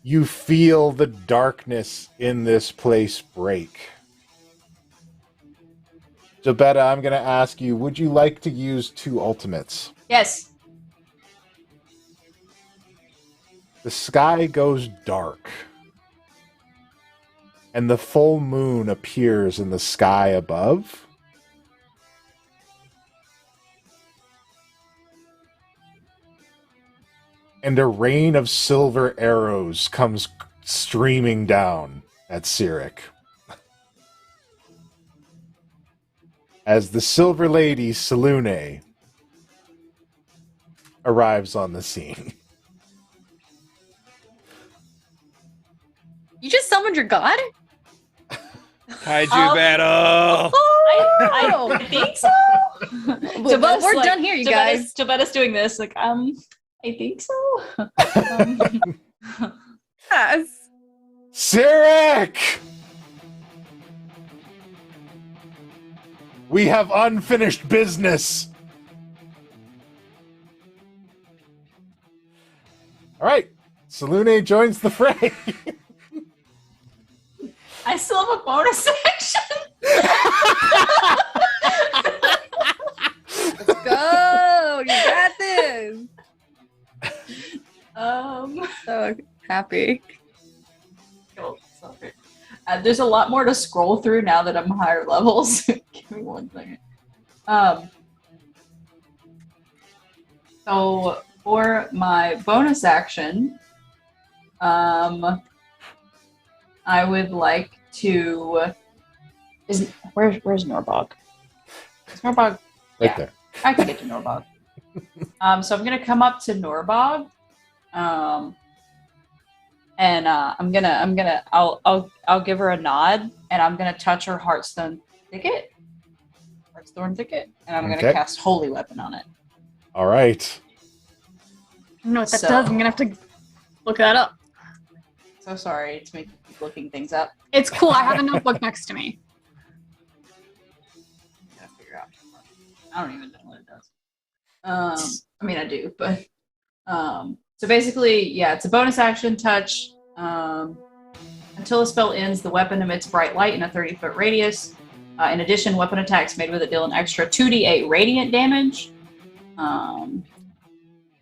you feel the darkness in this place break. Jabetta, I'm going to ask you, would you like to use 2 ultimates?
Yes.
The sky goes dark, and the full moon appears in the sky above. And a rain of silver arrows comes streaming down at Cyric. As the Silver Lady, Selune, arrives on the scene.
You just summoned your god?
Kaiju battle!
I think so.
Well, we're done here, you guys.
Jabetta's doing this. Like, I think so.
Yes.
Cyric! We have unfinished business. All right. Selune joins the fray.
I still have a bonus action.
Let's go. You got this. So happy.
Cool. Sorry. There's a lot more to scroll through now that I'm higher levels. Give me 1 second. So for my bonus action, I would like to. Where's Norbog? Is Norbog
Right there.
I can get to Norbog. So I'm gonna come up to Norbog, and I'll give her a nod, and I'm gonna touch her Heartthorn thicket, and I'm gonna cast Holy Weapon on it.
All right.
I don't know what that does. I'm gonna have to look that up.
So sorry to make you keep looking things up.
It's cool. I have a notebook next to me.
I gotta figure out. I don't even know what it does. I mean, I do, but so basically, yeah, it's a bonus action touch. Until the spell ends, the weapon emits bright light in a 30-foot radius. In addition, weapon attacks made with it deal an extra 2d8 radiant damage.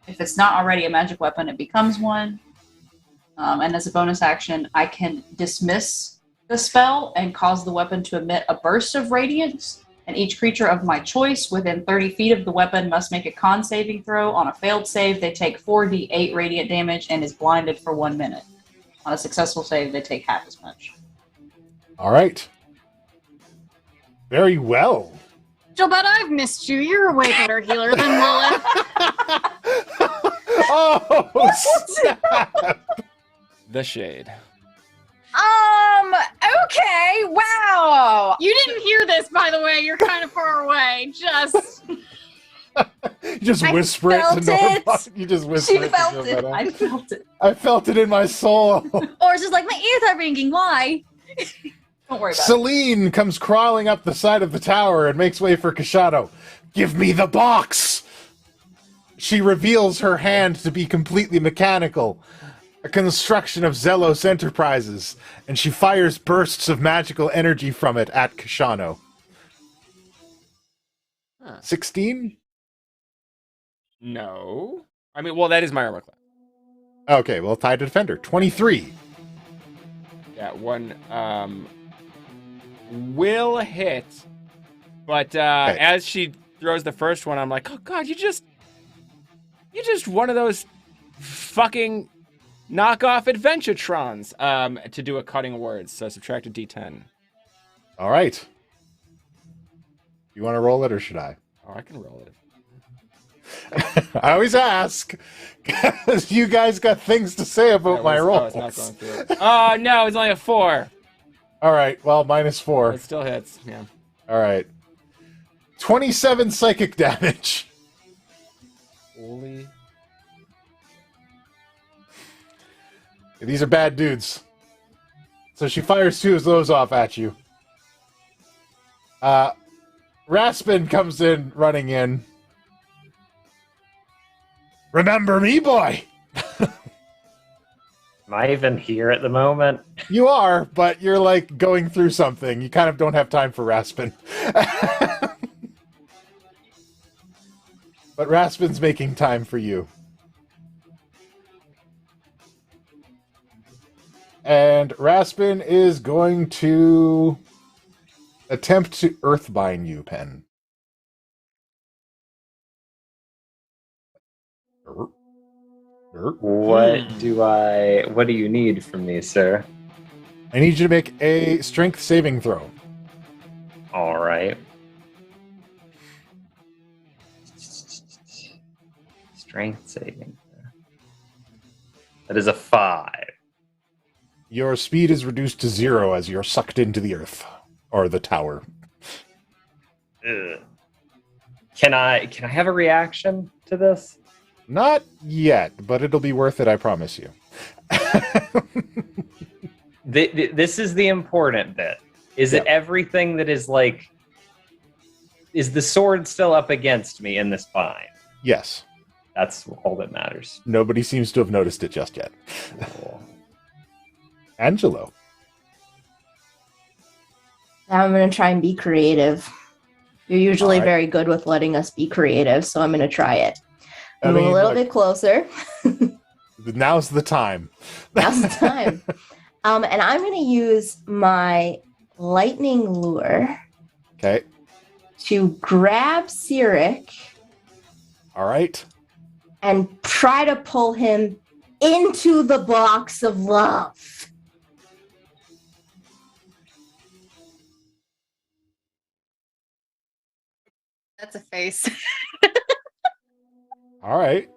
If it's not already a magic weapon, it becomes one. And as a bonus action, I can dismiss the spell and cause the weapon to emit a burst of radiance. And each creature of my choice within 30 feet of the weapon must make a con saving throw. On a failed save, they take 4d8 radiant damage and is blinded for 1 minute. On a successful save, they take half as much.
All right. Very well.
Jobetta, I've missed you. You're a way better healer than Lilith.
Oh, snap.
The shade.
Okay. Wow.
You didn't hear this, by the way. You're kind of far away. Just
You just
I
whisper it to
felt it.
Norbog. You just whisper
She
it
felt
to
it.
Jabetta.
I felt it.
I felt it in my soul.
Or it's just like my ears are ringing. Why?
Don't worry about it.
Celine comes crawling up the side of the tower and makes way for Koshano. Give me the box! She reveals her hand to be completely mechanical, a construction of Zelos Enterprises, and she fires bursts of magical energy from it at Koshano. 16?
No. I mean, well, that is my armor class.
Okay, well, tied to defender. 23.
That one, will hit. But as she throws the first one, I'm like, oh god, you're just one of those fucking knockoff Adventuretrons. To do a cutting words, so subtract a d10.
All right. You want to roll it or should I?
Oh, I can roll it.
I always ask because you guys got things to say about my roll.
Oh, it's not going through. Oh no, it's only a 4.
All right, well, -4.
It still hits. Yeah.
All right. 27 psychic damage.
Holy.
These are bad dudes. So she fires 2 of those off at you. Raspin comes in, running in. Remember me, boy?
Am I even here at the moment?
You are, but you're like going through something. You kind of don't have time for Raspin. But Raspin's making time for you. And Raspin is going to attempt to earthbind you, Penn.
What do you need from me, sir?
I need you to make a strength saving throw.
All right. Strength saving. That is a 5.
Your speed is reduced to 0 as you're sucked into the earth. Or the tower.
Ugh. Can I have a reaction to this?
Not yet, but it'll be worth it, I promise you.
This is the important bit. Is it everything that is like... Is the sword still up against me in this bind?
Yes.
That's all that matters.
Nobody seems to have noticed it just yet.
Cool.
Angelo.
I'm going to try and be creative. You're usually very good with letting us be creative, so I'm going to try it. Move a little bit closer.
Now's the time.
Now's the time. And I'm going to use my lightning lure.
Okay.
To grab Cyric.
All right.
And try to pull him into the box of love.
That's a face.
All right.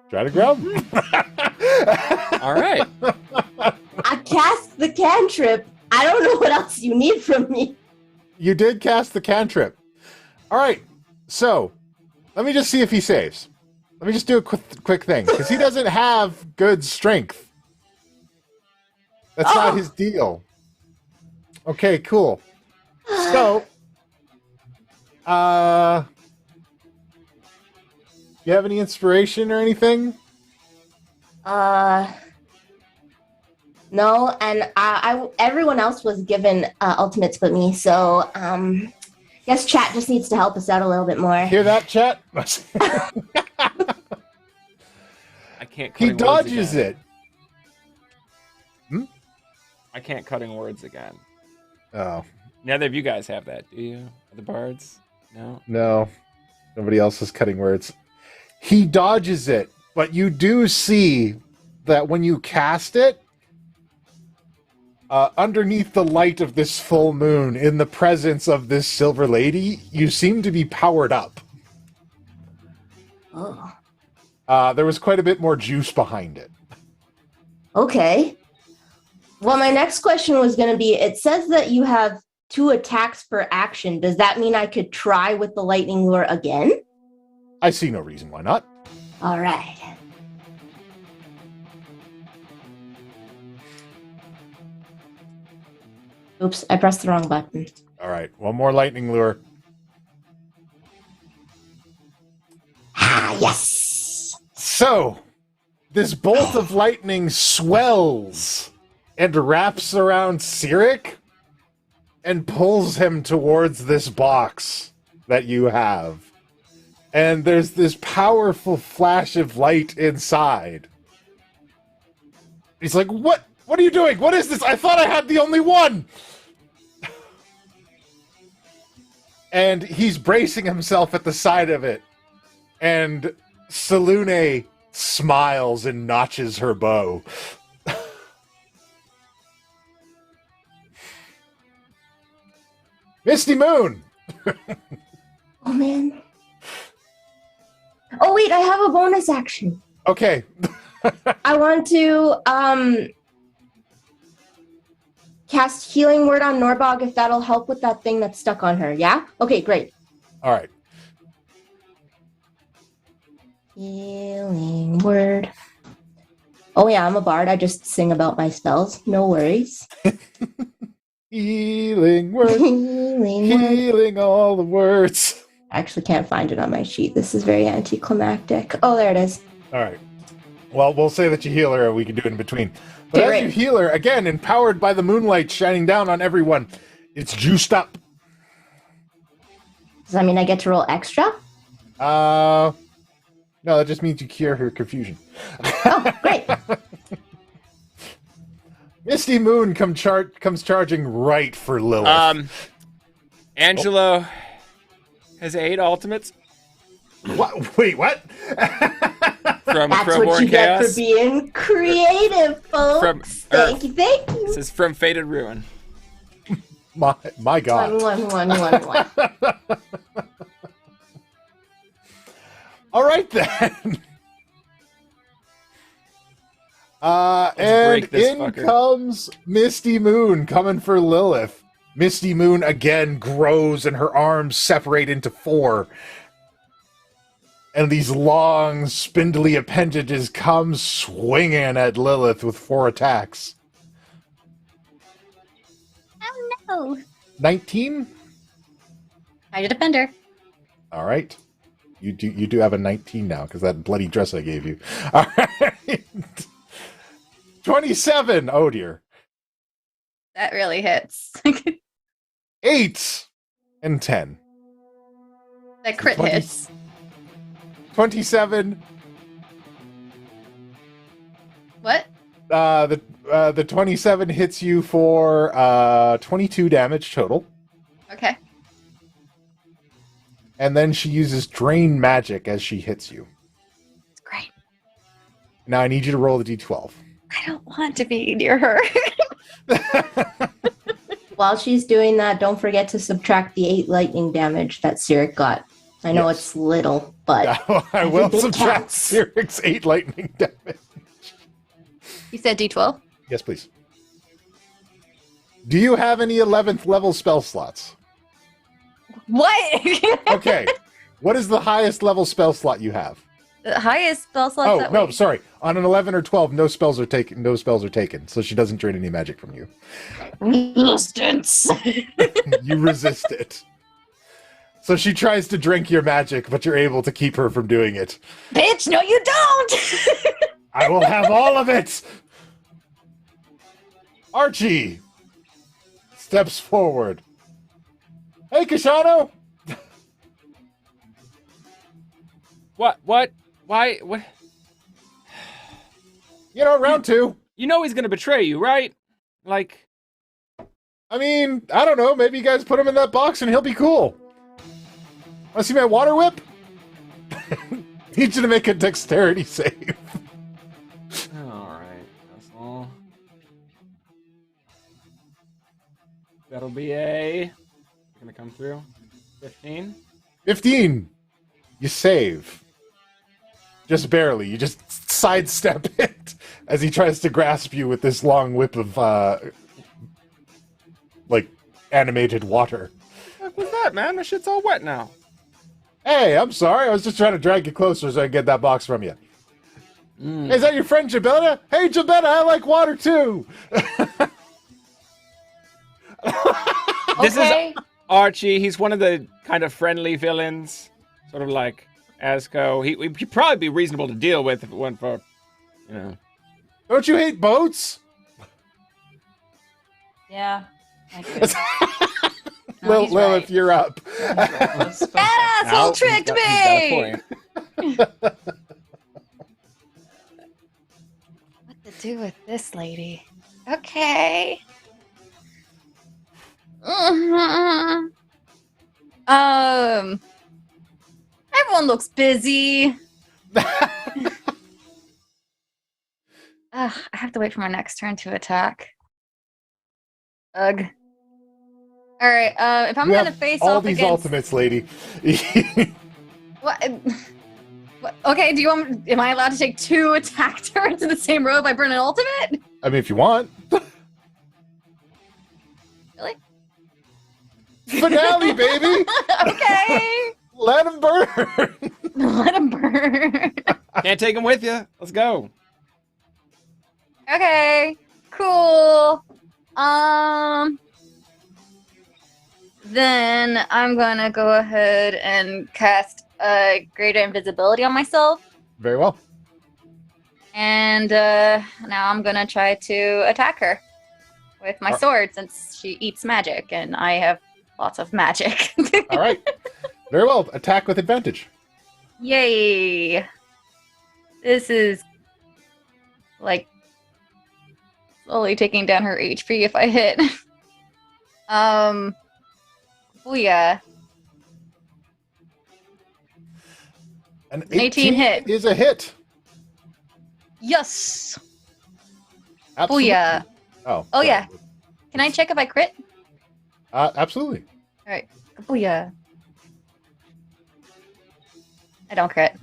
Try to grab him.
All right.
I cast the cantrip. I don't know what else you need from me.
You did cast the cantrip. All right. So, let me just see if he saves. Let me just do a quick thing, because he doesn't have good strength. That's not his deal. Okay, cool. So, you have any inspiration or anything?
No, and everyone else was given ultimates but me, so guess chat just needs to help us out a little bit more.
Hear that, chat?
I can't.
He dodges it.
I can't cutting words again.
Oh.
Neither of you guys have that, do you? The bards? No.
No. Nobody else is cutting words. He dodges it, but you do see that when you cast it, underneath the light of this full moon, in the presence of this silver lady, you seem to be powered up.
Oh.
There was quite a bit more juice behind it.
Okay. Well, my next question was going to be, it says that you have 2 attacks per action. Does that mean I could try with the lightning lure again?
I see no reason why not.
All right. Oops, I pressed the wrong button.
All right, one more lightning lure.
Ah, yes!
So, this bolt of lightning swells and wraps around Cyric and pulls him towards this box that you have. And there's this powerful flash of light inside. He's like, What are you doing? What is this? I thought I had the only one! And he's bracing himself at the side of it. And Salune smiles and notches her bow. Misty Moon!
Oh, man. Oh, wait, I have a bonus action.
Okay.
I want to cast Healing Word on Norbog if that'll help with that thing that's stuck on her, yeah? Okay, great.
All right.
Healing Word. Oh, yeah, I'm a bard. I just sing about my spells. No worries.
Healing Word.
Healing Word.
Healing all the words.
I actually can't find it on my sheet. This is very anticlimactic. Oh, there it is.
All right. Well, we'll say that you heal her, and we can do it in between. But
Okay,
as you heal her, again, empowered by the moonlight shining down on everyone, it's juiced up.
Does that mean I get to roll extra?
No, that just means you cure her confusion.
Oh, great.
Misty Moon comes charging right for Lilith.
Angelo has 8 ultimates
What? Wait, what?
from
That's
Crowborn
what you get
Chaos.
for being creative, folks.
From
Thank you, thank you.
This is from Fated Ruin.
My God.
One.
All right then. And
break this
in
fucker.
comes Misty Moon coming for Lilith. Misty Moon again grows and her arms separate into 4. And these long, spindly appendages come swinging at Lilith with 4 attacks.
Oh no.
19?
I did defender.
All right. You do have a 19 now because that bloody dress I gave you. All right. 27. Oh dear.
That really hits.
8 and 10.
That crit
20.
hits.
27.
What?
The 27 hits you for 22 damage total.
Okay.
And then she uses Drain Magic as she hits you.
It's great.
Now I need you to roll the d12.
I don't want to be near her.
While she's doing that, don't forget to subtract the 8 lightning damage that Cyric got. I know
Yes.
it's little, but
I will
everything
subtract
counts.
Cyric's 8 lightning damage.
You said D12?
Yes, please. Do you have any 11th level spell slots?
What?
Okay. What is the highest level spell slot you have?
The highest spell slots
Oh,
that
no,
way.
sorry. On an 11 or 12, no spells are taken, so she doesn't drain any magic from you.
Resistance.
You resist it. So she tries to drink your magic, but you're able to keep her from doing it.
Bitch, no you don't!
I will have all of it! Archie steps forward. Hey, Koshano!
What? Why? What?
You know, round 2.
You know he's gonna betray you, right? Like,
I mean, I don't know. Maybe you guys put him in that box and he'll be cool. Want to see my water whip? Need you to make a dexterity save.
all right, that's all. That'll be a. Gonna come through. 15.
15. You save. Just barely. You just sidestep it as he tries to grasp you with this long whip of, animated water.
What was that, man? My shit's all wet now.
Hey, I'm sorry. I was just trying to drag you closer so I can get that box from you.
Mm.
Hey, is that your friend Jabetta? Hey, Jabetta, I like water too.
This
Okay.
is Archie. He's one of the kind of friendly villains, sort of like Asco. He'd probably be reasonable to deal with if it went for, you know.
Don't you hate boats?
Yeah. I could. No,
Lil,
he's
Lilith,
right.
you're up.
That
Ow,
asshole tricked
he's
me!
got a point.
What to do with this lady? Okay. Everyone looks busy. I have to wait for my next turn to attack. Ugh. All right. If I'm
You
gonna
have
face
all
off
these
against
ultimates, lady.
what? What? Okay. Do you want? Am I allowed to take 2 attack turns in the same row if I burn an ultimate?
I mean, if you want.
Really?
Finale, baby.
Okay.
Let him burn.
Let him burn.
Can't take him with you. Let's go.
Okay. Cool. Then I'm gonna go ahead and cast greater invisibility on myself,
Very well.
and now I'm gonna try to attack her with my sword since she eats magic, and I have lots of magic.
All right. Very well. Attack with advantage.
Yay! This is like slowly taking down her HP if I hit. Booyah.
An
18 hit.
is a hit.
Yes!
Absolutely.
Booyah.
Oh.
Oh, yeah. Can I check if I crit?
Absolutely.
Alright. Booyah. I don't crit.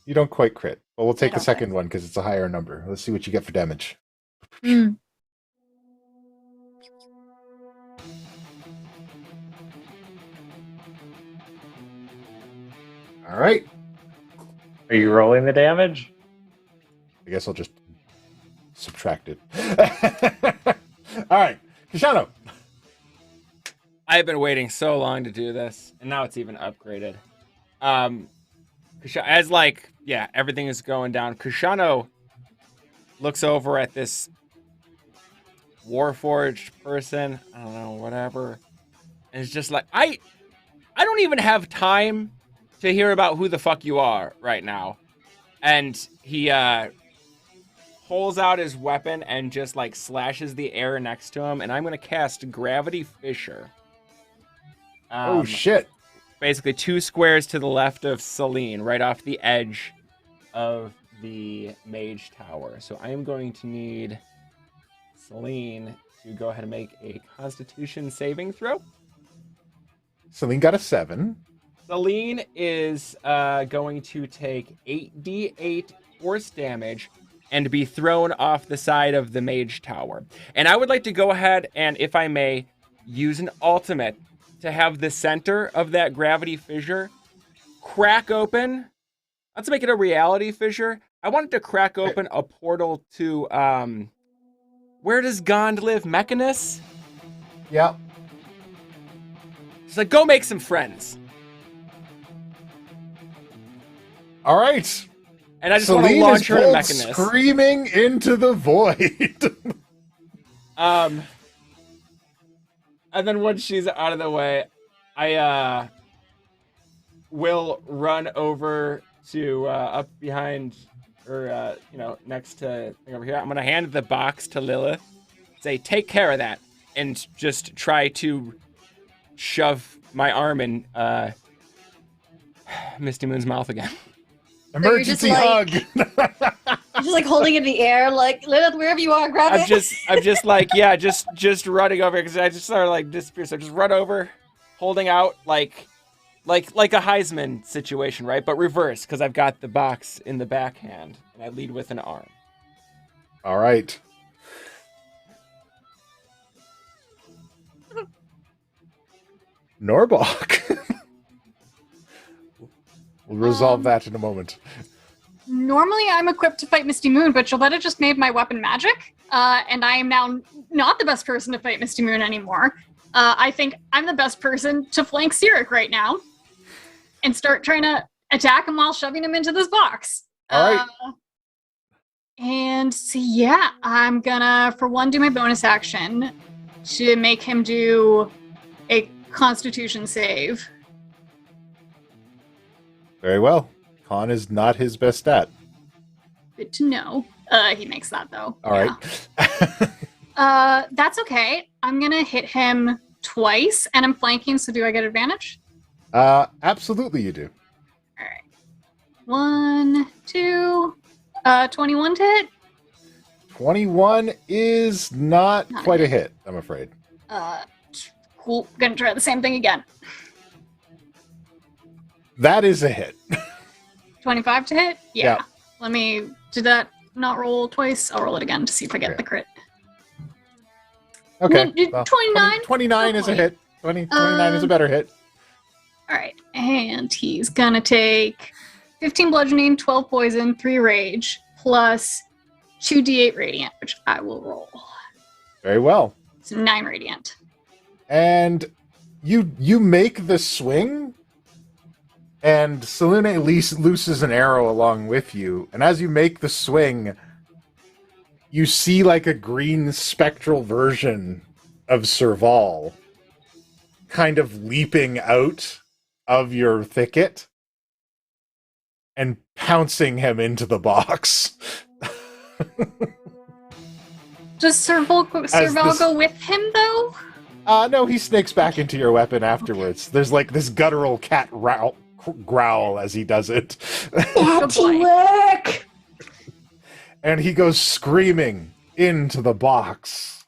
You don't quite crit. But we'll take the
don't
second
crit.
one because it's a higher number. Let's see what you get for damage.
Mm.
All right.
Are you rolling the damage?
I guess I'll just subtract it. All right. Koshano.
I've been waiting so long to do this, and now it's even upgraded. As everything is going down, Koshano looks over at this Warforged person, I don't know, whatever, and is just like, I don't even have time to hear about who the fuck you are right now. And he pulls out his weapon and just like slashes the air next to him, and I'm gonna cast Gravity Fissure.
Oh shit.
Basically 2 squares to the left of Celine, right off the edge of the Mage Tower. So I am going to need Celine to go ahead and make a Constitution saving throw.
Celine got a 7.
Celine is going to take 8d8 force damage and be thrown off the side of the Mage Tower. And I would like to go ahead and, if I may, use an ultimate to have the center of that gravity fissure crack open. Let's make it a reality fissure. I wanted to crack open a portal to, where does Gond live? Mechanus?
Yep.
She's like, go make some friends.
All right.
And I just want to
Celine
launch
is
her to
pulled
Mechanus.
screaming into the void.
And then once she's out of the way, I will run over to up behind, or next to over here. I'm gonna hand the box to Lilith, say, "Take care of that," and just try to shove my arm in Misty Moon's mouth again.
Emergency
just
hug.
You're just like holding it in the air, like Lilith, wherever you are, grab it.
I'm just like, yeah, just running over because I just sort of like disappear. So just run over, holding out like a Heisman situation, right? But reverse, because I've got the box in the backhand and I lead with an arm.
All right. Norbog. We'll resolve that in a moment.
Normally, I'm equipped to fight Misty Moon, but Gilbetta just made my weapon magic, and I am now not the best person to fight Misty Moon anymore. I think I'm the best person to flank Cyric right now and start trying to attack him while shoving him into this box.
All right.
And so, yeah, I'm gonna, for one, do my bonus action to make him do a Constitution save.
Very well. Con is not his best stat.
Good to know. He makes that, though.
All right.
That's okay. I'm gonna hit him twice, and I'm flanking, so do I get advantage?
Absolutely you do.
All right. 1, 2, 21 to hit.
21 is not
Not a
quite a hit, I'm afraid.
Cool. Gonna try the same thing again.
That is a hit.
25 to hit? Yeah.
Yeah.
Let me, did that not roll twice? I'll roll it again to see if I get
Okay.
the crit.
Okay.
Well, 29?
29 is a hit. 29 is a better hit.
All right. And he's gonna take 15 bludgeoning, 12 poison, 3 rage, plus 2d8 radiant, which I will roll.
Very well.
So 9 radiant.
And you make the swing, and Selune at least looses an arrow along with you. And as you make the swing, you see like a green spectral version of Serval kind of leaping out of your thicket and pouncing him into the box.
Does Serval go with him, though?
No, he snakes back into your weapon afterwards. There's like this guttural cat growl as he does it.
Teamwork!
And he goes screaming into the box.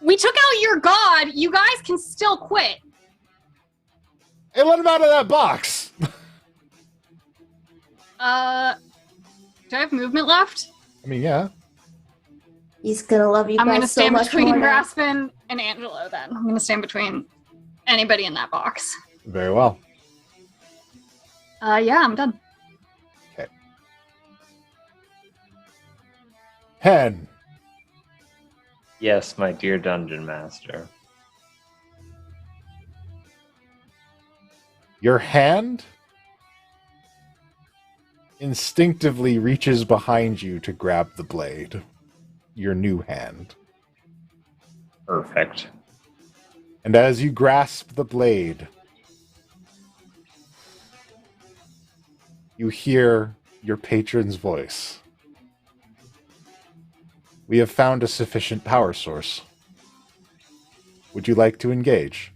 We took out your god. You guys can still quit.
Hey, let him out of that box!
Do I have movement left?
I mean, yeah.
He's gonna love you
I'm
guys
gonna
so
stand
much
between
more now.
Raspin and Angelo then. I'm gonna stand between anybody in that box.
Very well.
Yeah, I'm done.
Okay. Penn.
Yes, my dear dungeon master.
Your hand instinctively reaches behind you to grab the blade. Your new hand.
Perfect.
And as you grasp the blade, you hear your patron's voice. We have found a sufficient power source. Would you like to engage?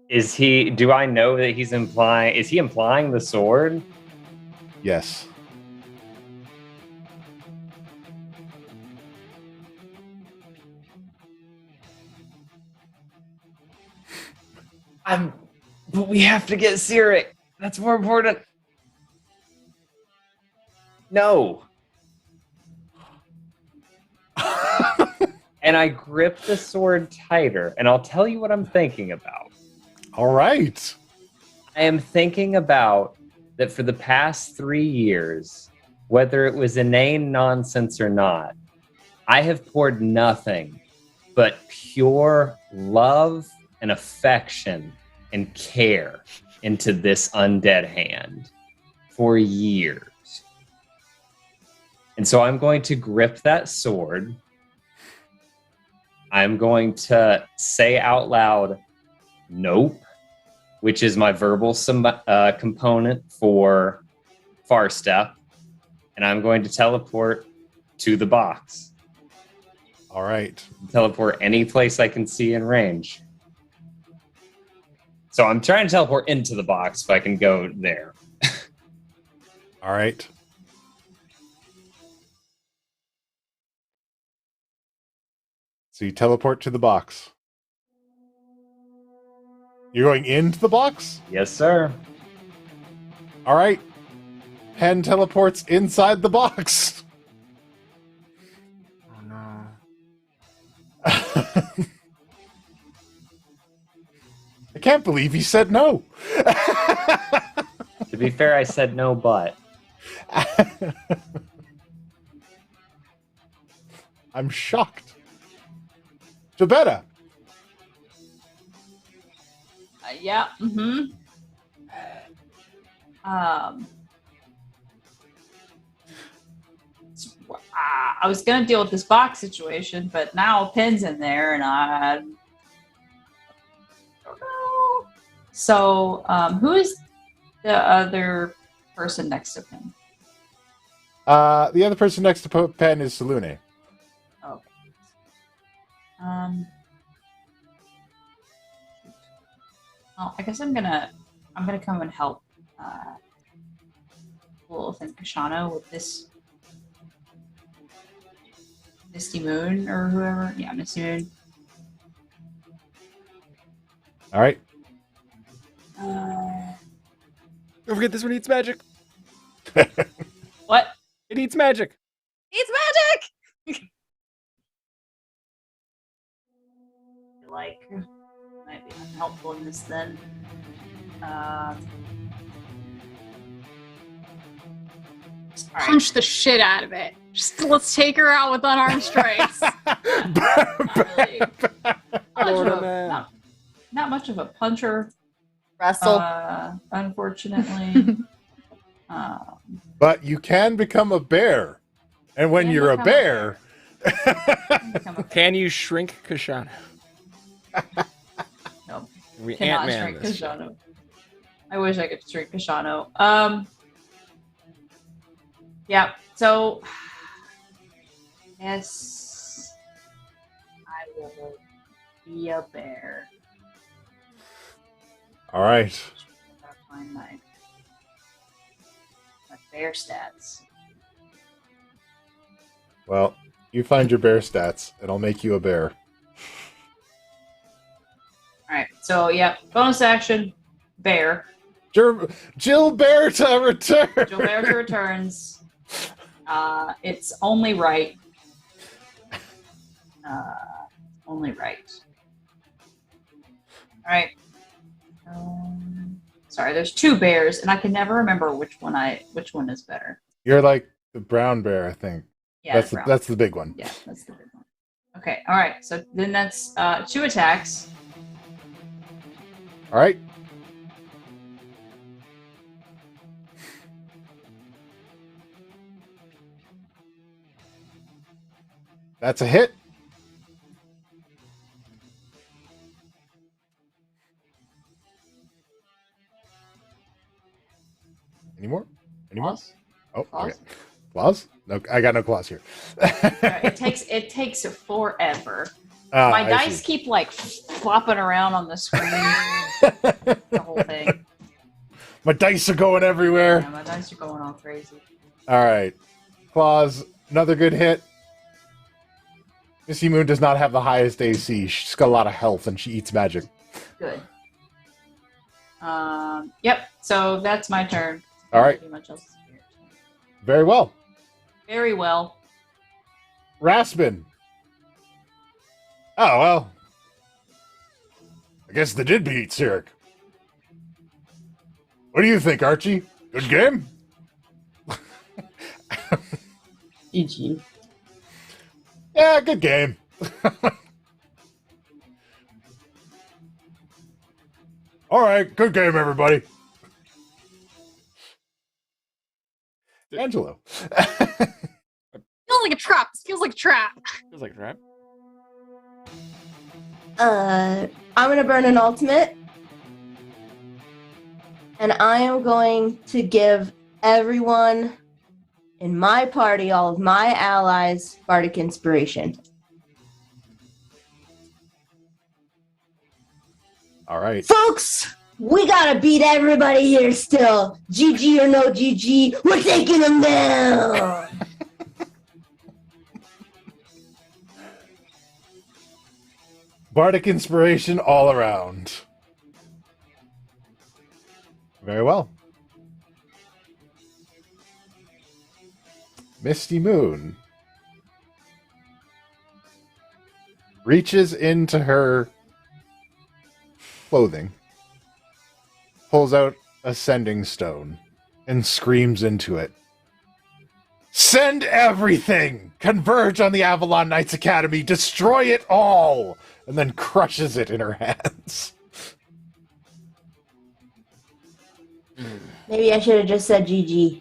Do I know that is he implying the sword?
Yes.
But we have to get Cyric. That's more important. No. And I grip the sword tighter, and I'll tell you what I'm thinking about.
All right.
I am thinking about that for the past 3 years, whether it was inane nonsense or not, I have poured nothing but pure love and affection and care into this undead hand for years. And so I'm going to grip that sword. I'm going to say out loud, nope, which is my verbal component for Far Step. And I'm going to teleport to the box.
All right.
Teleport any place I can see in range. So I'm trying to teleport into the box if I can go there.
All right. So you teleport to the box. You're going into the box?
Yes, sir.
All right. Penn teleports inside the box.
Oh no.
I can't believe he said no.
To be fair, I said no, but.
I'm shocked. Jabetta.
Yeah. Mm-hmm. I was gonna deal with this box situation, but now Pen's in there, and I don't know. So, who is the other person next to him?
The other person next to Penn is Salune.
Okay. Well, I guess I'm gonna come and help Lilith and Koshano with this Misty Moon or whoever. Yeah, Misty Moon.
All right.
Don't forget this one eats magic.
What?
It eats magic.
It's magic!
Like, might be unhelpful in this then.
Punch the shit out of it. Just let's take her out with unarmed strikes.
Really.
Florida man.
Not much of a puncher,
Wrestle.
unfortunately.
But you can become a bear. And when
Can
you're a
become a
bear...
Can you shrink Koshano?
No,
We
cannot
Ant-Man
shrink
this shit.
Koshano. I wish I could shrink Koshano. Yeah, so yes, I will be a bear.
All right.
I gotta find my bear stats.
Well, you find your bear stats, and I'll make you a bear.
Alright, so yeah, bonus action, bear.
Jill Bear to return!
Gilberto returns. It's only right. Only right. Alright. Sorry, there's two bears, and I can never remember which one is better.
You're like the brown bear, I think.
Yeah,
That's the big one.
Yeah, that's the big one. Okay, alright, so then that's 2 attacks.
All right. That's a hit. Any more? Any more?
Claws?
Oh,
Claws?
okay. Claws? No, I got no claws here.
Alright, it takes forever.
Ah,
My
I
dice
see.
keep like flopping around on the screen. The whole thing.
My dice are going everywhere.
Yeah, my dice are going all crazy.
All right. Claws, another good hit. Misty Moon does not have the highest AC. She's got a lot of health and she eats magic.
Good. Yep. So that's my turn.
All right.
Pretty much else is your turn.
Very well.
Very well.
Raspin. Oh, well. I guess they did beat Cyric. What do you think, Archie? Good game?
GG.
Yeah, good game. All right, good game, everybody. Angelo.
Feels like a trap. This feels like a trap.
Feels like a trap.
I'm gonna burn an ultimate. And I am going to give everyone in my party, all of my allies, Bardic Inspiration.
All right.
Folks, we gotta beat everybody here still. GG or no GG, we're taking them down.
Bardic inspiration all around. Very well. Misty Moon reaches into her clothing, pulls out a sending stone, and screams into it. Send everything! Converge on the Avalon Knights Academy! Destroy it all! And then crushes it in her hands.
Maybe I should have just said GG.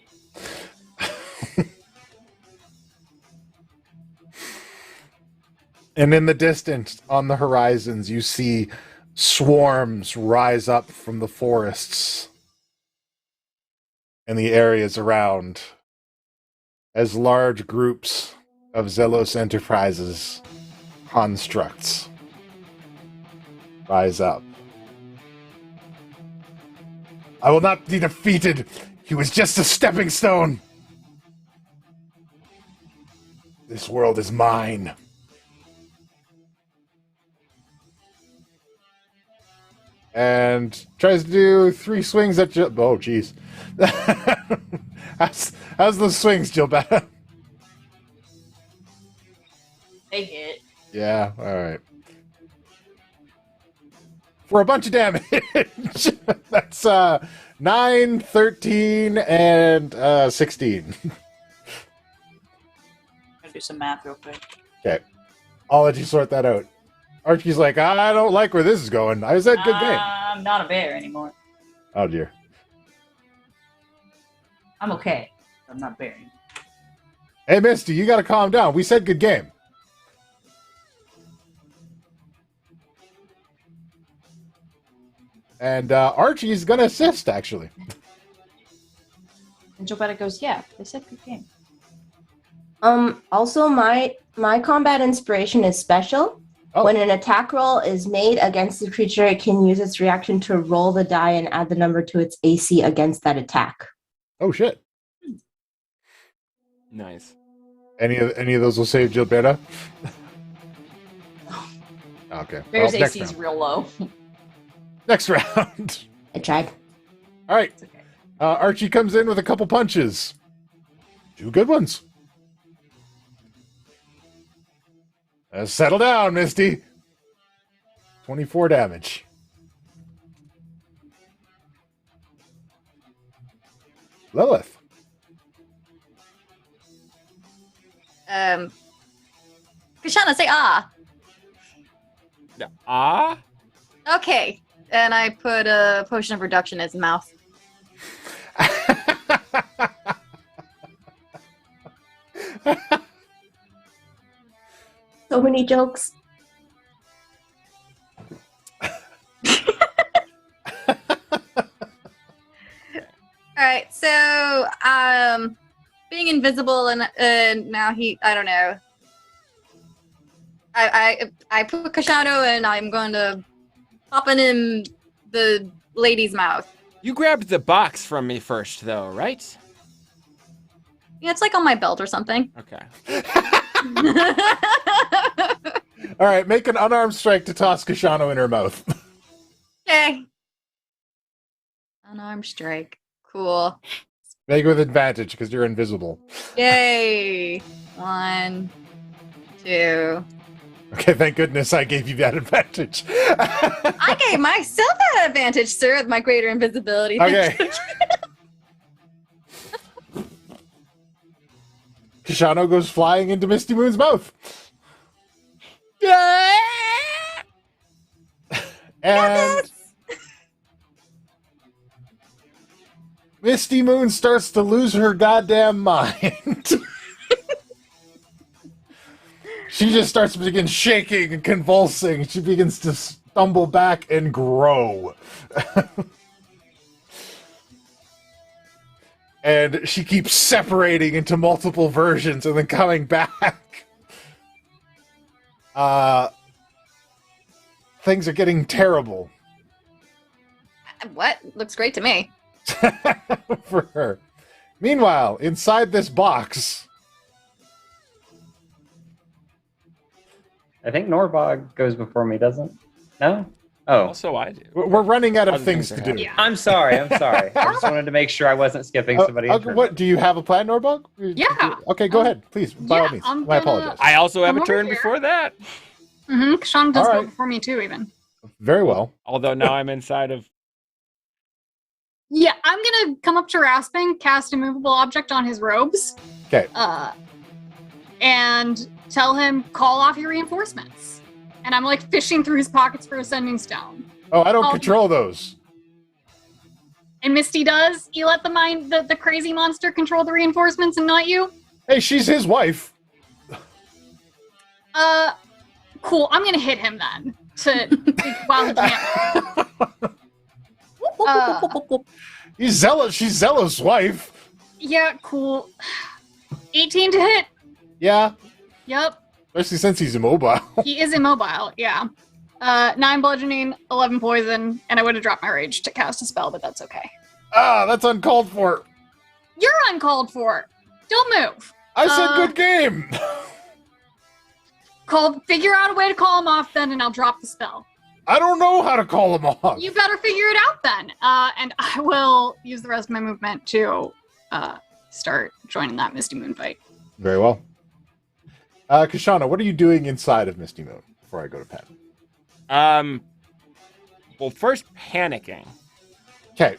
And in the distance, on the horizons, you see swarms rise up from the forests and the areas around as large groups of Zelos Enterprises constructs rise up. I will not be defeated. He was just a stepping stone. This world is mine. And tries to do 3 swings at Jill. Oh, jeez. how's those swings, Gilbetta?
They hit.
Yeah, alright. For a bunch of damage. That's 9, 13, and 16.
Gotta do some math real quick.
Okay. I'll let you sort that out. Archie's like, I don't like where this is going. I said good game.
I'm not a bear anymore.
Oh, dear.
I'm okay. I'm not a bear anymore.
Hey, Misty, you gotta calm down. We said good game. And Archie's gonna assist, actually.
And Jobetta goes, yeah, they said good game.
Also, my combat inspiration is special.
Oh.
When an attack roll is made against the creature, it can use its reaction to roll the die and add the number to its AC against that attack.
Oh, shit.
Nice.
Any of those will save Gilberta? Okay.
Bear's
Well, next
AC is
round.
real low.
Next round.
I tried.
All right.
It's okay.
Archie comes in with a couple punches. 2 good ones. Settle down, Misty. 24 damage. Lilith.
Koshano, say ah.
Yeah. Ah?
Okay. And I put a potion of reduction in his mouth.
So many jokes.
All right, so being invisible and now I don't know. I put Koshano and I'm going to pop it in the lady's mouth.
You grabbed the box from me first, though, right?
Yeah, it's like on my belt or something.
Okay.
All right, make an unarmed strike to toss Koshano in her mouth.
Okay. Unarmed strike. Cool.
Make it with advantage because you're invisible.
Yay. 1, 2.
Okay, thank goodness I gave you that advantage.
I gave myself that advantage, sir, with my greater invisibility.
Okay. Koshano goes flying into Misty Moon's mouth. And Misty Moon starts to lose her goddamn mind. She just starts to begin shaking and convulsing. She begins to stumble back and grow. And she keeps separating into multiple versions and then coming back. Things are getting terrible
What? Looks great to me.
for her. Meanwhile, inside this box,
I think Norbog goes before me, doesn't? No? Oh.
Also, I do.
we're running out of
Other
things
things
to
are
do.
Yeah.
I'm sorry. I just wanted to make sure I wasn't skipping somebody.
What do you have a plan, Norbog?
Yeah.
Okay, go ahead, please. By all
yeah,
means.
I'm
I
gonna-
apologize.
I also have
Come
a
over
turn
here.
before that.
Mm-hmm. Sean does
All
go
right.
before me too, even.
Very well.
Although now I'm inside of.
Yeah, I'm gonna come up to Rasping, cast a movable object on his robes.
Okay.
And tell him, call off your reinforcements. And I'm like fishing through his pockets for a sending stone.
Oh, I don't
Oh.
control those.
And Misty does. You let the crazy monster control the reinforcements and not you?
Hey, she's his wife.
Cool. I'm gonna hit him then. While he can't.
He's zealous. She's Zealous' wife.
Yeah, cool. 18 to hit.
Yeah,
Yep.
especially since he's immobile.
He is immobile, yeah. 9 bludgeoning, 11 poison, and I would have dropped my rage to cast a spell, but that's okay.
That's uncalled for.
You're uncalled for. Don't move.
I said good game.
Figure out a way to call him off then, and I'll drop the spell.
I don't know how to call him off.
You better figure it out then. And I will use the rest of my movement to start joining that Misty Moon fight.
Very well. Koshano, what are you doing inside of Misty Moon before I go to Penn?
Well, first panicking.
Okay.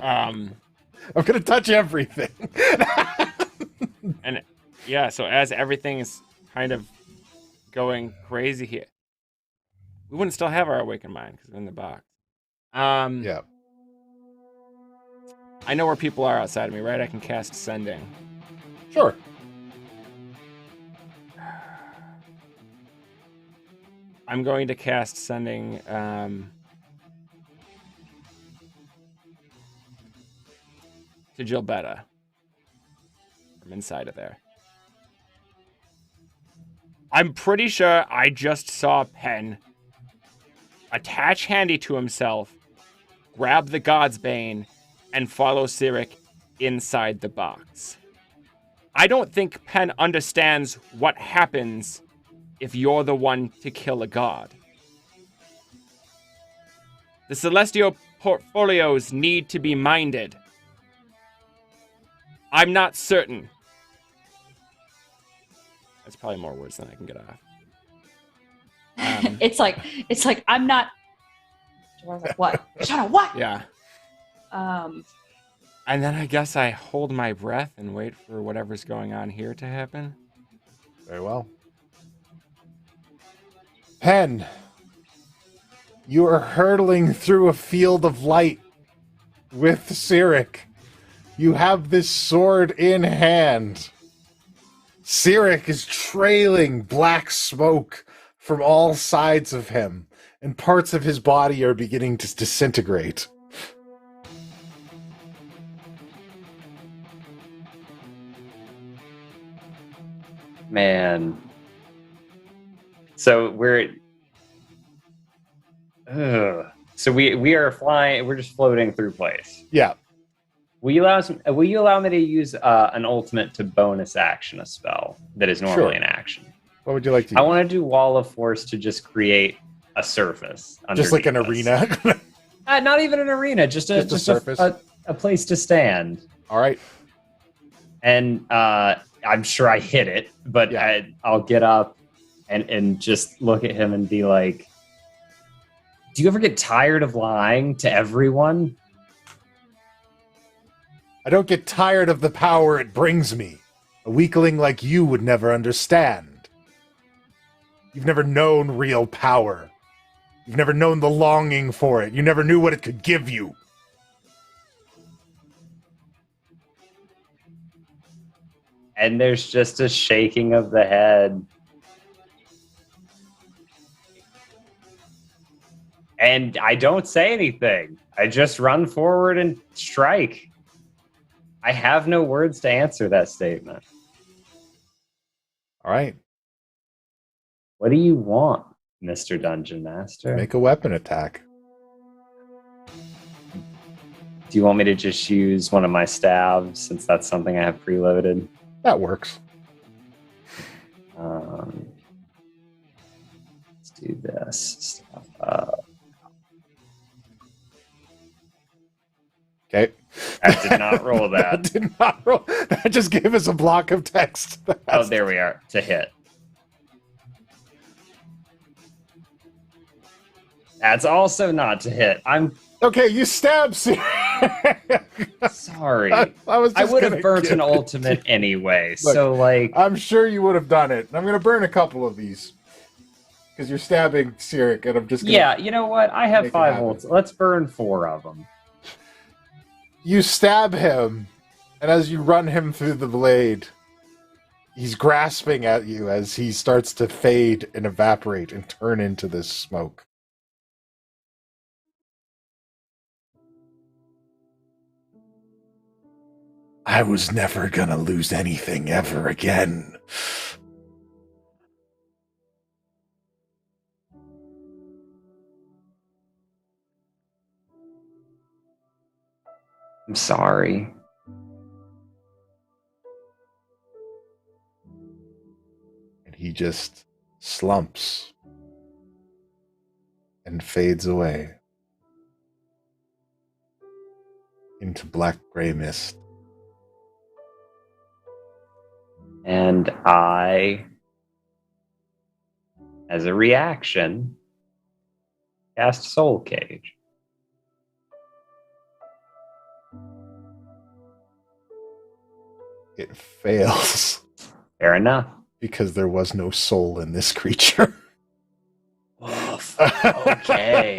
Um,
I'm going to touch everything.
and yeah, so as everything is kind of going crazy here, we wouldn't still have our awakened mind because we're in the box.
Yeah.
I know where people are outside of me, right? I can cast Sending.
Sure.
I'm going to cast Sending to Gilbetta from inside of there. I'm pretty sure I just saw Penn attach Handy to himself, grab the God's Bane, and follow Cyric inside the box. I don't think Penn understands what happens if you're the one to kill a god. The Celestial portfolios need to be minded. I'm not certain. That's probably more words than I can get off.
It's like I'm not. What? Shut up! What?
Yeah. And then I guess I hold my breath and wait for whatever's going on here to happen.
Very well. Penn, you are hurtling through a field of light with Cyric. You have this sword in hand. Cyric is trailing black smoke from all sides of him, and parts of his body are beginning to disintegrate.
Man. So so we are flying. We're just floating through place.
Yeah.
Will you allow me to use an ultimate to bonus action a spell that is normally
Sure.
an action?
What would you like to
I
do?
want to do Wall of Force to just create a surface.
Just like an
underneath us.
arena?
Not even an arena, just a
surface?
a place to stand.
All right.
And I'm sure I hit it, but
Yeah.
I'll get up and just look at him and be like, do you ever get tired of lying to everyone?
I don't get tired of the power it brings me. A weakling like you would never understand. You've never known real power. You've never known the longing for it. You never knew what it could give you.
And there's just a shaking of the head. And I don't say anything. I just run forward and strike. I have no words to answer that statement.
All right.
What do you want, Mr. Dungeon Master?
Make a weapon attack.
Do you want me to just use one of my stabs since that's something I have preloaded?
That works.
Let's do this stuff.
Okay.
I did not roll that.
Did not roll. That just gave us a block of text.
Oh, there we are. To hit. That's also not to hit. I'm
Okay, you stab.
sorry.
I was.
I
Just
would
gonna
have burnt
give
an
it
ultimate
to you.
anyway.
Look,
So, like,
I'm sure you would have done it. I'm going to burn a couple of these because you're stabbing Cyric, and I'm just. Gonna...
yeah, you know what? I have
Make it
5
happen.
ults. Let's burn 4 of them.
You stab him, and as you run him through the blade, he's grasping at you as he starts to fade and evaporate and turn into this smoke. I was never gonna lose anything ever again.
I'm sorry.
And he just slumps and fades away into black-gray mist.
And I, as a reaction, cast Soul Cage.
It fails
Fair enough.
because there was no soul in this creature.
Oof. Okay.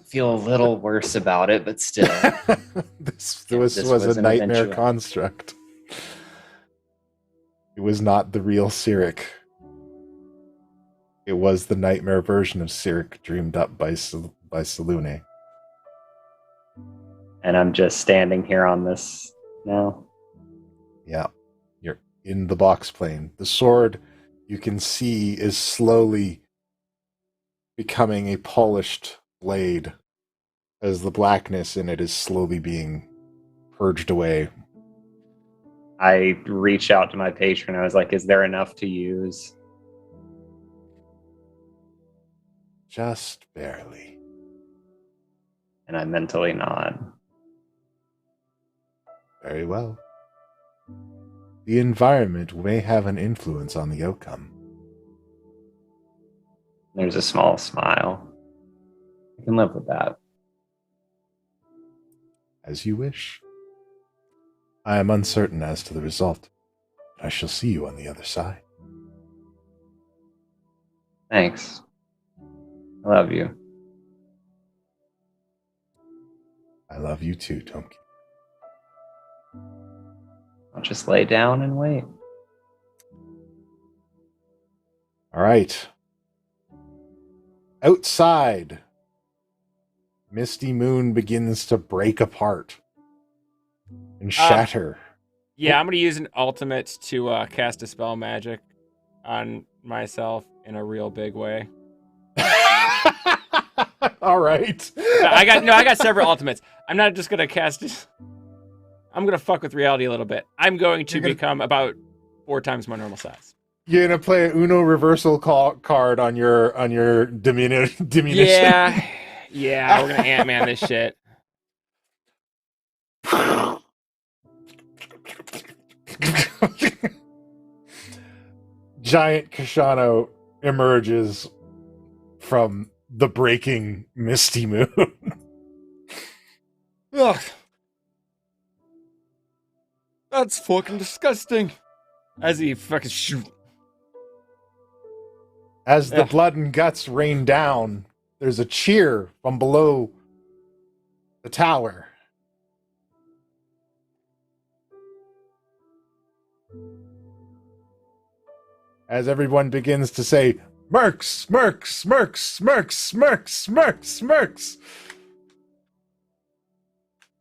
Feel a little worse about it, but still.
this
This
was
was
a
an
nightmare
eventuality.
construct. It was not the real Cyric. It was the nightmare version of Cyric dreamed up by Selune.
And I'm just standing here on this now.
Yeah, you're in the box plane. The sword, you can see, is slowly becoming a polished blade as the blackness in it is slowly being purged away.
I reach out to my patron. I was like, is there enough to use?
Just barely.
And I mentally nod.
Very well. The environment may have an influence on the outcome.
There's a small smile. I can live with that.
As you wish. I am uncertain as to the result, but I shall see you on the other side.
Thanks. I love you.
I love you too, Tomki.
I'll just lay down and wait.
All right. Outside, Misty Moon begins to break apart and shatter.
Yeah, I'm gonna use an ultimate to cast a spell magic on myself in a real big way.
All right.
I got several ultimates. I'm not just gonna cast it. I'm gonna fuck with reality a little bit. I'm going to become about 4 times my normal size.
You're gonna play an Uno reversal card on your diminution.
Yeah, we're gonna Ant-Man this shit.
Giant Koshano emerges from the breaking Misty Moon.
Ugh. That's fucking disgusting. As he fucking shoot.
As the
Ugh.
blood and guts rain down, there's a cheer from below the tower. As everyone begins to say, Mercs, Mercs, Mercs, Mercs, Mercs, Mercs, Mercs.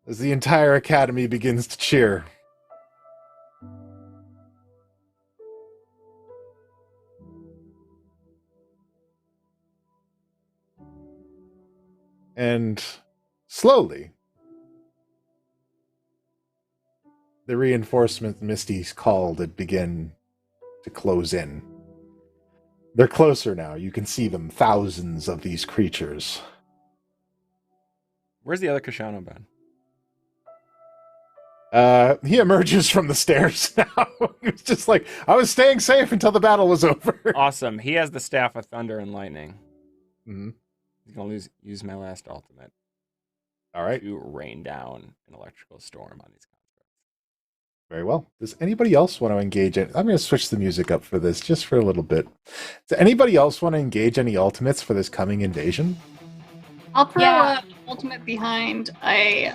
As the entire academy begins to cheer. And slowly, the reinforcements Misty's called had begin to close in. They're closer now. You can see them, thousands of these creatures.
Where's the other Koshano been?
He emerges from the stairs now. It's just like, I was staying safe until the battle was over.
Awesome. He has the Staff of Thunder and Lightning.
Mm-hmm.
He's gonna use my last ultimate.
All right.
To rain down an electrical storm on these constructs.
Very well. Does anybody else want to engage in? I'm going to switch the music up for this just for a little bit. Does anybody else want to engage any ultimates for this coming invasion?
I'll throw
Yeah.
an ultimate behind a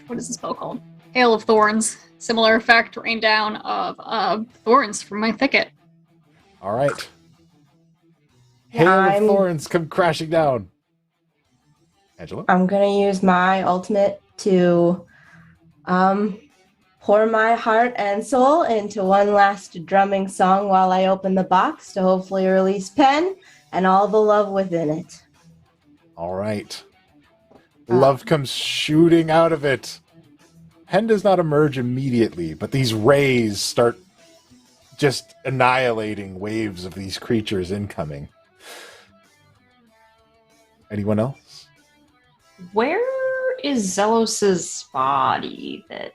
what is the spell called? Hail of Thorns. Similar effect, rain down of thorns from my thicket.
All right. Hail of thorns come crashing down. Angelo?
I'm gonna use my ultimate to pour my heart and soul into one last drumming song while I open the box to hopefully release Penn and all the love within it.
All right. Love comes shooting out of it. Penn does not emerge immediately, but these rays start just annihilating waves of these creatures incoming. Anyone else?
Where is Zelos's body? That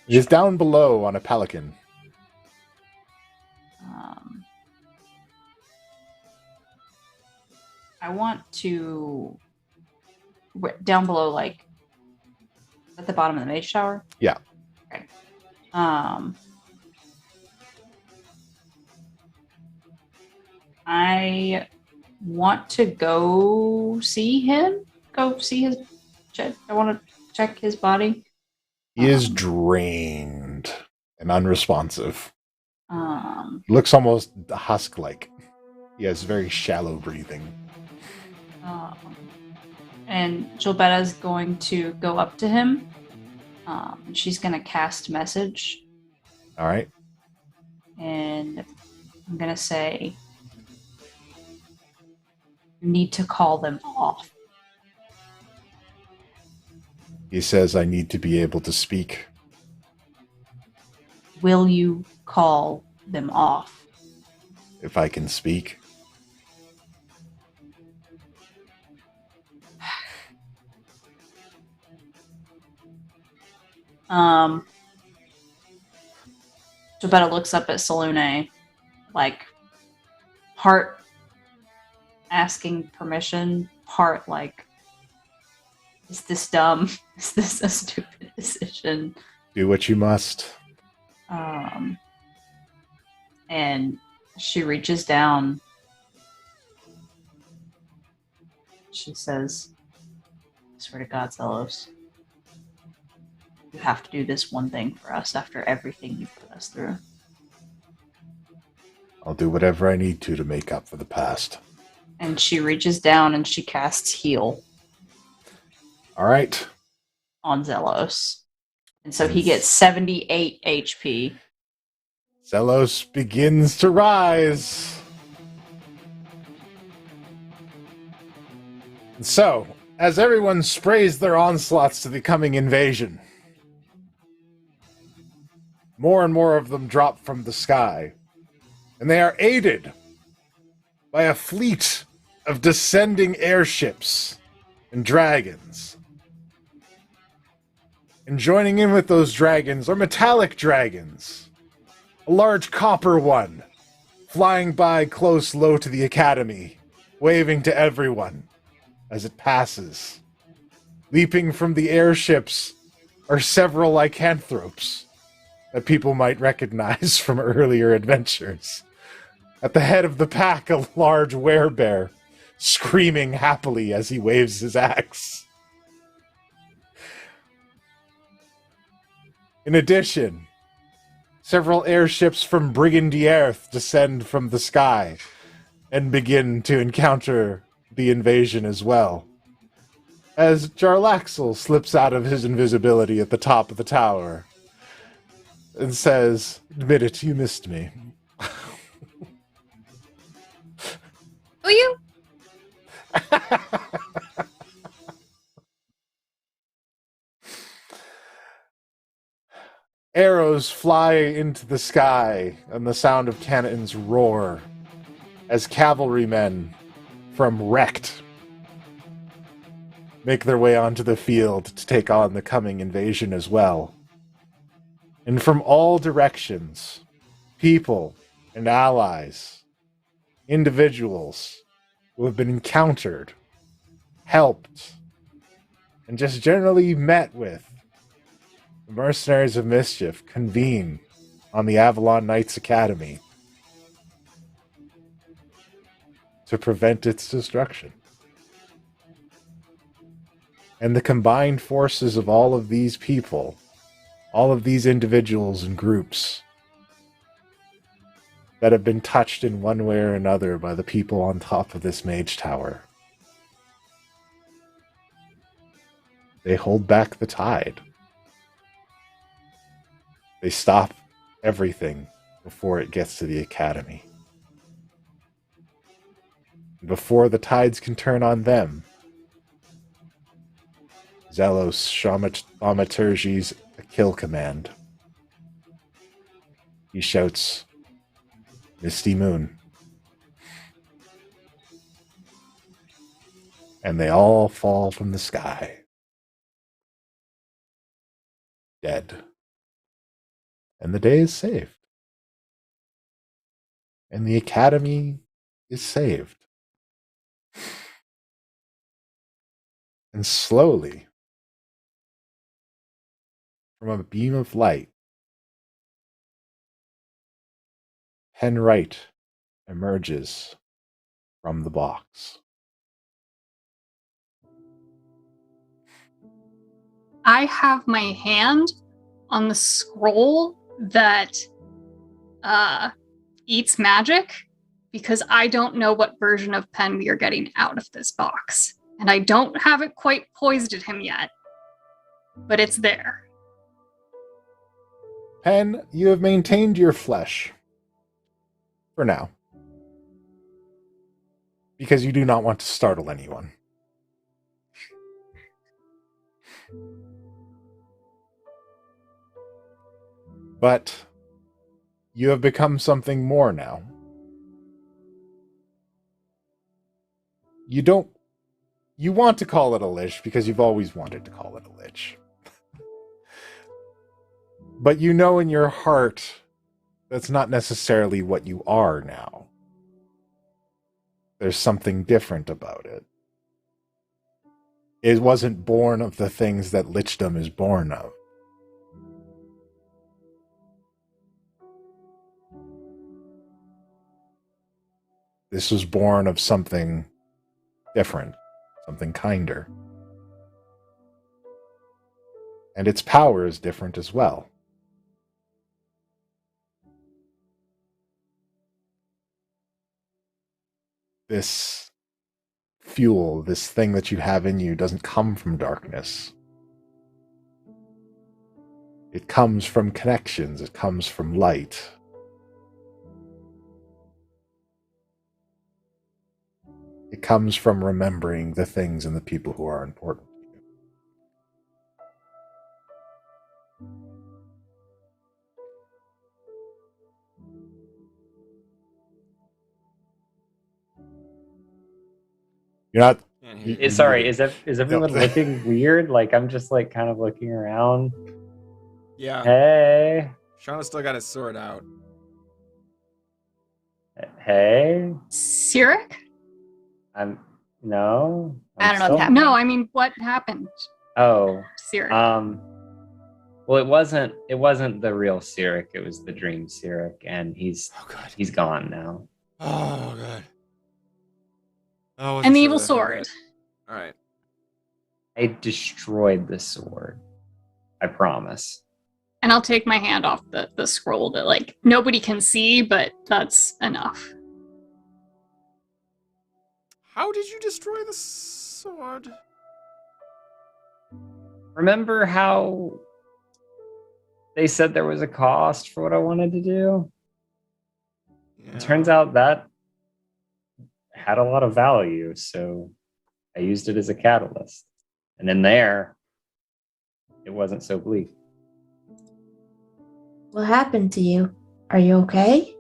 It is down below on a pelican.
I want to down below, like at the bottom of the mage tower.
Yeah.
Okay. I want to go see him. Go see his. I want to check his body.
He is drained and unresponsive.
Um,
Looks almost husk-like. He has very shallow breathing.
and Gilbetta's going to go up to him. She's going to cast message.
All right.
And I'm going to say, you need to call them off.
He says, I need to be able to speak.
Will you call them off?
If I can speak.
Gilbetta looks up at Salune, like, part asking permission, part like, is this dumb? Is this a stupid decision?
Do what you must.
And she reaches down. She says, I swear to God, Zelos, you have to do this one thing for us after everything you've put us through.
I'll do whatever I need to make up for the past.
And she reaches down and she casts heal
All right.
on Zelos. And so he gets 78 HP.
Zelos begins to rise. And so, as everyone sprays their onslaughts to the coming invasion, more and more of them drop from the sky, and they are aided by a fleet of descending airships and dragons. And joining in with those dragons are metallic dragons. A large copper one, flying by close low to the academy, waving to everyone as it passes. Leaping from the airships are several lycanthropes that people might recognize from earlier adventures. At the head of the pack, a large werebear, screaming happily as he waves his axe. In addition, several airships from Brigandier descend from the sky and begin to encounter the invasion as well. As Jarlaxle slips out of his invisibility at the top of the tower and says, admit it, you missed me.
Will you?
Arrows fly into the sky and the sound of cannons roar as cavalrymen from Wrecked make their way onto the field to take on the coming invasion as well. And from all directions, people and allies, individuals who have been encountered, helped, and just generally met with, the Mercenaries of Mischief convene on the Avalon Knights Academy to prevent its destruction. And the combined forces of all of these people, all of these individuals and groups that have been touched in one way or another by the people on top of this mage tower, they hold back the tide. They stop everything before it gets to the academy. Before the tides can turn on them, Zelos Thaumaturgy's a kill command. He shouts, Misty Moon. And they all fall from the sky. Dead. And the day is saved. And the academy is saved. And slowly, from a beam of light, Penn Wright emerges from the box.
I have my hand on the scroll that eats magic because I don't know what version of Penn we are getting out of this box. And I don't have it quite poised at him yet, but it's there.
Penn, you have maintained your flesh. For now. Because you do not want to startle anyone. But you have become something more now. You want to call it a lich because you've always wanted to call it a lich. But you know in your heart that's not necessarily what you are now. There's something different about it. It wasn't born of the things that lichdom is born of. This was born of something different, something kinder. And its power is different as well. This fuel, this thing that you have in you, doesn't come from darkness. It comes from connections. It comes from light. It comes from remembering the things and the people who are important to you. You're not.
Sorry, is everyone looking weird? Like I'm just like kind of looking around.
Yeah.
Hey.
Shauna's still got his sword out.
Hey.
Sirik?
No.
I don't know what's happening.
No, I mean, what happened?
Oh.
Sirik.
Well, it wasn't the real Sirik. It was the dream Sirik, and he's gone now.
Oh god. Oh,
An evil sword.
All right.
I destroyed the sword. I promise.
And I'll take my hand off the scroll that like nobody can see, but that's enough.
How did you destroy the sword?
Remember how they said there was a cost for what I wanted to do?
Yeah.
It turns out that had a lot of value, so I used it as a catalyst. And in there, it wasn't so bleak.
What happened to you? Are you okay?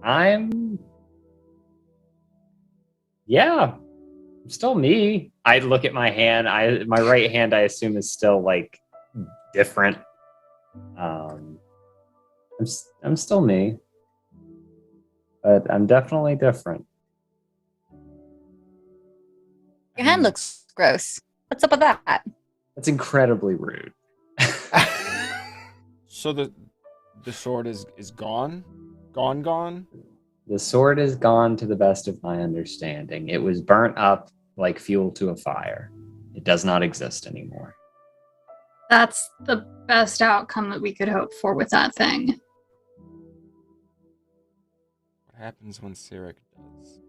I'm still me. I look at my hand. My right hand, I assume, is still like different. I'm still me, but I'm definitely different.
Your hand looks gross. What's up with that?
That's incredibly rude.
So the sword is gone? Gone?
The sword is gone to the best of my understanding. It was burnt up like fuel to a fire. It does not exist anymore.
That's the best outcome that we could hope for with that thing.
What happens when Sirik does?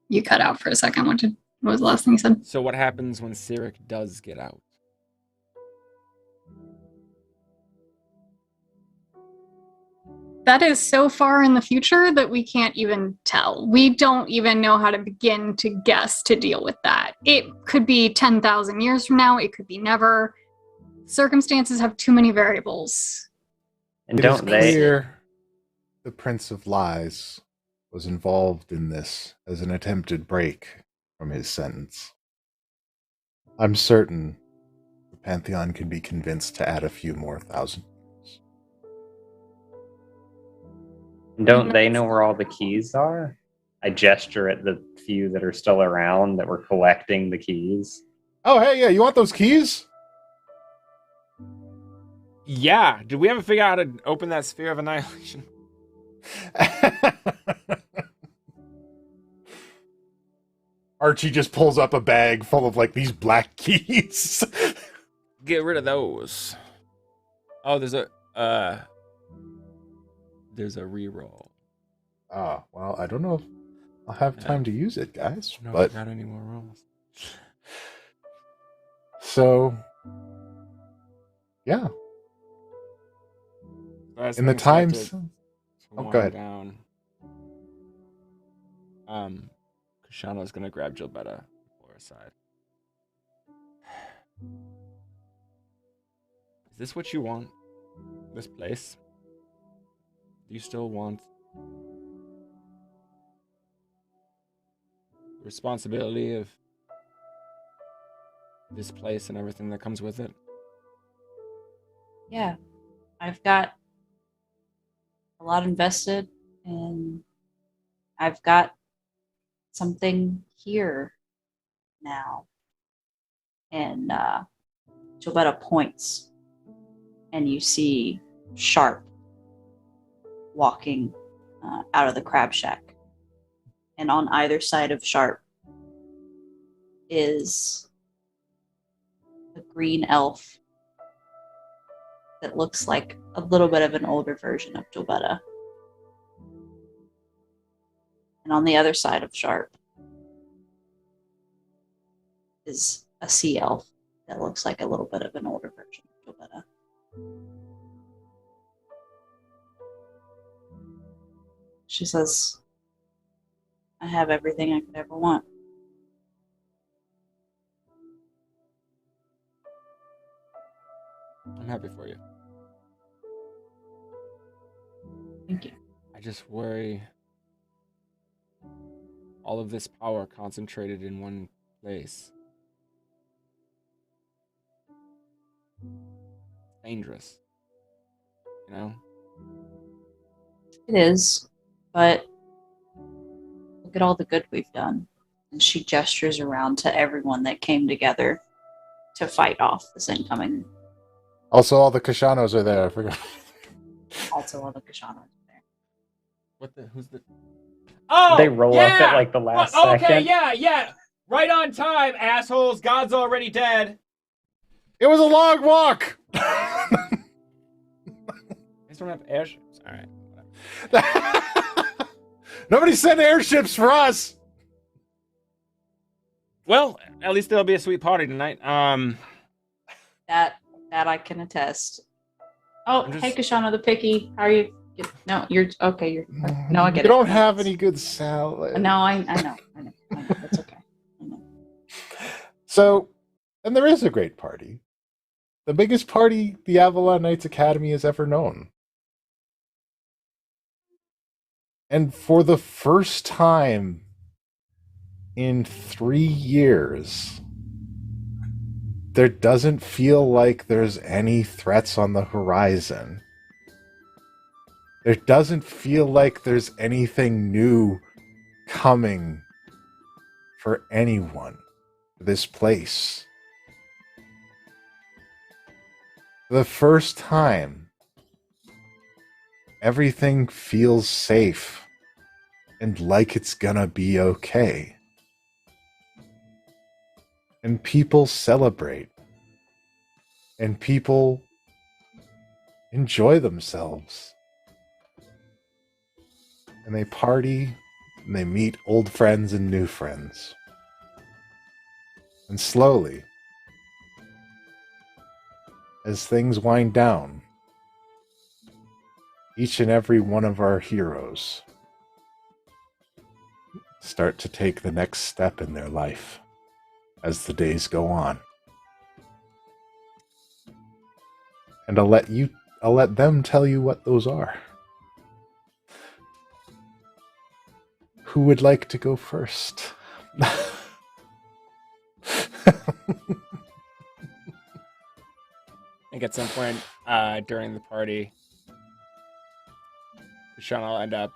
You cut out for a second. What was the last thing you said?
So what happens when Sirik does get out?
that is so far in the future that we can't even tell. We don't even know how to begin to guess to deal with that. It could be 10,000 years from now. It could be never. Circumstances have too many variables.
And
It is
don't they?
clear the Prince of Lies was involved in this as an attempted break from his sentence. I'm certain the Pantheon can be convinced to add a few more thousand.
Don't they know where all the keys are? I gesture at the few that are still around that were collecting the keys.
Oh, hey, yeah, you want those keys?
Yeah. Did we ever figure out how to open that sphere of annihilation?
Archie just pulls up a bag full of, like, these black keys.
Get rid of those. Oh, there's a reroll.
Oh, well, I don't know if I'll have time to use it, guys.
No,
But
not any more rolls.
so, yeah.
As
In the
things start
times.
to
Oh,
wind
go ahead.
Down, Koshano's gonna grab Gilbetta for her side. Is this what you want? This place? Do you still want the responsibility of this place and everything that comes with it?
Yeah, I've got a lot invested, and I've got something here now. And Gilbetta points, and you see Sharp walking out of the crab shack. And on either side of Sharp is a green elf that looks like a little bit of an older version of Gilbetta. And on the other side of Sharp is a sea elf that looks like a little bit of an older version of Gilbetta. She says, I have everything I could ever want.
I'm happy for you.
Thank you.
I just worry all of this power concentrated in one place. Dangerous. You know?
It is, but look at all the good we've done. And she gestures around to everyone that came together to fight off this incoming.
Also, all the Koshanos are there. I forgot.
Also, all the Koshanos there.
What the? Who's the? Oh,
They roll up at like the last second.
Okay, yeah. Right on time, assholes. God's already dead.
It was a long walk.
You guys don't have airships. All right.
Nobody sent airships for us.
Well, at least there'll be a sweet party tonight.
That I can attest. Oh,
I'm just-
hey, Koshano the Picky. How are you? No, you're okay. You're no, I get
You
it.
don't have any good salad.
No, I know. It's okay. I know.
So, and there is a great party. The biggest party the Avalon Knights Academy has ever known. And for the first time in 3 years, there doesn't feel like there's any threats on the horizon. There doesn't feel like there's anything new coming for anyone to this place. For the first time, everything feels safe and like it's gonna be okay. And people celebrate. And people enjoy themselves. And they party, and they meet old friends and new friends. And slowly, as things wind down, each and every one of our heroes start to take the next step in their life as the days go on. And I'll let them tell you what those are. Who would like to go first?
I think at some point during the party, Koshano will end up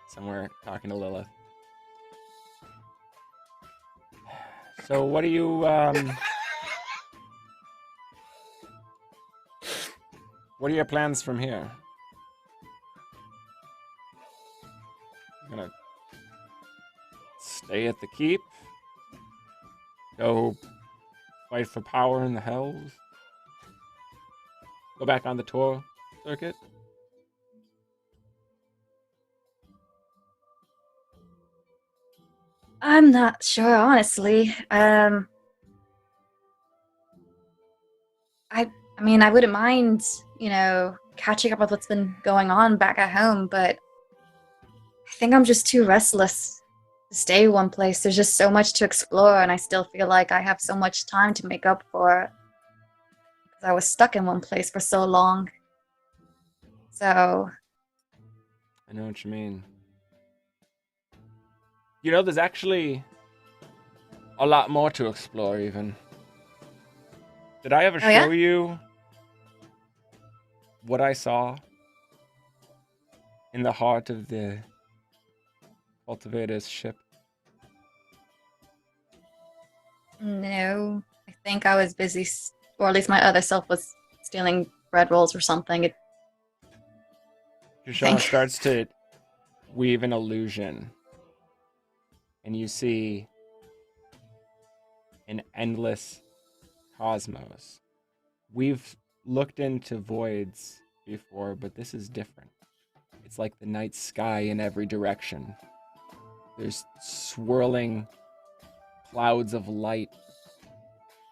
somewhere talking to Lilith. So what do you what are your plans from here? Gonna stay at the keep? Go fight for power in the hells? Go back on the tour circuit?
I'm not sure, honestly. I mean, I wouldn't mind, catching up with what's been going on back at home, but I think I'm just too restless to stay one place. There's just so much to explore, and I still feel like I have so much time to make up for it. Because I was stuck in one place for so long. So...
I know what you mean. There's actually a lot more to explore, even. Did I ever show you what I saw in the heart of the cultivator's ship?
No. I think I was busy, or at least my other self was stealing bread rolls or something.
Koshano starts to weave an illusion. And you see an endless cosmos. We've looked into voids before, but this is different. It's like the night sky in every direction. There's swirling clouds of light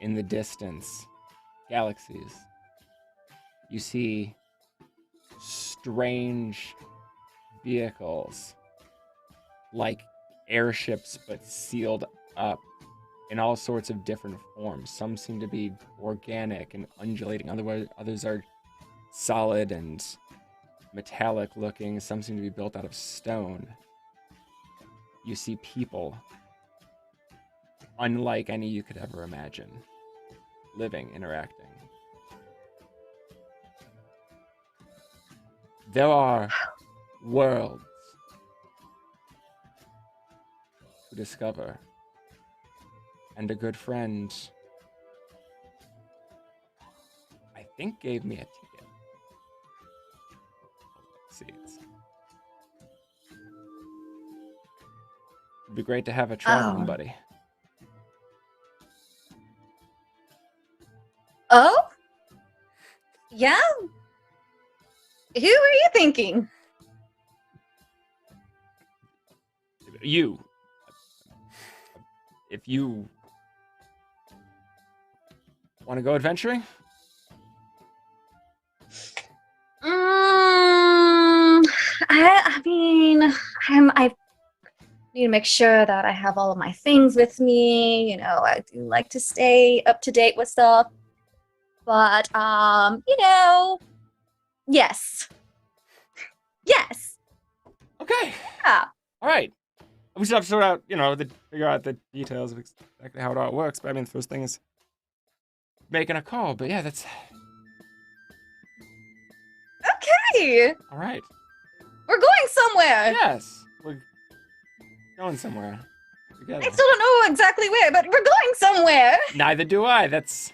in the distance. Galaxies. You see strange vehicles like airships, but sealed up in all sorts of different forms. Some seem to be organic and undulating. Others are solid and metallic looking. Some seem to be built out of stone. You see people unlike any you could ever imagine, living, interacting. There are worlds to discover, and a good friend, I think, gave me a ticket. Let's see. It'd be great to have a traveling buddy.
Oh? Yeah? Who are you thinking?
You. If you want to go adventuring?
I mean, I need to make sure that I have all of my things with me. I do like to stay up to date with stuff. But, yes. Yes.
Okay.
Yeah.
All right. We still have to sort out, figure out the details of exactly how it all works. But I mean, the first thing is making a call. But yeah, that's...
Okay.
All right.
We're going somewhere.
Yes. We're going somewhere together.
I still don't know exactly where, but we're going somewhere.
Neither do I. That's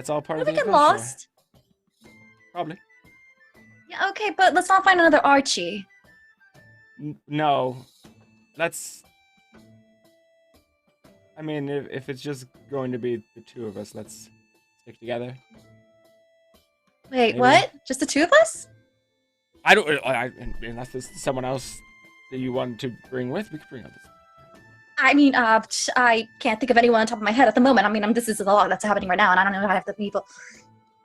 all part of the
get
adventure.
Lost?
Probably.
Yeah, okay, but let's not find another Archie.
No. That's... I mean, if it's just going to be the two of us, let's stick together.
Wait,
Maybe.
what? Just the two of us?
Unless there's someone else that you want to bring with, we could bring others.
I mean, I can't think of anyone on top of my head at the moment. I mean, this is a lot that's happening right now, and I don't know how to have the people.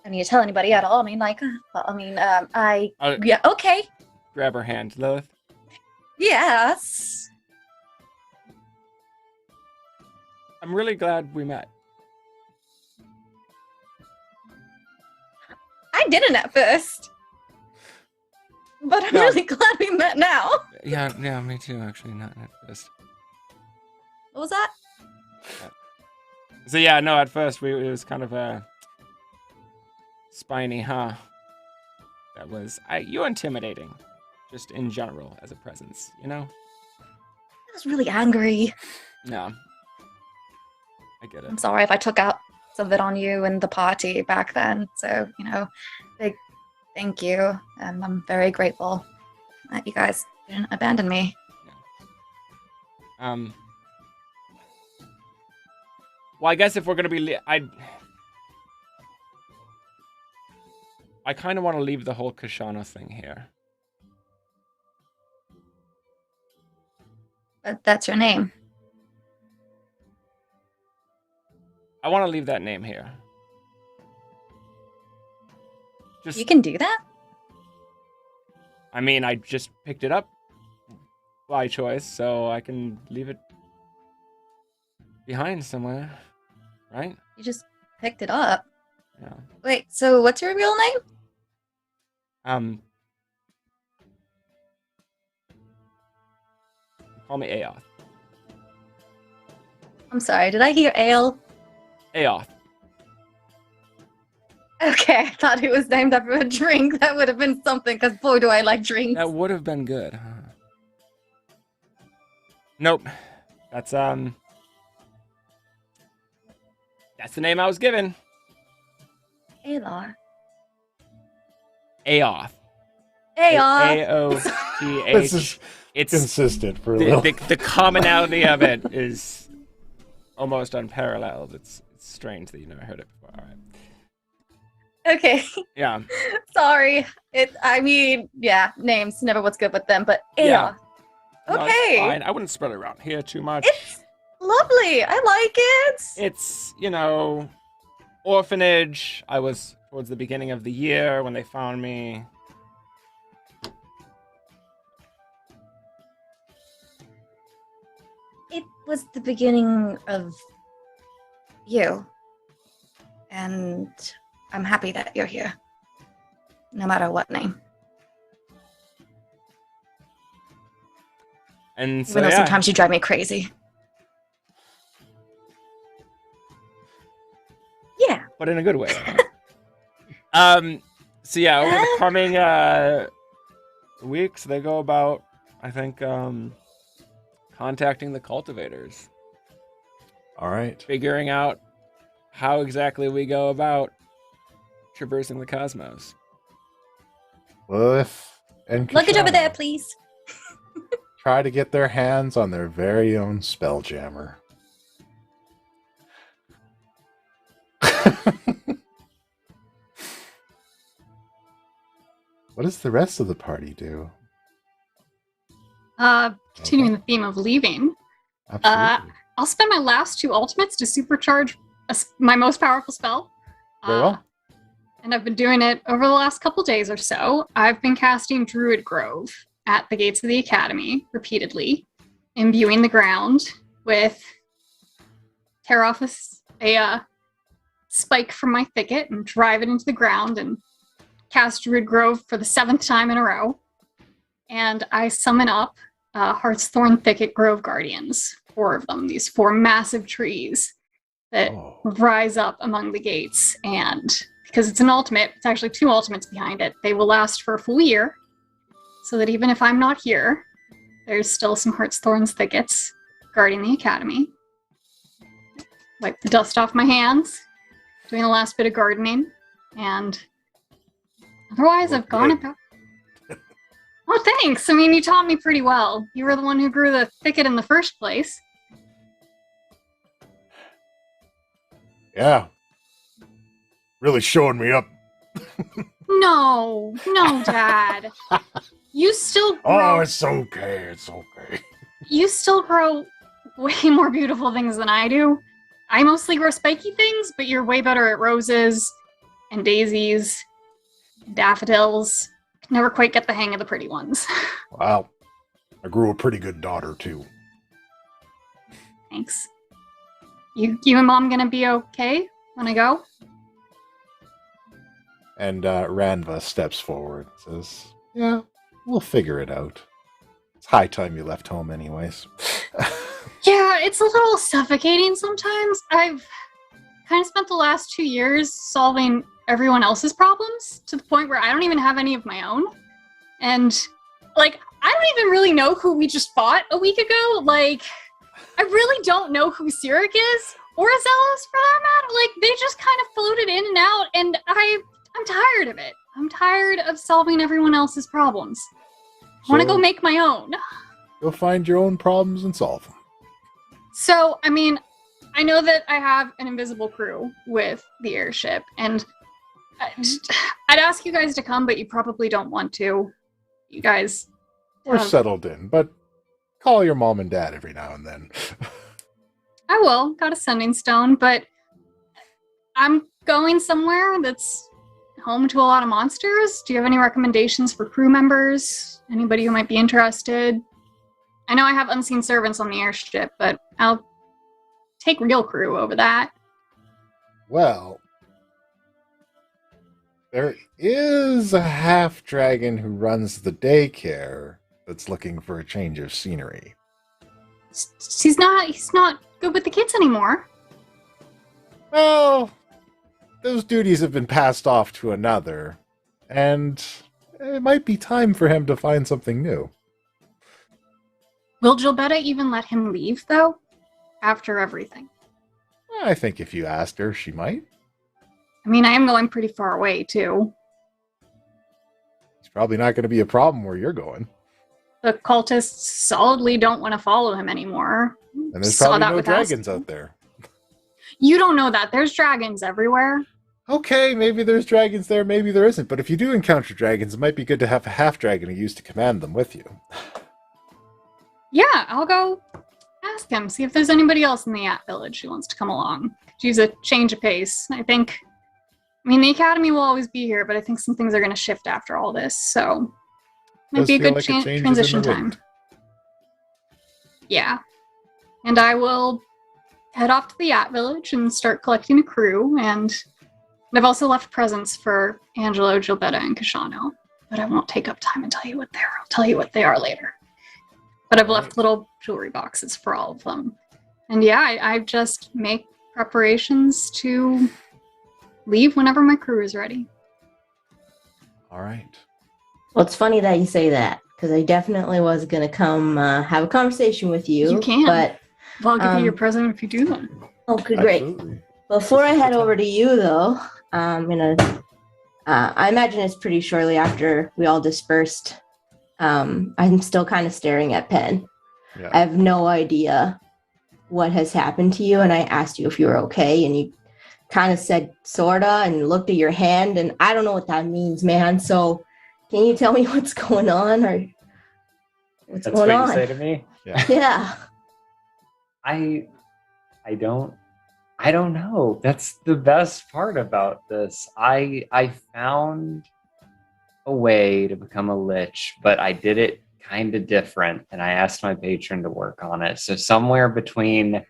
I need to tell anybody at all. I mean, like,
I'll
yeah, okay.
grab her hand, Lilith.
Yes.
I'm really glad we met.
I didn't at first. But I'm
No.
really glad we met now.
Yeah, me too, actually, not at first.
What was that?
So yeah, no, at first it was kind of a spiny, huh? That was, you're intimidating, just in general as a presence, you know?
I was really angry.
No. I get it.
I'm sorry if I took out some of it on you and the party back then. So, you know, big thank you. And I'm very grateful that you guys didn't abandon me.
Well, I guess if we're gonna be, I kind of want to leave the whole Koshano thing here.
But that's your name.
I want to leave that name here. Just,
You can do that?
I mean, I just picked it up by choice, so I can leave it behind somewhere, right?
You just picked it up.
Yeah.
Wait, so what's your real name?
Call me Aoth.
I'm sorry, did I hear ale?
Aoth.
Okay, I thought it was named after a drink. That would have been something, because boy, do I like drinks.
That would have been good, huh? Nope. That's the name I was given.
Alar.
Aoth.
Aoth.
A-O-T-H.
This is
It's
consistent for a little.
the commonality of it is almost unparalleled. It's strange that you never heard it before. All right.
Okay,
Yeah.
sorry. Names, never what's good with them, but Aoth.
Yeah. No, it's
Okay.
fine. I wouldn't spread it around here too much.
It's lovely. I like it.
It's, orphanage. I was towards the beginning of the year when they found me.
It was the beginning of you. And I'm happy that you're here. No matter what name.
And so,
Even though
yeah.
sometimes you drive me crazy. Yeah.
But in a good way. So yeah, over the coming weeks, they go about, I think, contacting the cultivators,
All right.
figuring out how exactly we go about traversing the cosmos.
Lilith and
Luggage over there,
Koshano
please.
try to get their hands on their very own spelljammer. What does the rest of the party do?
Continuing the theme of leaving,
Absolutely.
I'll spend my last 2 ultimates to supercharge my most powerful spell.
Very well.
And I've been doing it over the last couple days or so. I've been casting Druid Grove at the gates of the Academy repeatedly, imbuing the ground with tear off a spike from my thicket and drive it into the ground and cast Druid Grove for the 7th time in a row. And I summon up Hearththorn Thicket Grove Guardians, 4 of them, these 4 massive trees that rise up among the gates. And because it's an ultimate, it's actually 2 ultimates behind it, they will last for a full year, so that even if I'm not here, there's still some Hearththorn's thickets guarding the Academy. Wipe the dust off my hands, doing the last bit of gardening, and otherwise I've gone about... Oh, thanks! I mean, you taught me pretty well. You were the one who grew the thicket in the first place.
Yeah. Really showing me up.
No, Dad. You still grow...
Oh, it's okay. It's okay.
You still grow way more beautiful things than I do. I mostly grow spiky things, but you're way better at roses and daisies, daffodils. Never quite get the hang of the pretty ones.
Wow. I grew a pretty good daughter, too.
Thanks. You and Mom gonna be okay when I go?
And Ranva steps forward and says, yeah, we'll figure it out. It's high time you left home anyways.
Yeah, it's a little suffocating sometimes. I've kind of spent the last 2 years solving everyone else's problems to the point where I don't even have any of my own. And, like, I don't even really know who we just fought a week ago. Like, I really don't know who Sirik is, or Zealous for that matter. Like, they just kind of floated in and out, and I'm tired of it. I'm tired of solving everyone else's problems. I want to go make my own.
Go find your own problems and solve them.
So, I mean, I know that I have an invisible crew with the airship, and I'd ask you guys to come, but you probably don't want to. You guys...
We're settled in, but call your mom and dad every now and then.
I will. Got a sending stone, but I'm going somewhere that's home to a lot of monsters. Do you have any recommendations for crew members? Anybody who might be interested? I know I have unseen servants on the airship, but I'll take real crew over that.
Well, there is a half-dragon who runs the daycare that's looking for a change of scenery.
He's not good with the kids anymore.
Well, those duties have been passed off to another, and it might be time for him to find something new.
Will Gilbetta even let him leave, though? After everything?
I think if you asked her, she might.
I mean, I am going pretty far away, too.
It's probably not going to be a problem where you're going.
The cultists solidly don't want to follow him anymore.
And there's
Saw
probably
that
no
with
dragons
us.
out there.
You don't know that. There's dragons everywhere.
Okay, maybe there's dragons there, maybe there isn't. But if you do encounter dragons, it might be good to have a half-dragon who used to command them with you.
Yeah, I'll go ask him, see if there's anybody else in the At Village who wants to come along. Could use a change of pace. I mean, the Academy will always be here, but I think some things are going to shift after all this, so might be a good transition time. Yeah. And I will head off to the At Village and start collecting a crew, and I've also left presents for Angelo, Gilbetta, and Koshano, but I won't take up time and tell you what they are. I'll tell you what they are later. But I've left little jewelry boxes for all of them. And yeah, I just make preparations to leave whenever my crew is ready.
All right.
Well, it's funny that you say that, because I definitely was going to come have a conversation with you.
You can.
But
Well, I'll give you your present if you do that.
okay, great.
Absolutely.
Before I head over to you, though, I'm going to... I imagine it's pretty shortly after we all dispersed. I'm still kind of staring at Penn.
Yeah.
I have no idea what has happened to you, and I asked you if you were okay, and you kind of said sorta and looked at your hand, and I don't know what that means, man. So can you tell me what's going on, or what's
That's
going
what
on?
you say to me?
Yeah.
Yeah.
I don't know. That's the best part about this. I found a way to become a lich, but I did it kind of different, and I asked my patron to work on it. So somewhere between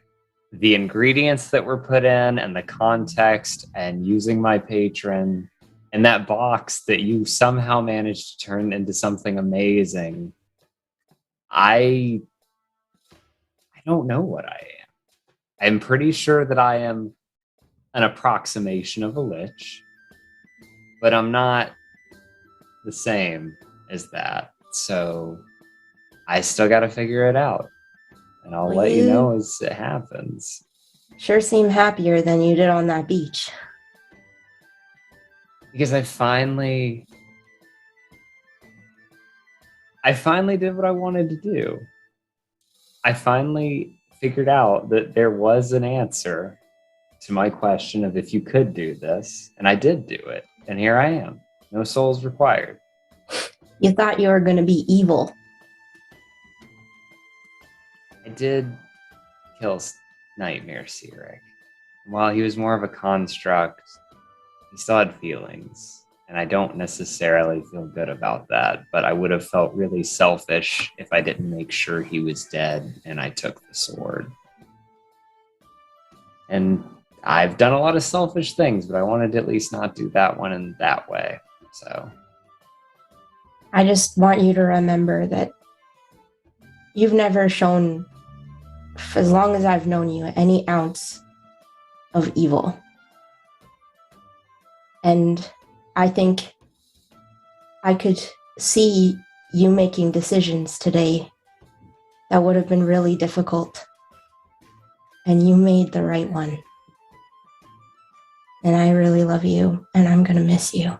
the ingredients that were put in and the context and using my patron and that box that you somehow managed to turn into something amazing, I don't know what I am. I'm pretty sure that I am an approximation of a lich, but I'm not the same as that. So I still got to figure it out, and I'll let you know as it happens.
Sure seem happier than you did on that beach.
Because I finally did what I wanted to do. I finally figured out that there was an answer to my question of if you could do this, and I did do it, and here I am. No souls required.
You thought you were going to be evil.
I did kill Nightmare Sirik. While he was more of a construct, he still had feelings. And I don't necessarily feel good about that, but I would have felt really selfish if I didn't make sure he was dead and I took the sword. And I've done a lot of selfish things, but I wanted to at least not do that one in that way. So
I just want you to remember that you've never shown, for as long as I've known you, any ounce of evil. And I think I could see you making decisions today that would have been really difficult. And you made the right one. And I really love you, and I'm going to miss you.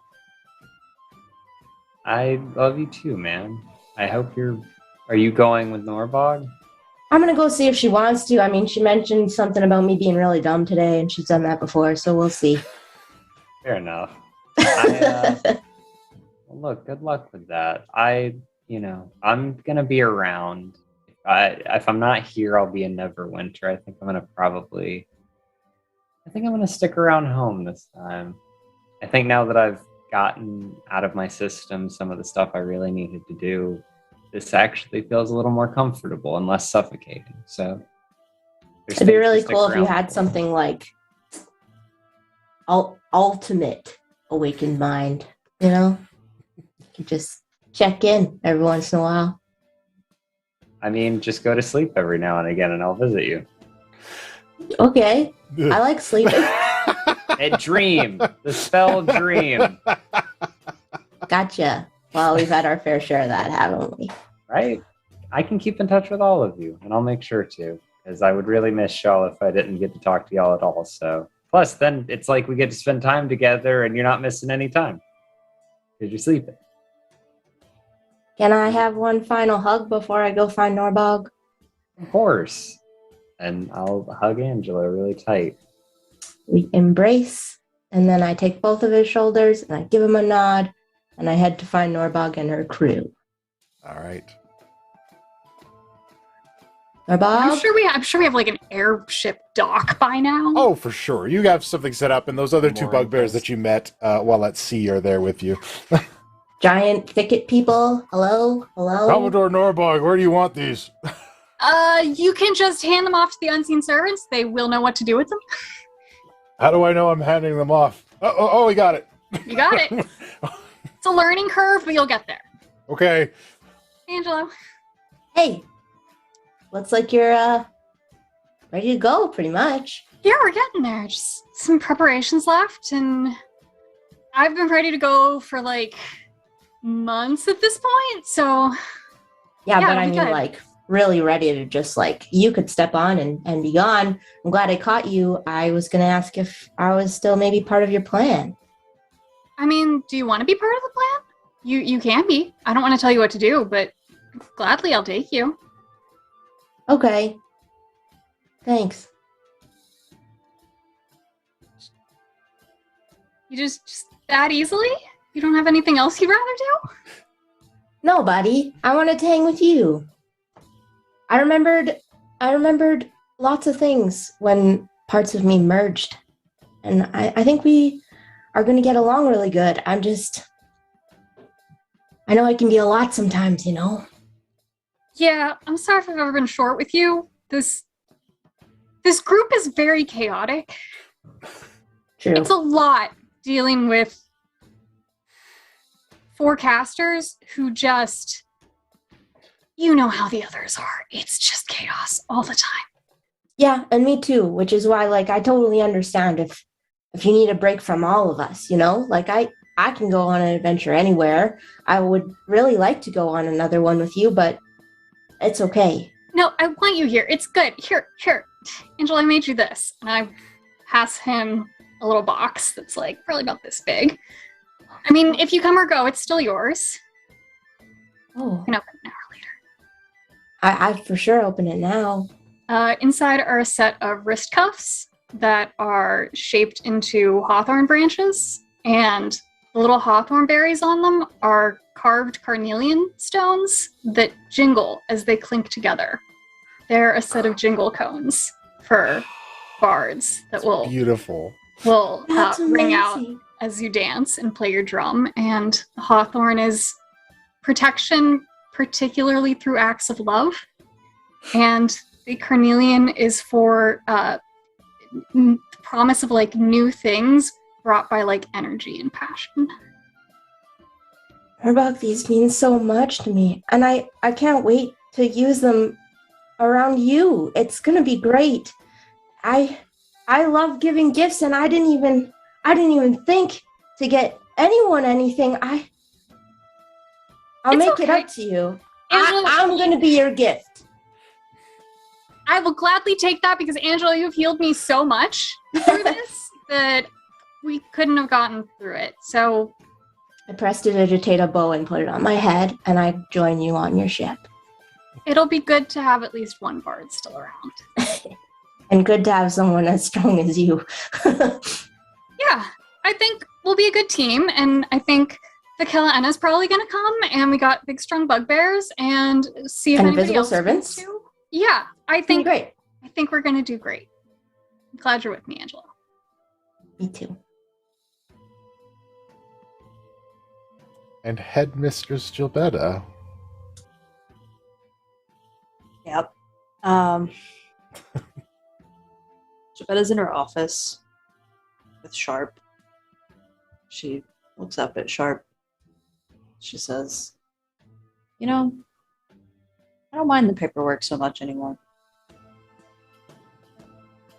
I love you too, man. I hope are you going with Norbog?
I'm going to go see if she wants to. I mean, she mentioned something about me being really dumb today, and she's done that before, so we'll see.
Fair enough. Look, good luck with that. I'm gonna be around. If I'm not here, I'll be in Neverwinter. I think I'm gonna stick around home this time. I think now that I've gotten out of my system some of the stuff I really needed to do, this actually feels a little more comfortable and less suffocating. So
it'd be really cool if you had something like ultimate awakened mind, you know? You could just check in every once in a while.
I mean, just go to sleep every now and again and I'll visit you.
Okay. I like sleeping.
And dream. The spell dream.
Gotcha. Well, we've had our fair share of that, haven't we?
Right? I can keep in touch with all of you, and I'll make sure to, because I would really miss y'all if I didn't get to talk to y'all at all. So, plus, then it's like we get to spend time together, and you're not missing any time because you're sleeping.
Can I have one final hug before I go find Norbog?
Of course. And I'll hug Angelo really tight.
We embrace, and then I take both of his shoulders, and I give him a nod, and I head to find Norbog and her crew.
All right.
Norbog?
I'm sure we have like an airship dock by now.
Oh, for sure. You have something set up, and those other two bugbears that you met while at sea are there with you.
Giant thicket people. Hello?
Commodore Norbog, where do you want these?
You can just hand them off to the unseen servants. They will know what to do with them.
How do I know I'm handing them off? Oh, we got it.
You got it. It's a learning curve, but you'll get there.
Okay.
Angelo.
Hey. Looks like you're ready to go, pretty much.
Yeah, we're getting there. Just some preparations left, and I've been ready to go for like months at this point, so
yeah, but I mean, good. Like, really ready to just, like, you could step on and be gone. I'm glad I caught you. I was going to ask if I was still maybe part of your plan.
I mean, do you want to be part of the plan? You can be. I don't want to tell you what to do, but gladly I'll take you.
Okay. Thanks.
You just that easily? You don't have anything else you'd rather do?
No, buddy. I wanted to hang with you. I remembered lots of things when parts of me merged. And I think we are going to get along really good. I know I can be a lot sometimes, you know?
Yeah, I'm sorry if I've ever been short with you. This group is very chaotic.
True.
It's a lot dealing with forecasters who just, you know how the others are. It's just chaos all the time.
Yeah, and me too, which is why, like, I totally understand if you need a break from all of us, you know? Like, I can go on an adventure anywhere. I would really like to go on another one with you, but it's okay.
No, I want you here. It's good. Here. Angela, I made you this. And I pass him a little box that's, like, probably about this big. I mean, if you come or go, it's still yours.
Oh.
You can open it now or later.
I'd for sure open it now.
Inside are a set of wrist cuffs that are shaped into hawthorn branches, and the little hawthorn berries on them are carved carnelian stones that jingle as they clink together. They're a set of jingle cones for bards that will
beautiful.
Will ring out as you dance and play your drum, and hawthorn is protection, particularly through acts of love, and the carnelian is for promise of like new things brought by like energy and passion.
Norbog, these mean so much to me, and I can't wait to use them around you. It's gonna be great. I love giving gifts, and I didn't even think to get anyone anything. I'll
It's
make
okay.
it up to you.
Angelo,
I'm gonna be your gift.
I will gladly take that because Angelo, you've healed me so much through this that we couldn't have gotten through it. So
I prestidigitate a bow and put it on my head, and I join you on your ship.
it'll be good to have at least one bard still around.
And good to have someone as strong as you.
Yeah, I think we'll be a good team, and I think the Kelaena's probably going to come, and we got big strong bugbears, and see if
And
anybody
invisible
else
servants?
wants to. Yeah, I think
Great.
I think we're going to do great. I'm glad you're with me, Angelo.
Me too.
And Headmistress Gilbetta.
Yep. Jabetta's in her office with Sharp. She looks up at Sharp. She says, "You know, I don't mind the paperwork so much anymore."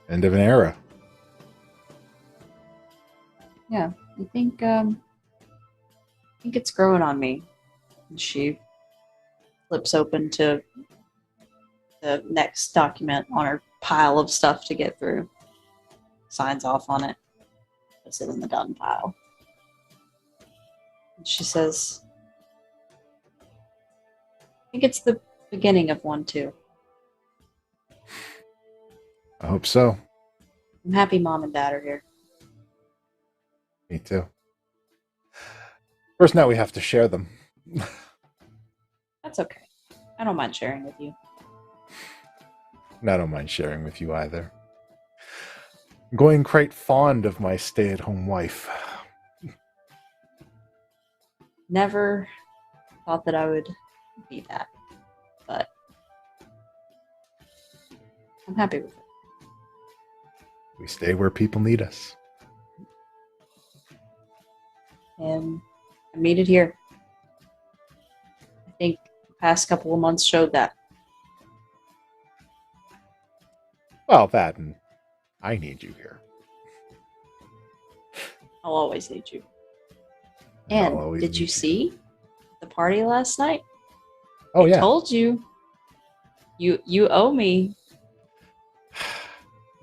End of an era.
Yeah, I think it's growing on me. And she flips open to the next document on her pile of stuff to get through. Signs off on it. Puts it in the done pile. And she says, "I think it's the beginning of one too.
I hope so.
I'm happy Mom and Dad are here."
Me too. First, now we have to share them.
That's okay. I don't mind sharing with you.
And I don't mind sharing with you either. I'm growing quite fond of my stay-at-home wife.
Never thought that I would be that, but I'm happy with it.
We stay where people need us.
And I made it here. I think the past couple of months showed that.
Well, that and I need you here.
I'll always need you.
And I'll
And
always
did
need
you see the party last night?
Oh,
I
yeah.
told you. You owe me.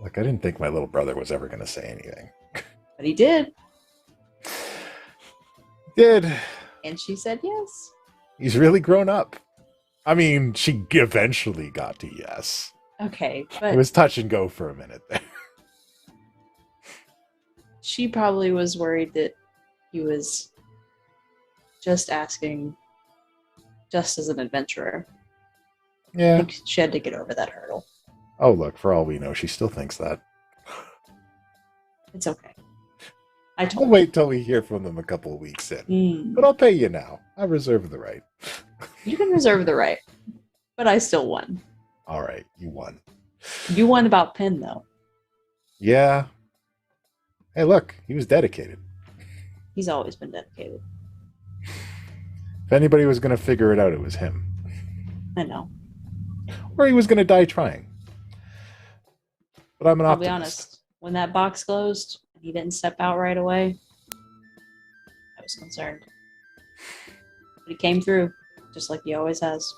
Look, I didn't think my little brother was ever going to say anything.
But he did.
Did.
And she said yes.
He's really grown up. I mean, she eventually got to yes.
Okay,
It
but
was touch and go for a minute there.
she probably was worried that he was just asking just as an adventurer. I
Yeah.
think she had to get over that hurdle.
Oh, look, for all we know, she still thinks that.
It's okay. I
I'll
told
wait till we hear from them a couple of weeks in.
Mm,
But I'll pay you now. I reserve the right.
you can reserve the right. But I still won.
All right, you won.
You won about Penn, though.
Yeah. Hey, look, he was dedicated.
He's always been dedicated.
If anybody was going to figure it out, it was him.
I know.
Or he was going to die trying. But I'm an
I'll be
optimist.
honest. When that box closed and he didn't step out right away, I was concerned. But he came through, just like he always has.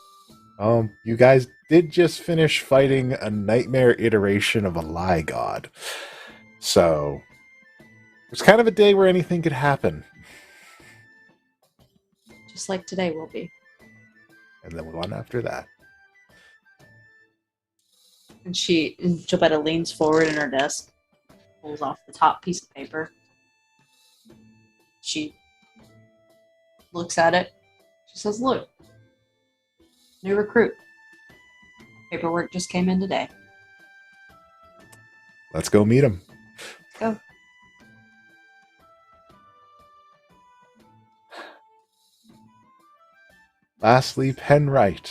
You guys did just finish fighting a nightmare iteration of a lie god. So, it was kind of a day where anything could happen.
Just like today will be.
And then one after that.
And Gilbetta leans forward in her desk, pulls off the top piece of paper. She looks at it. She says, "Look, new recruit. Paperwork just came in today.
Let's go meet him.
Go."
Lastly, Penwright.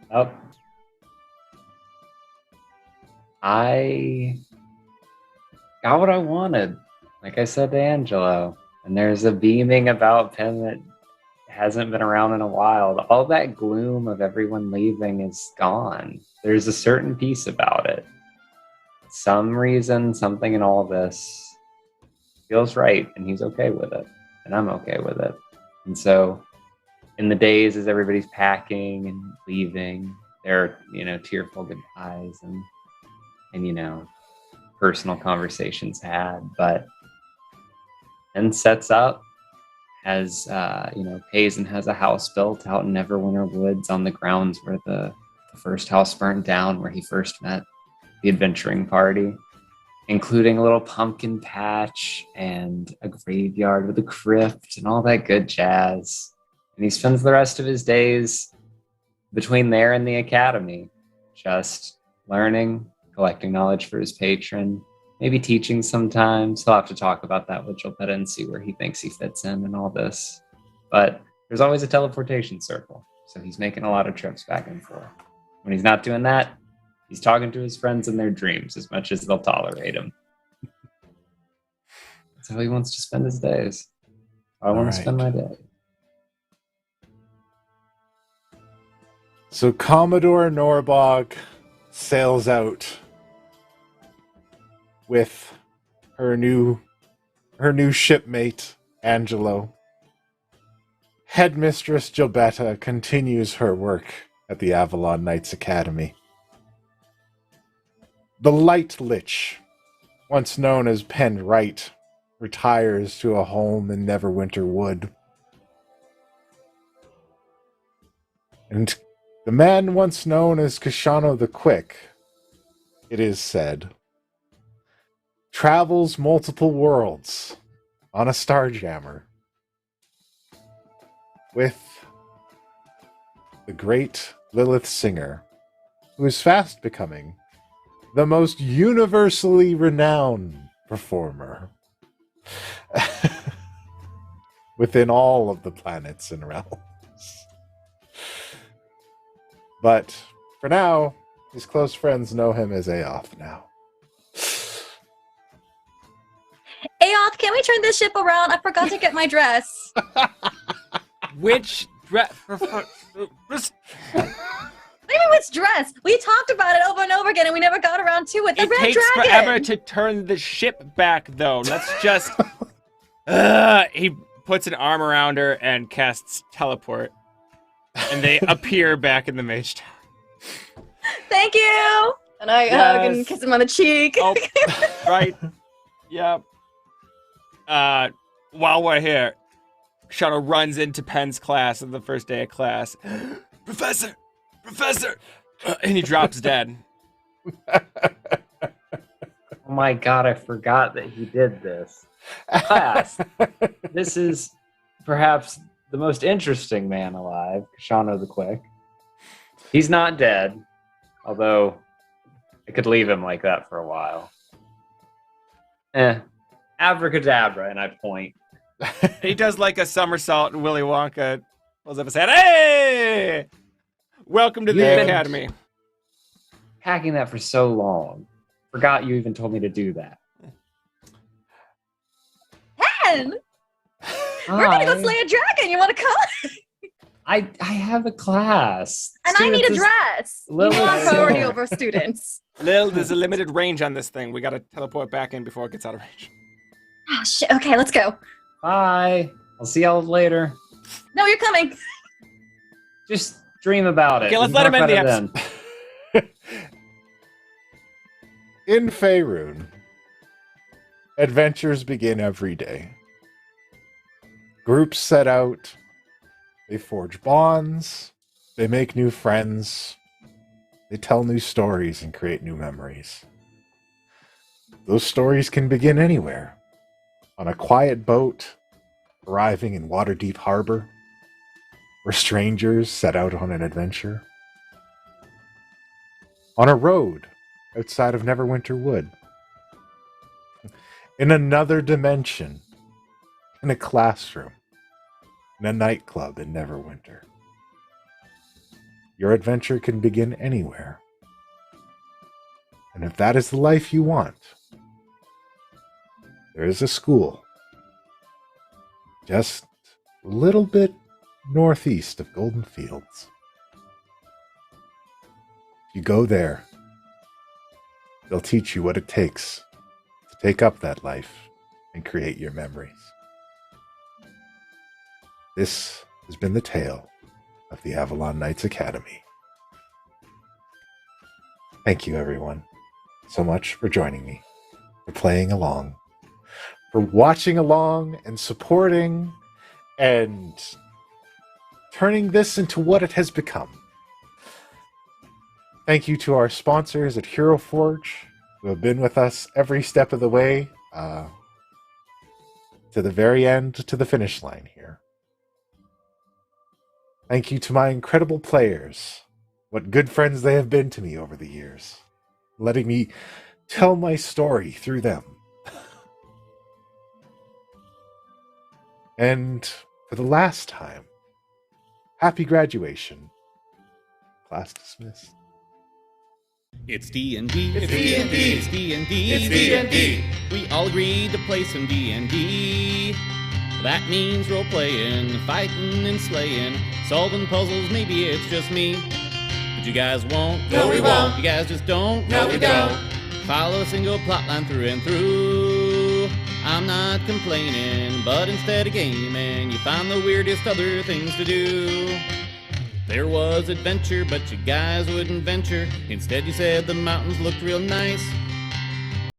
Up. I got what I wanted. Like I said to Angelo. And there's a beaming about Penn that hasn't been around in a while. All that gloom of everyone leaving is gone. There's a certain peace about it. Some reason, something in all this feels right, and he's okay with it. And I'm okay with it. And so in the days as everybody's packing and leaving, there are, tearful goodbyes and personal conversations had, but then sets up, has pays and has a house built out in Neverwinter Woods on the grounds where the first house burned down, where he first met the adventuring party, including a little pumpkin patch and a graveyard with a crypt and all that good jazz. And he spends the rest of his days between there and the academy, just learning, collecting knowledge for his patron, maybe teaching sometimes. He'll have to talk about that with Jilpetta and see where he thinks he fits in and all this. But there's always a teleportation circle, so he's making a lot of trips back and forth. When he's not doing that, he's talking to his friends in their dreams as much as they'll tolerate him. That's how he wants to spend his days. I want to spend my day.
So Commodore Norbog sails out with her new shipmate, Angelo. Headmistress Jilpetta continues her work at the Avalon Knights Academy. The Light Lich, once known as Penwright, retires to a home in Neverwinter Wood. And the man once known as Koshano the Quick, it is said, travels multiple worlds on a starjammer with the great Lilith Singer, who is fast becoming the most universally renowned performer within all of the planets and realms. But for now, his close friends know him as Aoth now.
Aoth, can we turn this ship around? I forgot to get my dress.
Which dress?
Maybe which dress? We talked about it over and over again, and we never got around to it. The
It
red
takes
dragon.
forever to turn the ship back, though. Let's just... he puts an arm around her and casts teleport. And they appear back in the mage tower.
Thank you. And I hug and kiss him on the cheek.
Oh, right. Yep. While we're here, Shadow runs into Penn's class on the first day of class. Professor! And he drops dead.
Oh my god, I forgot that he did this. Class, this is perhaps the most interesting man alive, Koshano the Quick. He's not dead, although I could leave him like that for a while. Abracadabra, and I point.
He does like a somersault, and Willy Wonka pulls up his head. Hey! Welcome to the Academy.
Hacking that for so long. Forgot you even told me to do that.
Pen! We're gonna go slay a dragon. You want to come?
I have a class.
And I need a dress. We
Lilith
want priority
Singer.
over students.
Lil, there's a limited range on this thing. We gotta teleport back in before it gets out of range.
Oh shit. Okay, let's go.
Bye. I'll see y'all later.
No, you're coming.
Just dream about it.
Okay, let's
We can
let him
talk
end the
about it then.
In Faerun, adventures begin every day. Groups set out, they forge bonds, they make new friends, they tell new stories and create new memories. Those stories can begin anywhere. On a quiet boat, arriving in Waterdeep Harbor, where strangers set out on an adventure. On a road outside of Neverwinter Wood. In another dimension, in a classroom, in a nightclub in Neverwinter. Your adventure can begin anywhere. And if that is the life you want, there is a school just a little bit northeast of Golden Fields. If you go there, they'll teach you what it takes to take up that life and create your memories. This has been the tale of the Avalon Knights Academy. Thank you, everyone, so much for joining me, for playing along, for watching along and supporting and turning this into what it has become. Thank you to our sponsors at Hero Forge, who have been with us every step of the way, to the very end, to the finish line here. Thank you to my incredible players. What good friends they have been to me over the years, letting me tell my story through them. And for the last time, happy graduation. Class dismissed.
It's D&D. It's D&D. It's D&D. It's D&D. We all agreed to play some D&D. That means role-playing, fighting and slaying, solving puzzles, maybe it's just me. But you guys won't.
No, we won't.
You guys just don't.
No, we don't.
Follow a single plotline through and through. I'm not complaining, but instead of gaming, you find the weirdest other things to do. There was adventure, but you guys wouldn't venture. Instead you said the mountains looked real nice.